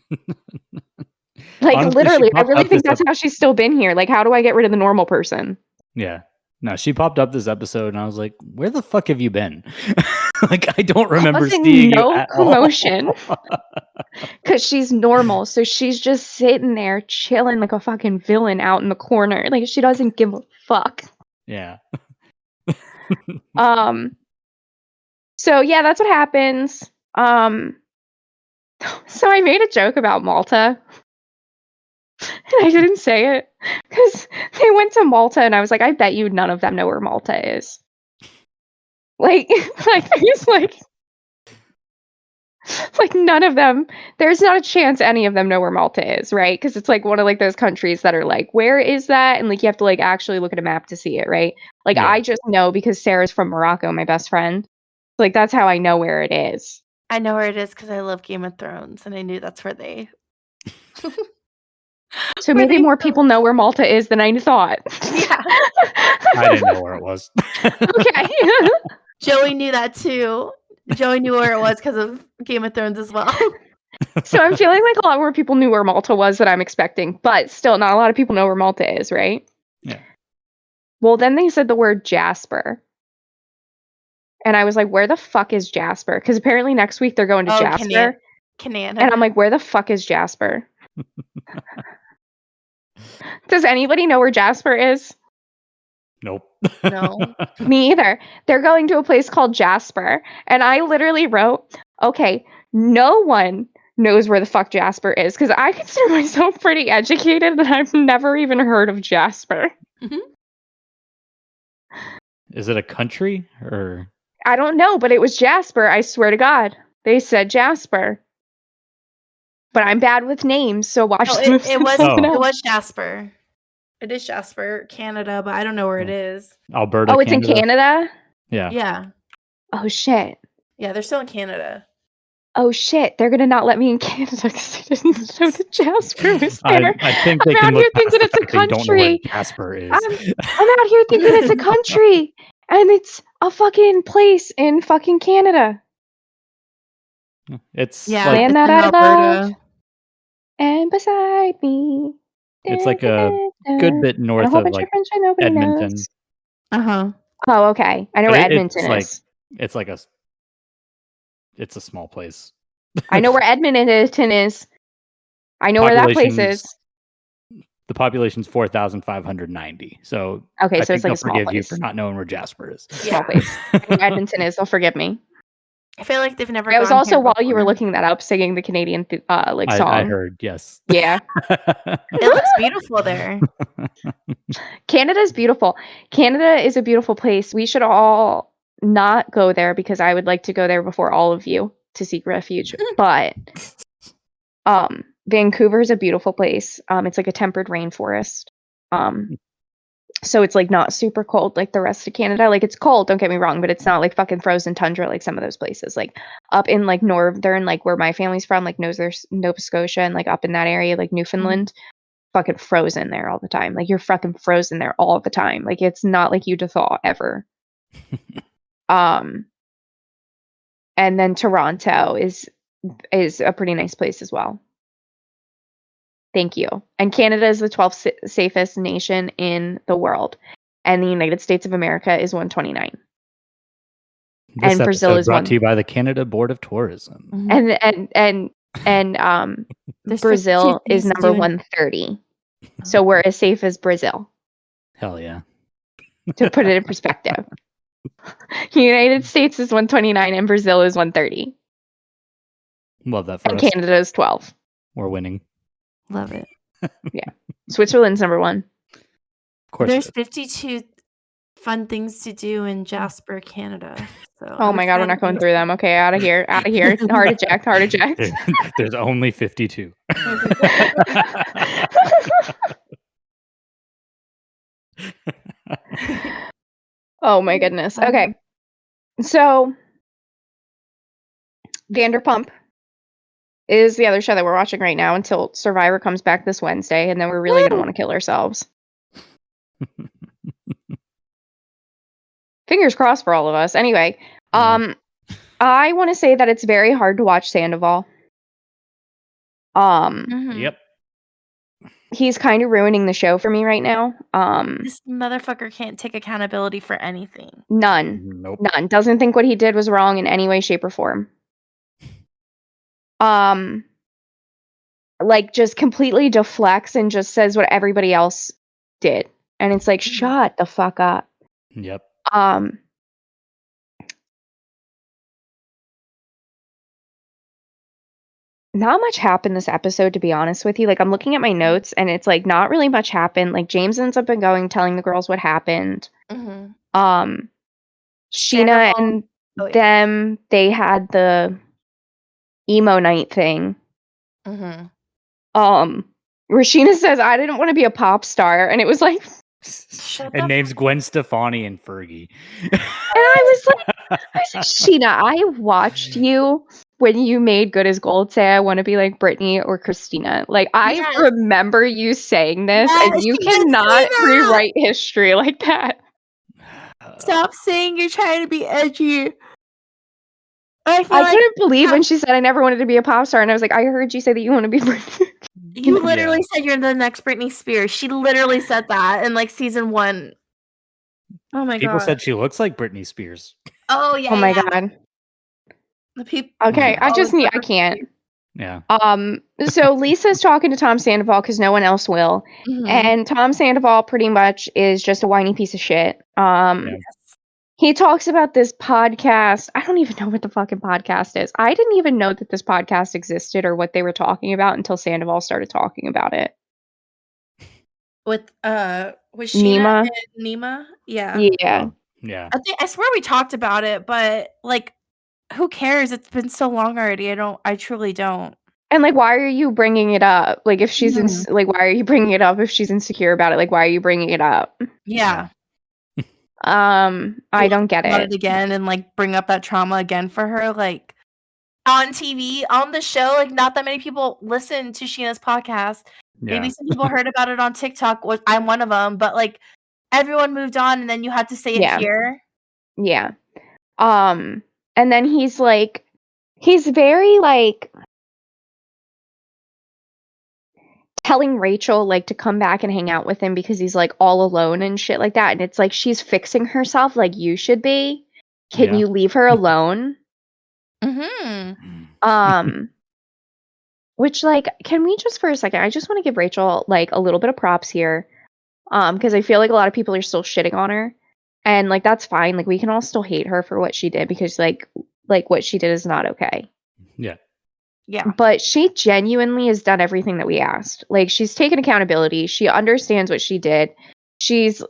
Like, Honestly, she literally, I popped really up think this that's how she's still been here. Like, how do I get rid of the normal person? Yeah. No, she popped up this episode and I was like, where the fuck have you been? Like, I don't remember Causing seeing no you at commotion. all. Because she's normal. So she's just sitting there chilling like a fucking villain out in the corner. Like, she doesn't give a fuck. Yeah. So yeah, that's what happens. So I made a joke about Malta. And I didn't say it because they went to Malta, and I was like, I bet you none of them know where Malta is. Like, there's like none of them. There's not a chance any of them know where Malta is, right? Because it's like one of like those countries that are like, where is that? And like you have to like actually look at a map to see it, right? Like Yeah. I just know because Sarah's from Morocco, my best friend. Like that's how I know where it is. I know where it is because I love Game of Thrones, and I knew that's where they. So Where maybe they more filmed. people know where Malta is than I thought. Yeah, I didn't know where it was. Okay. Joey knew that too. Joey knew where it was because of Game of Thrones as well. So I'm feeling like a lot more people knew where Malta was than I'm expecting, but still not a lot of people know where Malta is, right? Yeah. Well, then they said the word Jasper. And I was like, where the fuck is Jasper? Because apparently next week they're going to Jasper. Canada. And I'm like, where the fuck is Jasper? Does anybody know where Jasper is? Nope. No. Me either. They're going to a place called Jasper. And I literally wrote, okay, no one knows where the fuck Jasper is. Because I consider myself pretty educated and I've never even heard of Jasper. Is it a country or? I don't know, but it was Jasper. I swear to God. They said Jasper. But I'm bad with names, so watch No, them. it was Oh. it was Jasper. It is Jasper, Canada, but I don't know where it is. Alberta, Oh, it's Canada? in Canada? Yeah. Yeah. Oh, shit. Yeah, they're still in Canada. Oh, shit. They're going to not let me in Canada because they didn't know that Jasper was there. I think they I'm can out look here past thinking the it's a fact they don't know where country. Jasper is. I'm out here thinking it's a country. And it's a fucking place in fucking Canada. It's Yeah, like Land it's that in I Alberta. love. And beside me. it's like a good bit And a north whole of bunch like of friends that nobody Edmonton. knows. Uh-huh. Oh, okay. I know But where it's Edmonton like is. it's like it's a small place. I know where Edmonton is. I know where that place is. The population's 4,590. So Okay, I so think it's like they'll a small forgive you place. for not knowing where Jasper is. Small place. I know where Edmonton is. They'll forgive me. I feel like they've never I was gone also here while you were before. looking that up, singing the Canadian like song. I heard, yes. Yeah, It looks beautiful there. Canada's beautiful. Canada is a beautiful place. We should all not go there because I would like to go there before all of you to seek refuge. But Vancouver is a beautiful place. It's like a tempered rainforest. So it's like not super cold like the rest of Canada. Like it's cold, don't get me wrong, but it's not like fucking frozen tundra like some of those places. Like up in like northern, like where my family's from, like Nova Scotia and like up in that area, like Newfoundland, fucking frozen there all the time. Like you're fucking frozen there all the time. Like it's not like you to thaw ever. And then Toronto is a pretty nice place as well. Thank you. And Canada is the 12th safest nation in the world. And the United States of America is 129. This And Brazil episode is brought one. to you by the Canada Board of Tourism. And There's Brazil 52 is things to number do in- 130. So we're as safe as Brazil, Hell yeah. to put it in perspective. United States is 129 and Brazil is 130. Love that for And us. Canada is 12. We're winning. Love it. Switzerland's number 1. Of course. There's it is. 52 fun things to do in Jasper, Canada. So Oh my god, we're not going through them. Okay, out of here. Out of here. Hard eject. Hard eject. There's only 52. Oh my goodness. Okay. So Vanderpump is the other show that we're watching right now until Survivor comes back this Wednesday, and then we're really gonna want to kill ourselves. Fingers crossed for all of us. Anyway, I want to say that it's very hard to watch Sandoval. Yep. He's kind of ruining the show for me right now. This motherfucker can't take accountability for anything. None. Nope. None. Doesn't think what he did was wrong in any way, shape, or form. Like just completely deflects and just says what everybody else did. And it's like, shut the fuck up. Yep. not much happened this episode, to be honest with you. Like, I'm looking at my notes, and it's like not really much happened. Like, James ends up going, telling the girls what happened. Mhm. Sheena Sandoval- and Oh, yeah. them, they had the emo night thing. Mhm. Where Sheena says, "I didn't want to be a pop star," and it was like, Shut and the names Gwen Stefani and Fergie. and I was like, Sheena, I watched you when you made Good as Gold say, "I want to be like Britney or Christina." Like, I Yes. remember you saying this, Yes, and you she did say cannot that! rewrite history like that. Stop saying you're trying to be edgy. I feel I like couldn't believe when she said, "I never wanted to be a pop star," and I was like, "I heard you say that you want to be Britney." you Yeah. literally said you're the next Britney Spears. She literally said that in like season 1. Oh my People god. said she looks like Britney Spears. Oh yeah. Oh my yeah. god. The people. Okay, I just need. I can't. Yeah. So Lisa's talking to Tom Sandoval because no one else will. Mhm. And Tom Sandoval pretty much is just a whiny piece of shit. Yeah. He talks about this podcast. I don't even know what the fucking podcast is. I didn't even know that this podcast existed or what they were talking about until Sandoval started talking about it. With Sheena Nima? and Nima. Yeah. Yeah. Oh, yeah. I swear we talked about it, but like, who cares? It's been so long already. I truly don't. And like, why are you bringing it up? Like, if she's Mhm. like, why are you bringing it up if she's insecure about it? Like, why are you bringing it up? Yeah. I don't get About it. it again and like bring up that trauma again for her, like on TV, on the show. Like, not that many people listen to Sheena's podcast. Maybe Yeah. some people heard about it on TikTok, which I'm one of them, but like everyone moved on, and then you had to say it Yeah. here. Yeah. And then he's like, he's very like telling Rachel like to come back and hang out with him because he's like all alone and shit like that. And it's like she's fixing herself like you should be. Can Yeah. you leave her alone? Mm-hmm. Which like, can we just for a second? I just want to give Rachel like a little bit of props here. Because I feel like a lot of people are still shitting on her. And like that's fine. Like we can all still hate her for what she did because like what she did is not okay. Yeah. Yeah. But she genuinely has done everything that we asked. Like she's taken accountability. She understands what she did. She's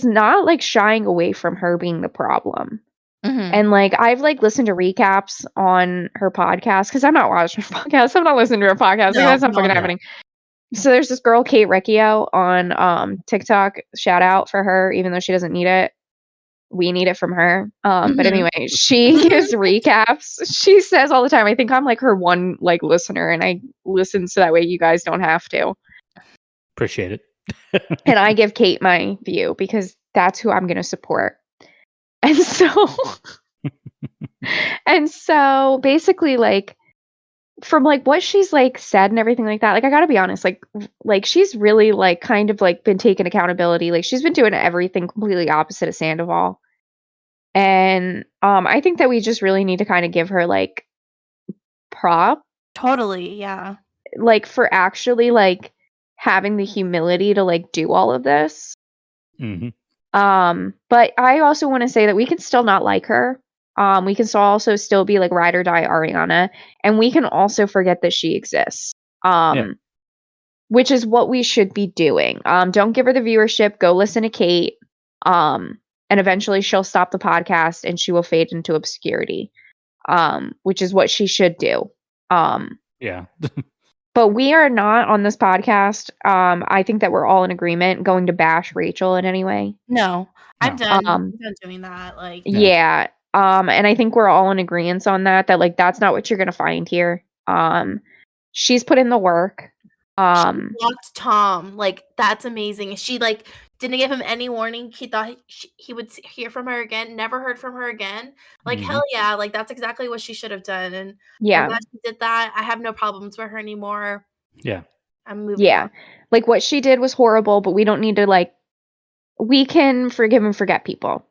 not like shying away from her being the problem. Mm-hmm. And like I've like listened to recaps on her podcast because I'm not watching her podcast. I'm not listening to her podcast. Like, that's not fucking happening. So there's this girl, Kate Riccio, on TikTok. Shout out for her, even though she doesn't need it. We need it from her. But anyway, she gives recaps. She says all the time, I think I'm like her one like listener, and I listen so that way you guys don't have to. Appreciate it. And I give Kate my view because that's who I'm gonna support. And so basically like from like what she's like said and everything like that, like I gotta be honest, like she's really like kind of like been taking accountability. Like she's been doing everything completely opposite of Sandoval. And I think that we just really need to kind of give her like prop, Totally, yeah. like for actually like having the humility to like do all of this. Mm-hmm. But I also want to say that we can still not like her. We can also still be like ride or die Ariana, and we can also forget that she exists. Which is what we should be doing. Don't give her the viewership. Go listen to Kate. And eventually she'll stop the podcast and she will fade into obscurity. Which is what she should do. Yeah. But we are not on this podcast. I think that we're all in agreement going to bash Rachel in any way. No, I'm No. done. I'm done doing that. Like, Yeah. And I think we're all in agreement on that like that's not what you're gonna find here. She's put in the work. she blocked Tom. Like, that's amazing. She like didn't give him any warning. He thought he would hear from her again. Never heard from her again. Like, hell yeah. Like, that's exactly what she should have done. And I'm glad she did that. I have no problems with her anymore. Yeah. I'm moving on. Like what she did was horrible, but we don't need to like. We can forgive and forget people.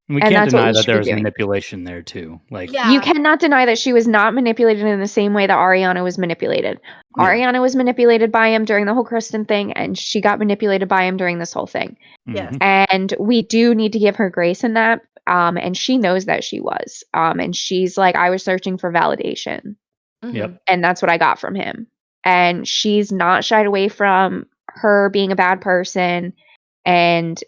We And can't that's what deny we that should there be was doing. manipulation there too. Like, You cannot deny that she was not manipulated in the same way that Ariana was manipulated. Yeah. Ariana was manipulated by him during the whole Kristen thing, and she got manipulated by him during this whole thing. Yes. And we do need to give her grace in that. And she knows that she was. And she's like, I was searching for validation. Yep. And that's what I got from him. And she's not shied away from her being a bad person. And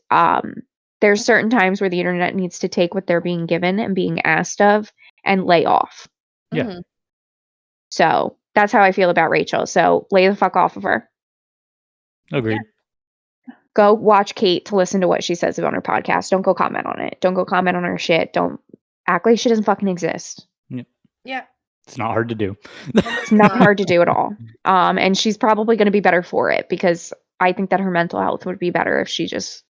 there's certain times where the internet needs to take what they're being given and being asked of and lay off. Yeah. So that's how I feel about Rachel. So lay the fuck off of her. Agreed. Go watch Kate to listen to what she says on her podcast. Don't go comment on it. Don't go comment on her shit. Don't act like she doesn't fucking exist. Yeah. It's not hard to do. It's not hard to do at all. And she's probably going to be better for it because I think that her mental health would be better if she just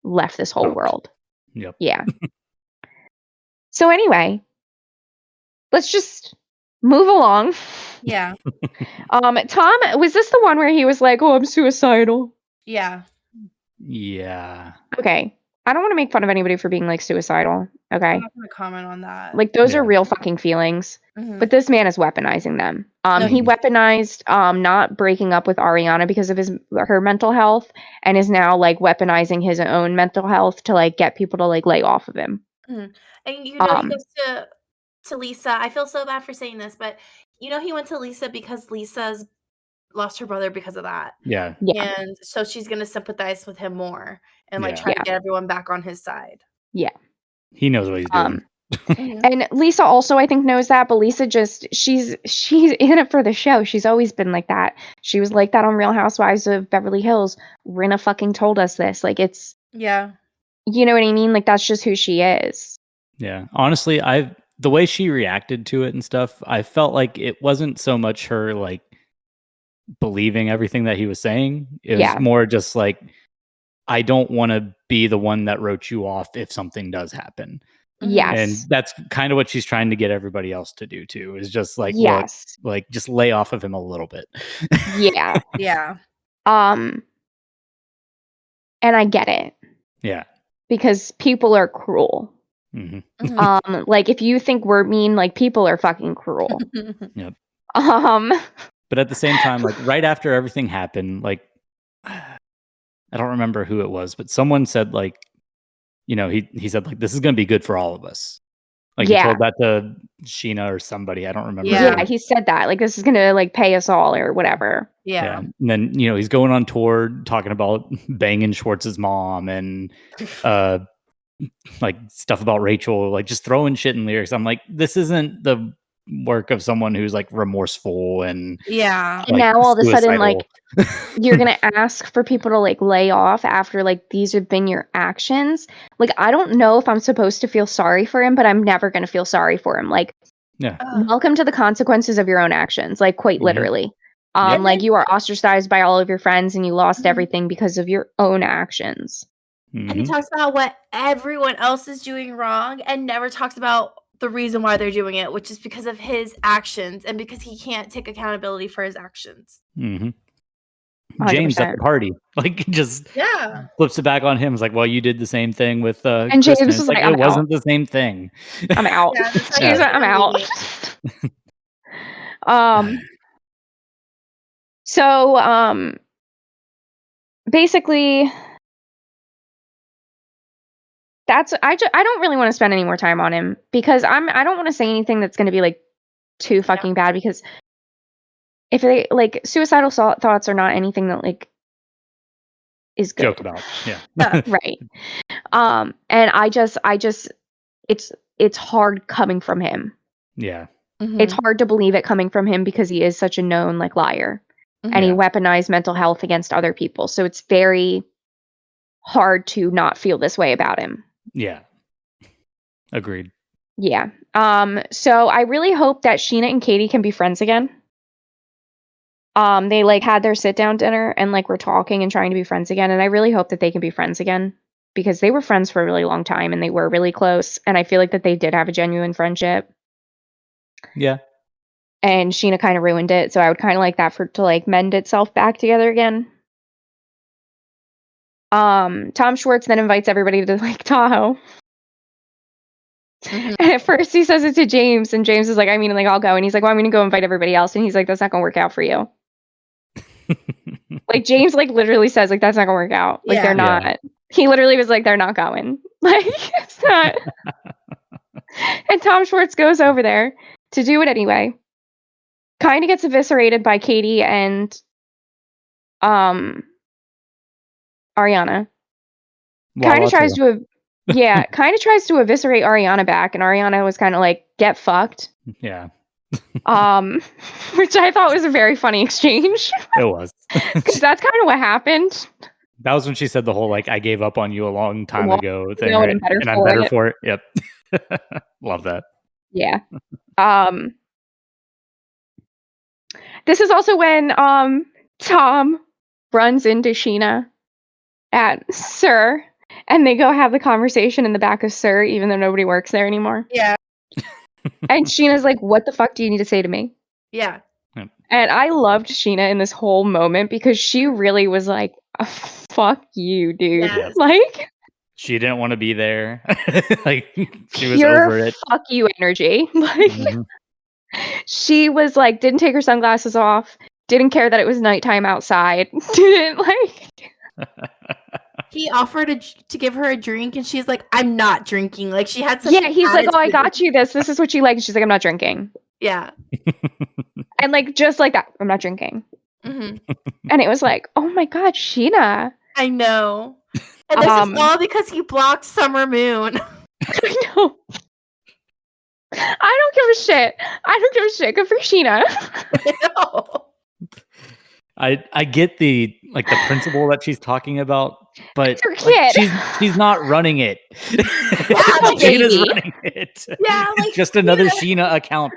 left this whole world. Yep. Yeah. So anyway, let's just move along. Yeah. Tom, was this the one where he was like, "Oh, I'm suicidal"? Yeah. Yeah. Okay. I don't want to make fun of anybody for being like suicidal. Okay. I'm not going to comment on that. Like those are Yeah. real fucking feelings. Mhm. But this man is weaponizing them. No, He weaponized not breaking up with Ariana because of her mental health, and is now like weaponizing his own mental health to like get people to like lay off of him. And you know, he goes to Lisa. I feel so bad for saying this, but you know, he went to Lisa because Lisa's lost her brother because of that. Yeah. Yeah. And so she's going to sympathize with him more and like Yeah. try to get everyone back on his side. Yeah. He knows what he's doing. And Lisa also I think knows that, but Lisa just she's in it for the show. She's always been like that. She was like that on Real Housewives of Beverly Hills. Rinna fucking told us this. Like it's Yeah. you know what I mean? Like that's just who she is. Yeah. Honestly, the way she reacted to it and stuff, I felt like it wasn't so much her like believing everything that he was saying. It was more just like, I don't want to be the one that wrote you off if something does happen. Yes. And that's kind of what she's trying to get everybody else to do too, is just like, yes. look, like just lay off of him a little bit. Yeah. Yeah. And I get it. Yeah. Because people are cruel. Mm-hmm. Like if you think we're mean, like people are fucking cruel. Yep. But at the same time, like right after everything happened, like I don't remember who it was, but someone said like, you know, he said like, this is going to be good for all of us. Like he told that to Sheena or somebody. I don't remember. Yeah, he said that. Like this is going to like pay us all or whatever. Yeah. And then, you know, he's going on tour talking about banging Schwartz's mom and like stuff about Rachel, like just throwing shit in lyrics. I'm like, this isn't the work of someone who's like remorseful and and now all of a sudden like you're gonna ask for people to like lay off after like these have been your actions. Like I don't know if I'm supposed to feel sorry for him, but I'm never gonna feel sorry for him. Like welcome to the consequences of your own actions, like quite literally. Like you are ostracized by all of your friends and you lost everything because of your own actions. And he talks about what everyone else is doing wrong and never talks about the reason why they're doing it, which is because of his actions and because he can't take accountability for his actions. James at the party, like just flips it back on him. It's like, well, you did the same thing with and Kristen. James was like it wasn't the same thing. I'm out. I'm out. So basically that's I don't really want to spend any more time on him because I don't want to say anything that's going to be like too fucking bad, because if they like suicidal thoughts are not anything that like is good. Joke about. Right. And I just it's hard coming from him. Yeah. It's hard to believe it coming from him because he is such a known like liar. And he weaponized mental health against other people. So it's very hard to not feel this way about him. Yeah. Agreed. Yeah. So I really hope that Sheena and Katie can be friends again. They like had their sit down dinner and like were talking and trying to be friends again. And I really hope that they can be friends again because they were friends for a really long time and they were really close. And I feel like that they did have a genuine friendship. Yeah. And Sheena kind of ruined it. So I would kind of like that to like mend itself back together again. Tom Schwartz then invites everybody to like Tahoe. And at first he says it to James, and James is like, I mean, like, I'll go. And he's like, well, I'm going to go invite everybody else. And he's like, that's not going to work out for you. Like, James, like, literally says, like, that's not going to work out. Like, they're not. Yeah. He literally was like, they're not going. Like, it's not. And Tom Schwartz goes over there to do it anyway. kind of gets eviscerated by Katie and Ariana. Kind of tries to kind of tries to eviscerate Ariana back, and Ariana was kind of like, get fucked. Yeah. Which I thought was a very funny exchange. It was. Because that's kind of what happened. That was when she said the whole like "I gave up on you a long time ago" thing, No, right? and And I'm better for it. Yep. Love that. Yeah. This is also when Tom runs into Sheena at Sir, and they go have the conversation in the back of Sir, even though nobody works there anymore. Yeah. And Sheena's like, "What the fuck do you need to say to me?" Yeah. And I loved Sheena in this whole moment because she really was like, fuck you, dude. Yes. Like, she didn't want to be there. Like, she was pure over it. fuck you energy. Like, she was like, didn't take her sunglasses off, didn't care that it was nighttime outside, didn't like. He offered to give her a drink, and she's like, "I'm not drinking." Like, she had such Yeah, he's like, "Oh, I attitude. got you this. This is what you like." And she's like, "I'm not drinking." Yeah. And like, just like that, "I'm not drinking." Mm-hmm. And it was like, oh my god, Sheena. I know. And this is all because he blocked Summer Moon. I know. I don't give a shit. I don't give a shit. Good for Sheena. I know. I get the principle that she's talking about, but It's her kid. she's not running it. Sheena's running it. Yeah, it's just another Sheena account.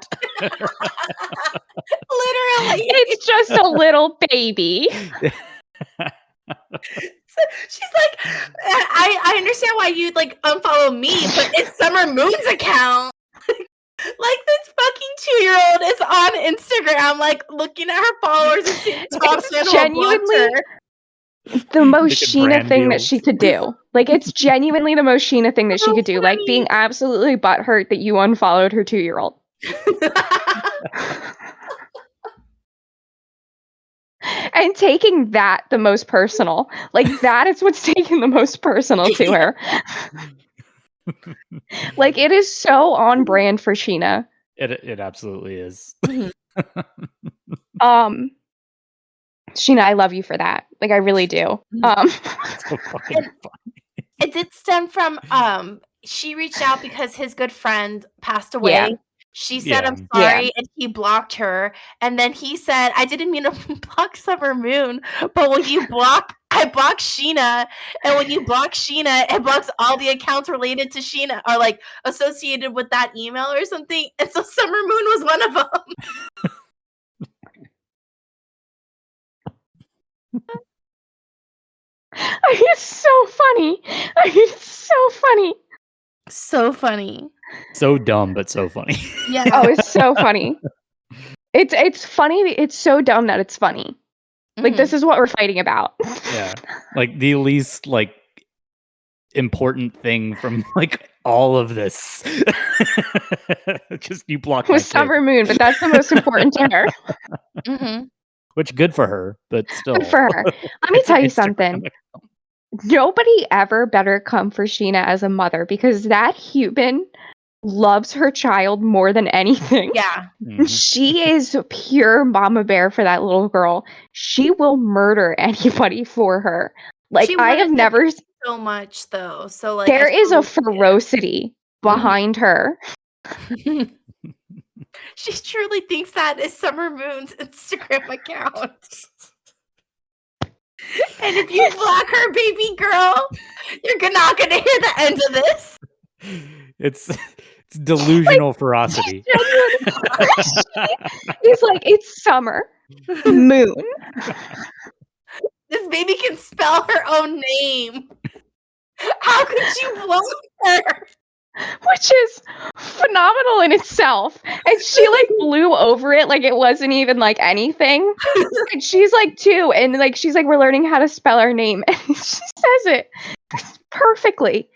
Literally, it's just a little baby. She's like, I understand why you'd like unfollow me, but it's Summer Moon's account. Like, this fucking 2-year-old is on Instagram, like, looking at her followers and seeing it's genuinely the most Sheena thing that she could do. Like, it's genuinely the most Sheena thing that she could do. Like, being absolutely butthurt that you unfollowed her 2-year-old. And taking that the most personal. Like, that is what's taking the most personal to her. Like, it is so on brand for Sheena. It absolutely is. Sheena, I love you for that. Like, I really do. So fucking funny. It did stem from she reached out because his good friend passed away. Yeah. She said, "I'm sorry," and he blocked her. And then he said, "I didn't mean to block Summer Moon, but when you block, I blocked Sheena, and when you block Sheena, it blocks all the accounts related to Sheena or like associated with that email or something." And so Summer Moon was one of them. It's so funny. It's so funny. So funny. So dumb, but so funny. Yeah. Oh, it's so funny. It's funny. It's so dumb that it's funny. Like, this is what we're fighting about. Yeah. Like, the least, like, important thing from, like, all of this. Just you blocked with Summer Moon, but that's the most important to her. Mm-hmm. Which, good for her, but still. Good for her. Let me tell you something. Nobody ever better come for Sheena as a mother, because that human loves her child more than anything. Yeah. Mhm. She is pure mama bear for that little girl. She will murder anybody for her. Like, I have never so much though. So like, there is a ferocity behind her. She truly thinks that is Summer Moon's Instagram account. And if you block her, baby girl, you're not gonna hear the end of this. It's delusional ferocity. He's like, it's Summer Moon. This baby can spell her own name. How could you block her? Which is phenomenal in itself. And she like blew over it like it wasn't even like anything. And she's like 2, and like she's like, we're learning how to spell our name. And she says it perfectly.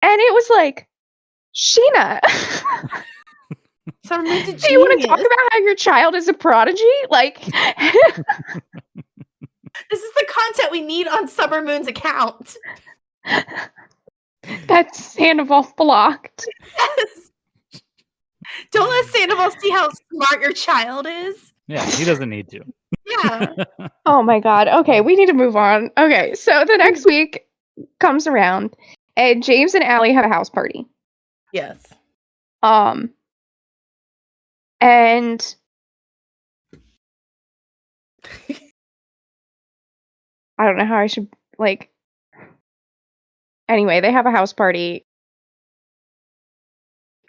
And it was like, Sheena, do you want to talk about how your child is a prodigy? Like, this is the content we need on Summer Moon's account. That's Sandoval blocked. Yes. Don't let Sandoval see how smart your child is. Yeah, he doesn't need to. Yeah. Oh my god. Okay, we need to move on. Okay, so the next week comes around, and James and Allie have a house party. Yes. And I don't know how I should like. Anyway, they have a house party.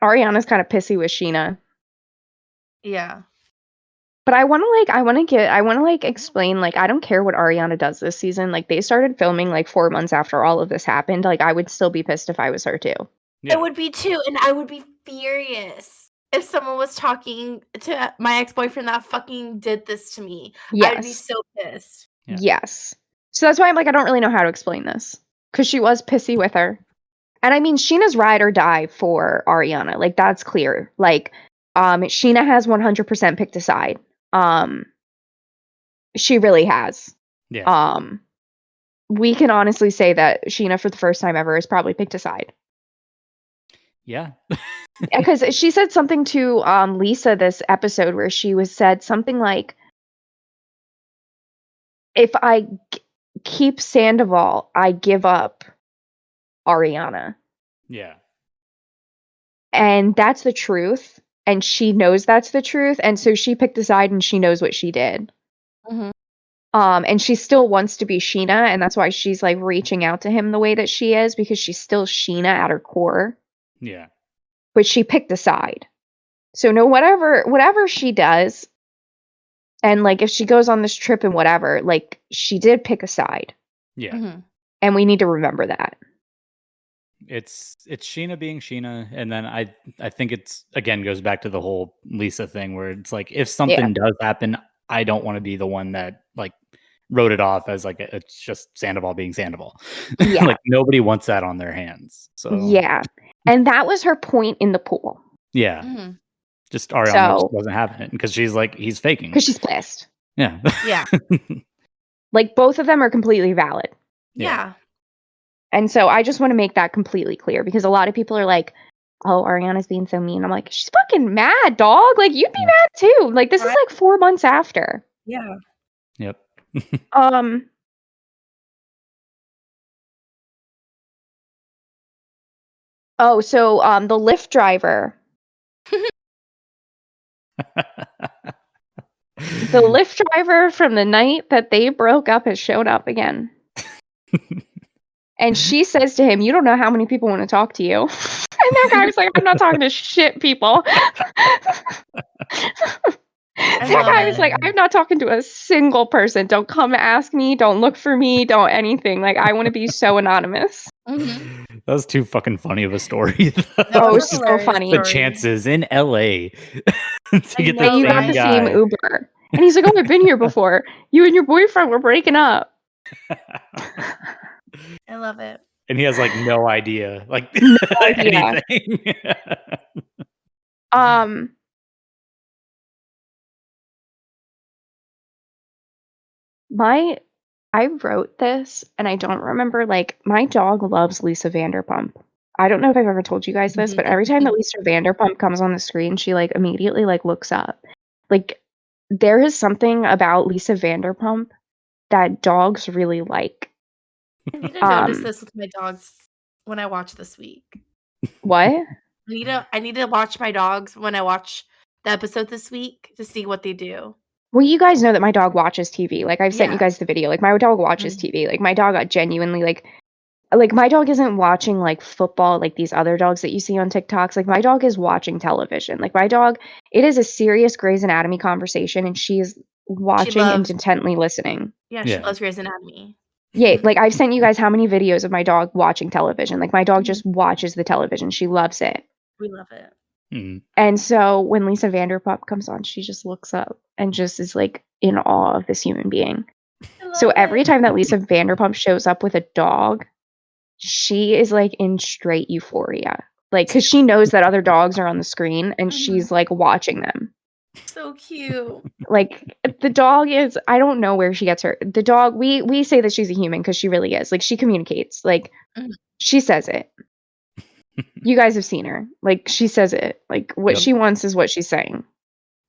Ariana's kind of pissy with Sheena. Yeah. But I want to explain, like, I don't care what Ariana does this season. Like, they started filming like 4 months after all of this happened. Like, I would still be pissed if I was her too. Yeah. I would be too, and I would be furious if someone was talking to my ex-boyfriend that fucking did this to me. I'd be Yes. so pissed. Yeah. Yes. So that's why I'm like, I don't really know how to explain this. Because she was pissy with her. And I mean, Sheena's ride or die for Ariana. Like, that's clear. Like, Sheena has 100% picked a side. She really has. Yeah. We can honestly say that Sheena, for the first time ever, has probably picked a side. Yeah. Because she said something to Lisa this episode where she said something like, if I keep Sandoval, I give up Ariana. Yeah. And that's the truth. And she knows that's the truth. And so she picked a side and she knows what she did. Mhm. And she still wants to be Sheena. And that's why she's like reaching out to him the way that she is, because she's still Sheena at her core. Yeah. But she picked a side. So no, whatever she does, and like if she goes on this trip and whatever, like she did pick a side. Yeah. Mhm. And we need to remember that. It's Sheena being Sheena, and then I think it's again goes back to the whole Lisa thing where it's like if something does happen, I don't want to be the one that like wrote it off as like it's just Sandoval being Sandoval. Yeah. Like nobody wants that on their hands. So Yeah. And that was her point in the pool. yeah. Mhm. Just Ariana just wasn't having it because she's like he's faking. Because she's pissed. Yeah. Yeah. Like both of them are completely valid. Yeah. And so I just want to make that completely clear because a lot of people are like, oh, Ariana's being so mean. I'm like, she's fucking mad, dog. Like, you'd be mad too. Like, this is like 4 months after. Yeah. Yep. Oh, so the Lyft driver. The Lyft driver from the night that they broke up has showed up again. And she says to him, you don't know how many people want to talk to you. And that guy was like, I'm not talking to shit people. That guy was like, I'm not talking to a single person. Don't come ask me. Don't look for me. Don't anything. Like, I want to be so anonymous. Mm-hmm. That was too fucking funny of a story. Oh, so funny. The chances in LA to get the you same got the guy. same Uber. And he's like, oh, I've been here before. You and your boyfriend were breaking up. I love it. And he has like no idea, like no idea. anything. I wrote this and I don't remember, like, my dog loves Lisa Vanderpump. I don't know if I've ever told you guys this, but every time that Lisa Vanderpump comes on the screen, she like immediately like looks up. Like, there is something about Lisa Vanderpump that dogs really like. I need to notice this with my dogs when I watch this week. What? I need to watch my dogs when I watch the episode this week to see what they do. Well, you guys know that my dog watches TV. Like, I've sent you guys the video. Like, my dog watches TV. Like, my dog got genuinely like my dog isn't watching like football like these other dogs that you see on TikToks. Like, my dog is watching television. Like, my dog, it is a serious Grey's Anatomy conversation, and she is watching and intently listening. Yeah, she loves Grey's Anatomy. Yeah, like I've sent you guys how many videos of my dog watching television. Like, my dog just watches the television. She loves it. We love it. Mm. And so when Lisa Vanderpump comes on, she just looks up and just is like in awe of this human being. So every time that Lisa Vanderpump shows up with a dog, she is like in straight euphoria. Like, because she knows that other dogs are on the screen and she's like watching them. So cute. Like, the dog is, I don't know where she gets her. The dog, we say that she's a human because she really is. Like, she communicates. Like, she says it. You guys have seen her. Like, she says it. Like, what Yep. she wants is what she's saying.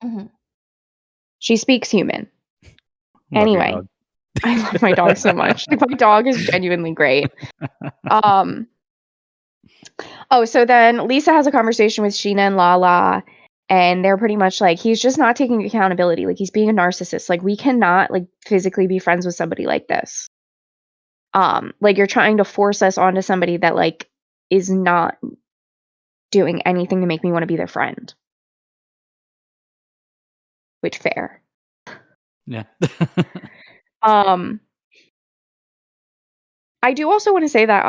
Mhm. She speaks human. Love your Anyway, dog. I love my dog so much. Like, my dog is genuinely great. Oh, so then Lisa has a conversation with Sheena and Lala, and they're pretty much like, he's just not taking accountability. Like, he's being a narcissist. Like, we cannot like physically be friends with somebody like this. Like, you're trying to force us onto somebody that like is not doing anything to make me want to be their friend. Which fair. Yeah. I do also want to say that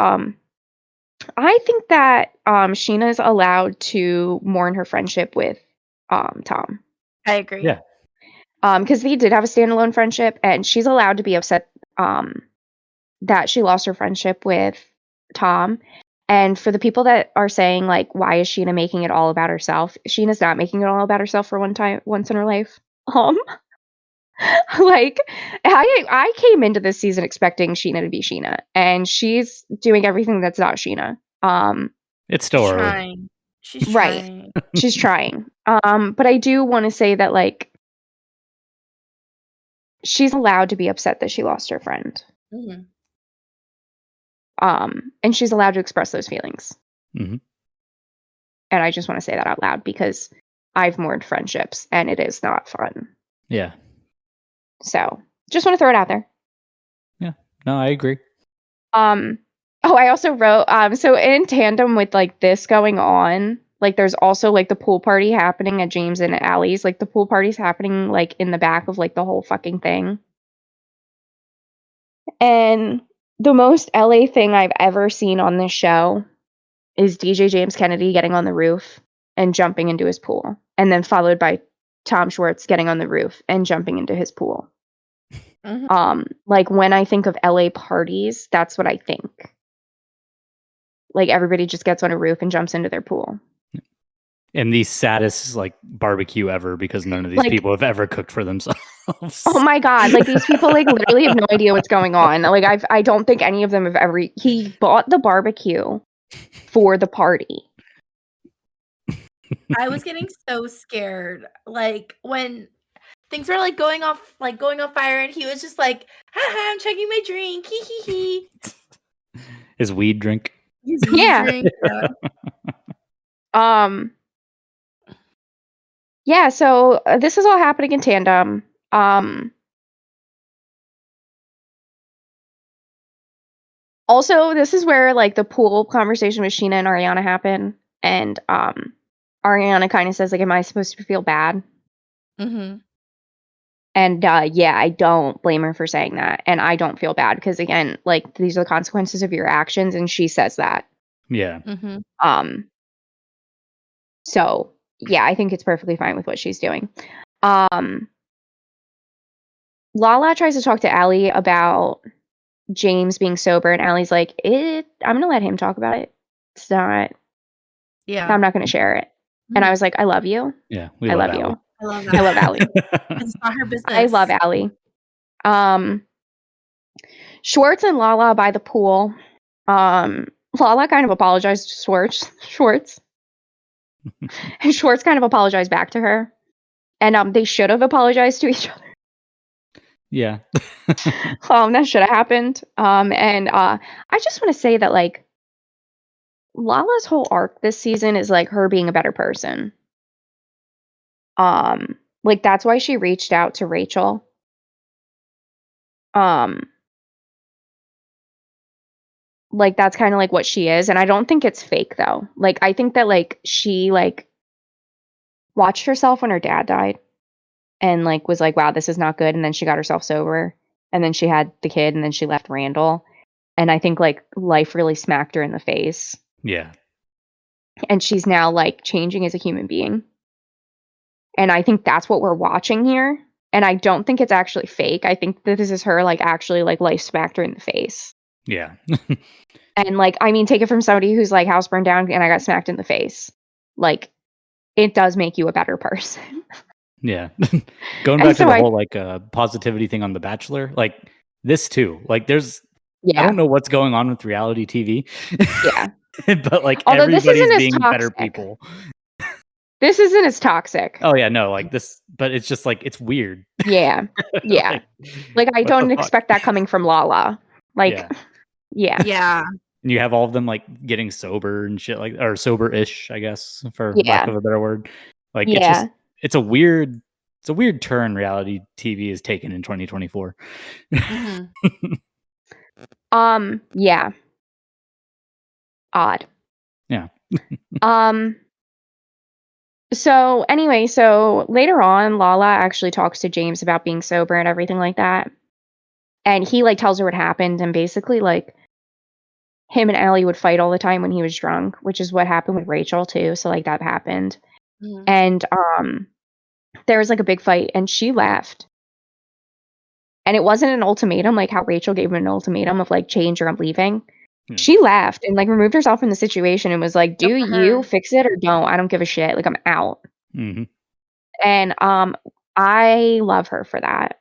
I think that Sheena's allowed to mourn her friendship with Tom. I agree. Yeah. Because they did have a standalone friendship, and she's allowed to be upset that she lost her friendship with Tom. And for the people that are saying like, why is Sheena making it all about herself? Sheena's not making it all about herself for once in her life. Like, I came into this season expecting Sheena to be Sheena, and she's doing everything that's not Sheena. It's still She's early. trying. She's Right. trying. She's trying. But I do want to say that like she's allowed to be upset that she lost her friend. Mhm. And she's allowed to express those feelings. Mhm. And I just want to say that out loud because I've mourned friendships and it is not fun. Yeah. So just want to throw it out there. Yeah. No, I agree. Oh, I also wrote so in tandem with like this going on, like there's also like the pool party happening at James and Allie's. Like the pool party's happening like in the back of like the whole fucking thing. And the most LA thing I've ever seen on this show is DJ James Kennedy getting on the roof and jumping into his pool, and then followed by Tom Schwartz getting on the roof and jumping into his pool. Mhm. Like when I think of LA parties, that's what I think. Like everybody just gets on a roof and jumps into their pool. And the saddest like barbecue ever because none of these Like- people have ever cooked for themselves. Oh my god, like these people like literally have no idea what's going on. Like I don't think any of them have ever he bought the barbecue for the party. I was getting so scared. Like when things were like going off fire, and he was just like, haha, I'm chugging my drink. Hee hee hee. His weed drink. His weed Yeah. drink. Yeah, so this is all happening in tandem. Also, this is where like the pool conversation with Sheena and Ariana happen, and Ariana kind of says like, "Am I supposed to feel bad?" Mm-hmm. And yeah, I don't blame her for saying that, and I don't feel bad because again, like these are the consequences of your actions, and she says that. Yeah. Mm-hmm. So yeah, I think it's perfectly fine with what she's doing. Lala tries to talk to Allie about James being sober, and Allie's like, I'm gonna let him talk about it. It's not. Yeah. I'm not gonna share it. And I was like, I love you. Yeah. We I love love Allie. you. I love that. I love Allie. It's not her business. I love Allie. Schwartz and Lala by the pool. Lala kind of apologized to Schwartz. And Schwartz kind of apologized back to her. And they should have apologized to each other. Yeah. That should have happened. And I just want to say that like Lala's whole arc this season is like her being a better person. Like that's why she reached out to Rachel. Like that's kind of like what she is, and I don't think it's fake though. Like I think that like she like watched herself when her dad died and like was like, wow, this is not good, and then she got herself sober, and then she had the kid, and then she left Randall. And I think like life really smacked her in the face. Yeah. And she's now like changing as a human being. And I think that's what we're watching here. And I don't think it's actually fake. I think that this is her like actually like life smacked her in the face. Yeah. And like, I mean, take it from somebody who's like house burned down and I got smacked in the face. Like, it does make you a better person. Yeah. Going And back to so the I- whole like positivity thing on The Bachelor, like this too. Like there's Yeah. I don't know what's going on with reality TV. Yeah. but like Although this everybody's isn't as being better toxic. people. This isn't as toxic. Oh yeah, no, like this, but it's just like it's weird. Yeah. Yeah. Like I what the don't fuck? expect that coming from Lala. Like, Yeah. yeah. Yeah. And you have all of them like getting sober and shit, like, or sober-ish, I guess, for Yeah. lack of a better word. Like Yeah. it's a weird turn reality TV is taken in 2024. Yeah. Odd. Yeah. So anyway, so later on, Lala actually talks to James about being sober and everything like that. And he like tells her what happened, and basically like him and Allie would fight all the time when he was drunk, which is what happened with Rachel too. So like that happened. And there was like a big fight and she left. And it wasn't an ultimatum like how Rachel gave him an ultimatum of like change or I'm leaving. She left and like removed herself from the situation and was like, do you fix it or don't? I don't give a shit. Like I'm out. Mm-hmm. And I love her for that.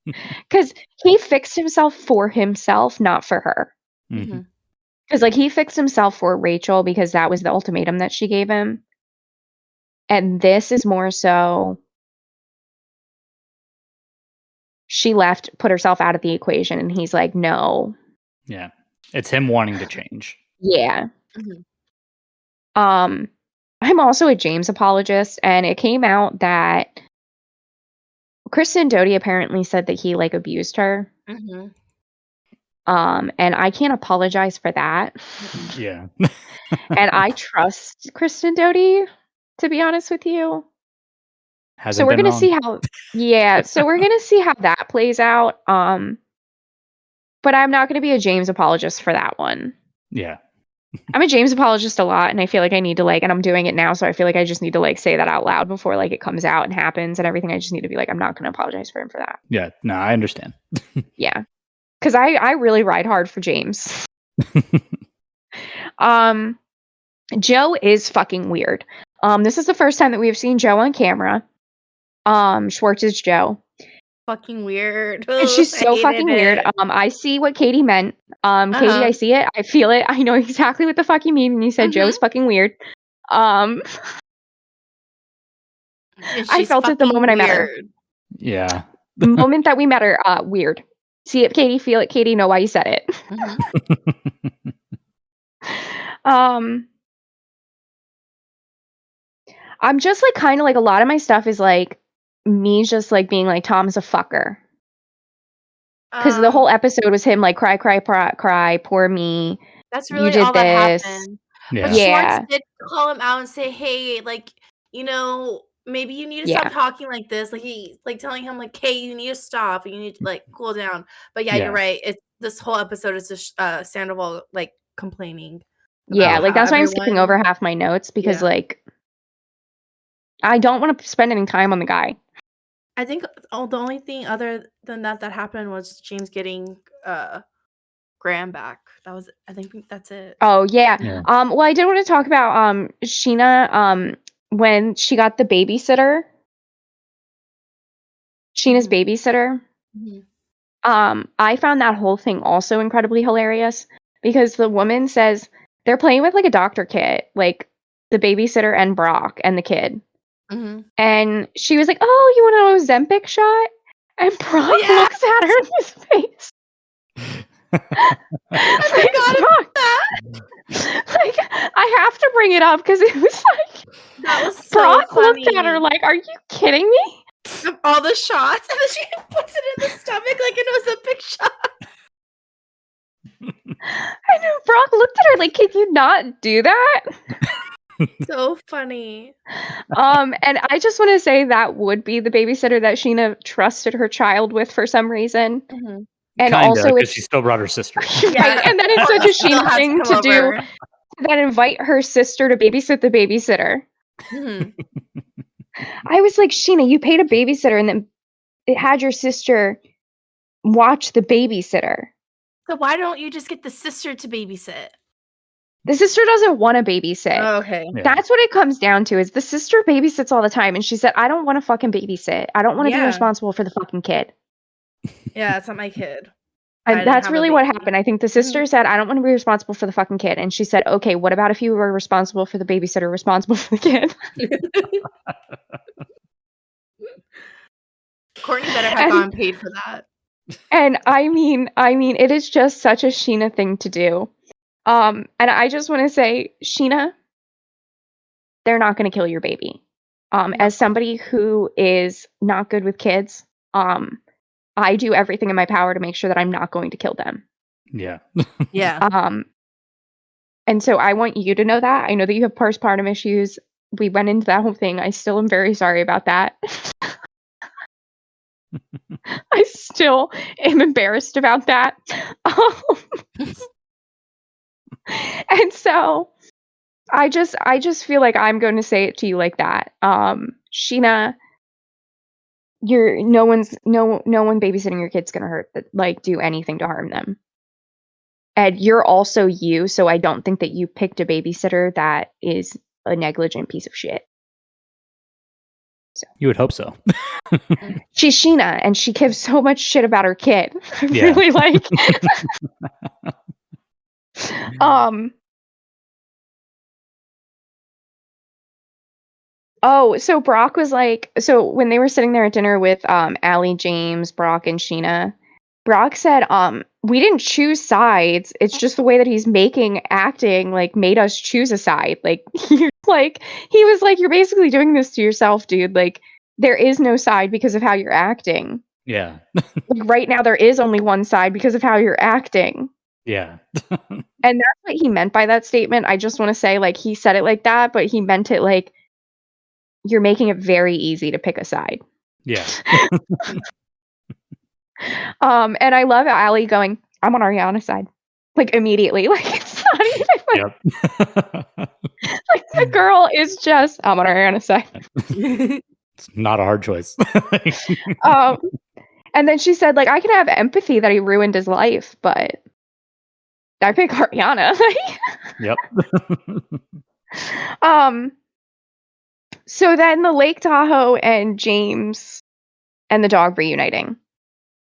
Because he fixed himself for himself, not for her. Because like he fixed himself for Rachel because that was the ultimatum that she gave him. And this is more so she left, put herself out of the equation, and he's like, no. Yeah. It's him wanting to change. Yeah. I'm also a James apologist, and it came out that Kristen Doty apparently said that he like abused her. And I can't apologize for that. Yeah. And I trust Kristen Doty, to be honest with you. So we're gonna see how so we're gonna see how that plays out. But I'm not gonna be a James apologist for that one. Yeah. I'm a James apologist a lot, and I feel like I need to like, and I'm doing it now, so I feel like I just need to like say that out loud before like it comes out and happens and everything. I just need to be like, I'm not gonna apologize for him for that. Yeah. No, I understand. Yeah. Because I really ride hard for James. Joe is fucking weird. This is the first time that we've seen Joe on camera. Schwartz's Joe. Fucking weird. And she's so fucking weird. I see what Katie meant. Katie, I see it. I feel it. I know exactly what the fuck you mean when you said Joe's fucking weird. I felt it the moment I met her. Yeah. The moment that we met her, weird. See it, Katie, feel it, Katie, know why you said it. I'm just like kind of like a lot of my stuff is like me just like being like Tom's a fucker. Because the whole episode was him like cry, poor me. That's really you did all this. that happened. Yeah. But Schwartz did call him out and say, hey, like, you know, maybe you need to stop talking like this. Like he like telling him like, hey, you need to stop. You need to like cool down. But yeah, you're right. It's this whole episode is just Sandoval like complaining. Yeah, like that's why I'm skipping over half my notes because like I don't want to spend any time on the guy. I think the only thing other than that happened was James getting Graham back. I think that's it. Oh yeah. Well, I did want to talk about Sheena when she got the babysitter. Sheena's babysitter. I found that whole thing also incredibly hilarious because the woman says they're playing with like a doctor kit, like the babysitter and Brock and the kid. And she was like, oh, you want an Ozempic shot? And Brock looks at her in his face. I forgot about that. Like, I have to bring it up because it was like that was so Brock funny. looked at her like, are you kidding me? Of all the shots, and then she puts it in the stomach like it was a big shot. I know. Brock looked at her like, can you not do that? So funny. And I just want to say that would be the babysitter that Sheena trusted her child with for some reason. And kinda, also because she still brought her sister. Right, and then it's such a Sheena thing to do. Then invite her sister to babysit the babysitter. I was like, Sheena, you paid a babysitter and then it had your sister watch the babysitter. So why don't you just get the sister to babysit? The sister doesn't want to babysit. Oh, okay. That's what it comes down to is the sister babysits all the time. And she said, I don't want to fucking babysit. I don't want to be responsible for the fucking kid. Yeah, it's not my kid. I And didn't that's have a really what baby. happened. I think the sister said, I don't want to be responsible for the fucking kid. And she said, okay, what about if you were responsible for the babysitter, responsible for the kid? Courtney better have And- gotten paid for that. And I mean, it is just such a Sheena thing to do. And I just want to say, Sheena, they're not going to kill your baby. No. As somebody who is not good with kids, I do everything in my power to make sure that I'm not going to kill them. Yeah. Yeah. And so I want you to know that. I know that you have postpartum issues. We went into that whole thing. I still am very sorry about that. I still am embarrassed about that. And so I just feel like I'm going to say it to you like that. Sheena, no one babysitting your kid's going to do anything to harm them. And you're also you, so I don't think that you picked a babysitter that is a negligent piece of shit. You would hope so. She's Sheena, and she gives so much shit about her kid. I Yeah. really like. Oh, so Brock was like, so when they were sitting there at dinner with Allie, James, Brock, and Sheena, Brock said, we didn't choose sides. It's just the way that he's acting like made us choose a side. Like he was like, you're basically doing this to yourself, dude. Like there is no side because of how you're acting. Yeah. Like right now there is only one side because of how you're acting. Yeah. And that's what he meant by that statement. I just want to say, like, he said it like that, but he meant it like you're making it very easy to pick a side. Yeah. And I love Allie going, I'm on Ariana's side. Like immediately. Like it's not even like, Yep. like the girl is just, I'm on Ariana's side. It's not a hard choice. And then she said, like, I can have empathy that he ruined his life, but I pick Ariana. Yep. So then the Lake Tahoe and James and the dog reuniting.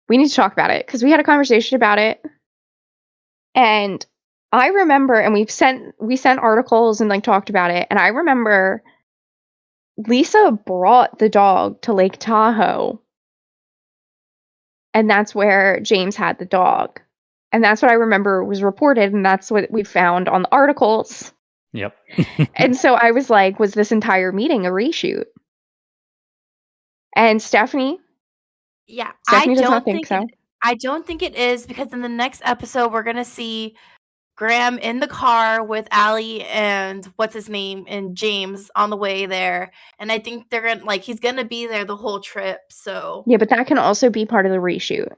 We need to talk about it because we had a conversation about it. And I remember, and we sent articles and like talked about it. And I remember Lisa brought the dog to Lake Tahoe. And that's where James had the dog. And that's what I remember was reported. And that's what we found on the articles. Yep. And so I was like, was this entire meeting a reshoot? And Stephanie does not think so. I don't think it is because in the next episode we're gonna see Graham in the car with Allie and what's his name and James on the way there, and I think they're gonna he's gonna be there the whole trip. So Yeah, but that can also be part of the reshoot.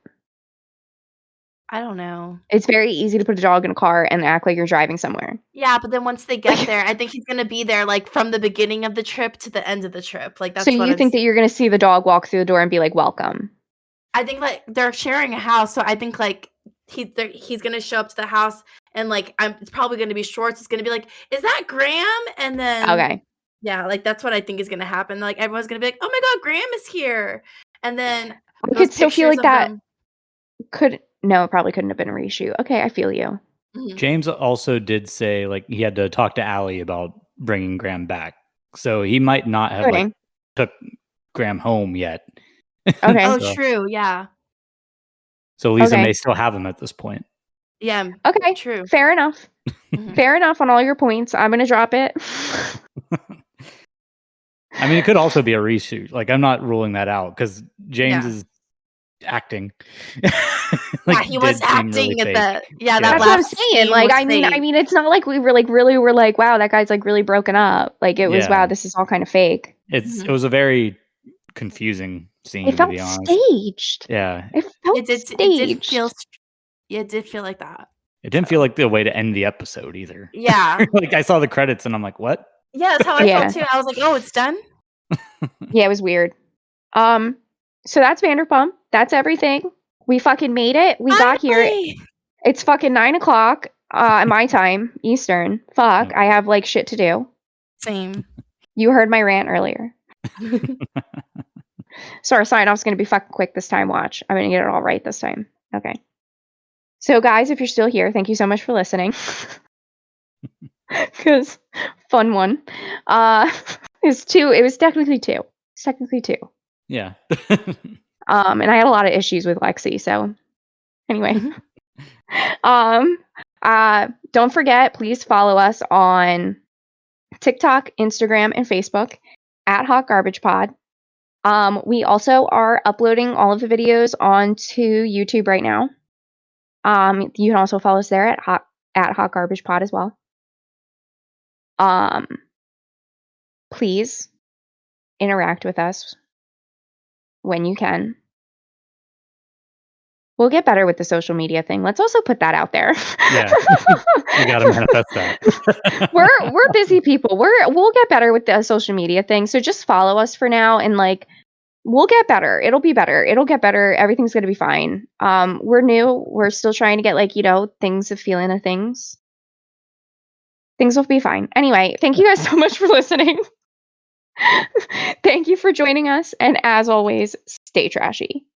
I don't know. It's very easy to put a dog in a car and act like you're driving somewhere. Yeah, but then once they get there, I think he's gonna be there from the beginning of the trip to the end of the trip. Like that's so you think that you're gonna see the dog walk through the door and be like, "Welcome"? I think they're sharing a house, so I think he's gonna show up to the house and it's probably gonna be shorts. It's gonna be like, is that Graham? And then Okay. yeah, that's what I think is gonna happen. Like everyone's gonna be like, oh my god, Graham is here, and then I could still feel like that. No, it probably couldn't have been a reshoot. Okay, I feel you. Mm-hmm. James also did say he had to talk to Allie about bringing Graham back, so he might not have took Graham home yet. Okay. Oh, true. Yeah. So Lisa may still have him at this point. Yeah. Okay. True. Fair enough. Mm-hmm. Fair enough on all your points. I'm gonna drop it. I mean, it could also be a reshoot. I'm not ruling that out because James is acting. Yeah, he was acting really at that's what I'm saying. I mean, it's not like we were were like, wow, that guy's really broken up. It was, wow, this is all kind of fake. It was a very confusing scene. It felt to be honest. staged. Yeah, it felt staged. It did feel like that. It didn't feel like the way to end the episode either. Yeah, I saw the credits and I'm like, what? Yeah, that's how I felt too. I was like, oh, it's done. Yeah, it was weird. So that's Vanderpump. That's everything. We fucking made it. We got here. It's fucking 9:00 my time, Eastern. Fuck, I have shit to do. Same. You heard my rant earlier. So our sign off's gonna be fucking quick this time. Watch. I'm gonna get it all right this time. Okay. So, guys, if you're still here, thank you so much for listening. Because fun one. It's 2. It was technically 2. It's technically 2. Yeah. And I had a lot of issues with Lexi. So, anyway. Don't forget, please follow us on TikTok, Instagram, and Facebook at Hot Garbage Pod. We also are uploading all of the videos onto YouTube right now. You can also follow us there at Hot Garbage Pod as well. Please interact with us when you can. We'll get better with the social media thing. Let's also put that out there. Yeah. We got to manifest that. We're busy people. We'll get better with the social media thing. So just follow us for now, and like we'll get better. It'll be better. It'll get better. Everything's gonna be fine. We're new. We're still trying to get like, things of feeling of things. Things will be fine. Anyway, thank you guys so much for listening. Thank you for joining us, and as always, stay trashy.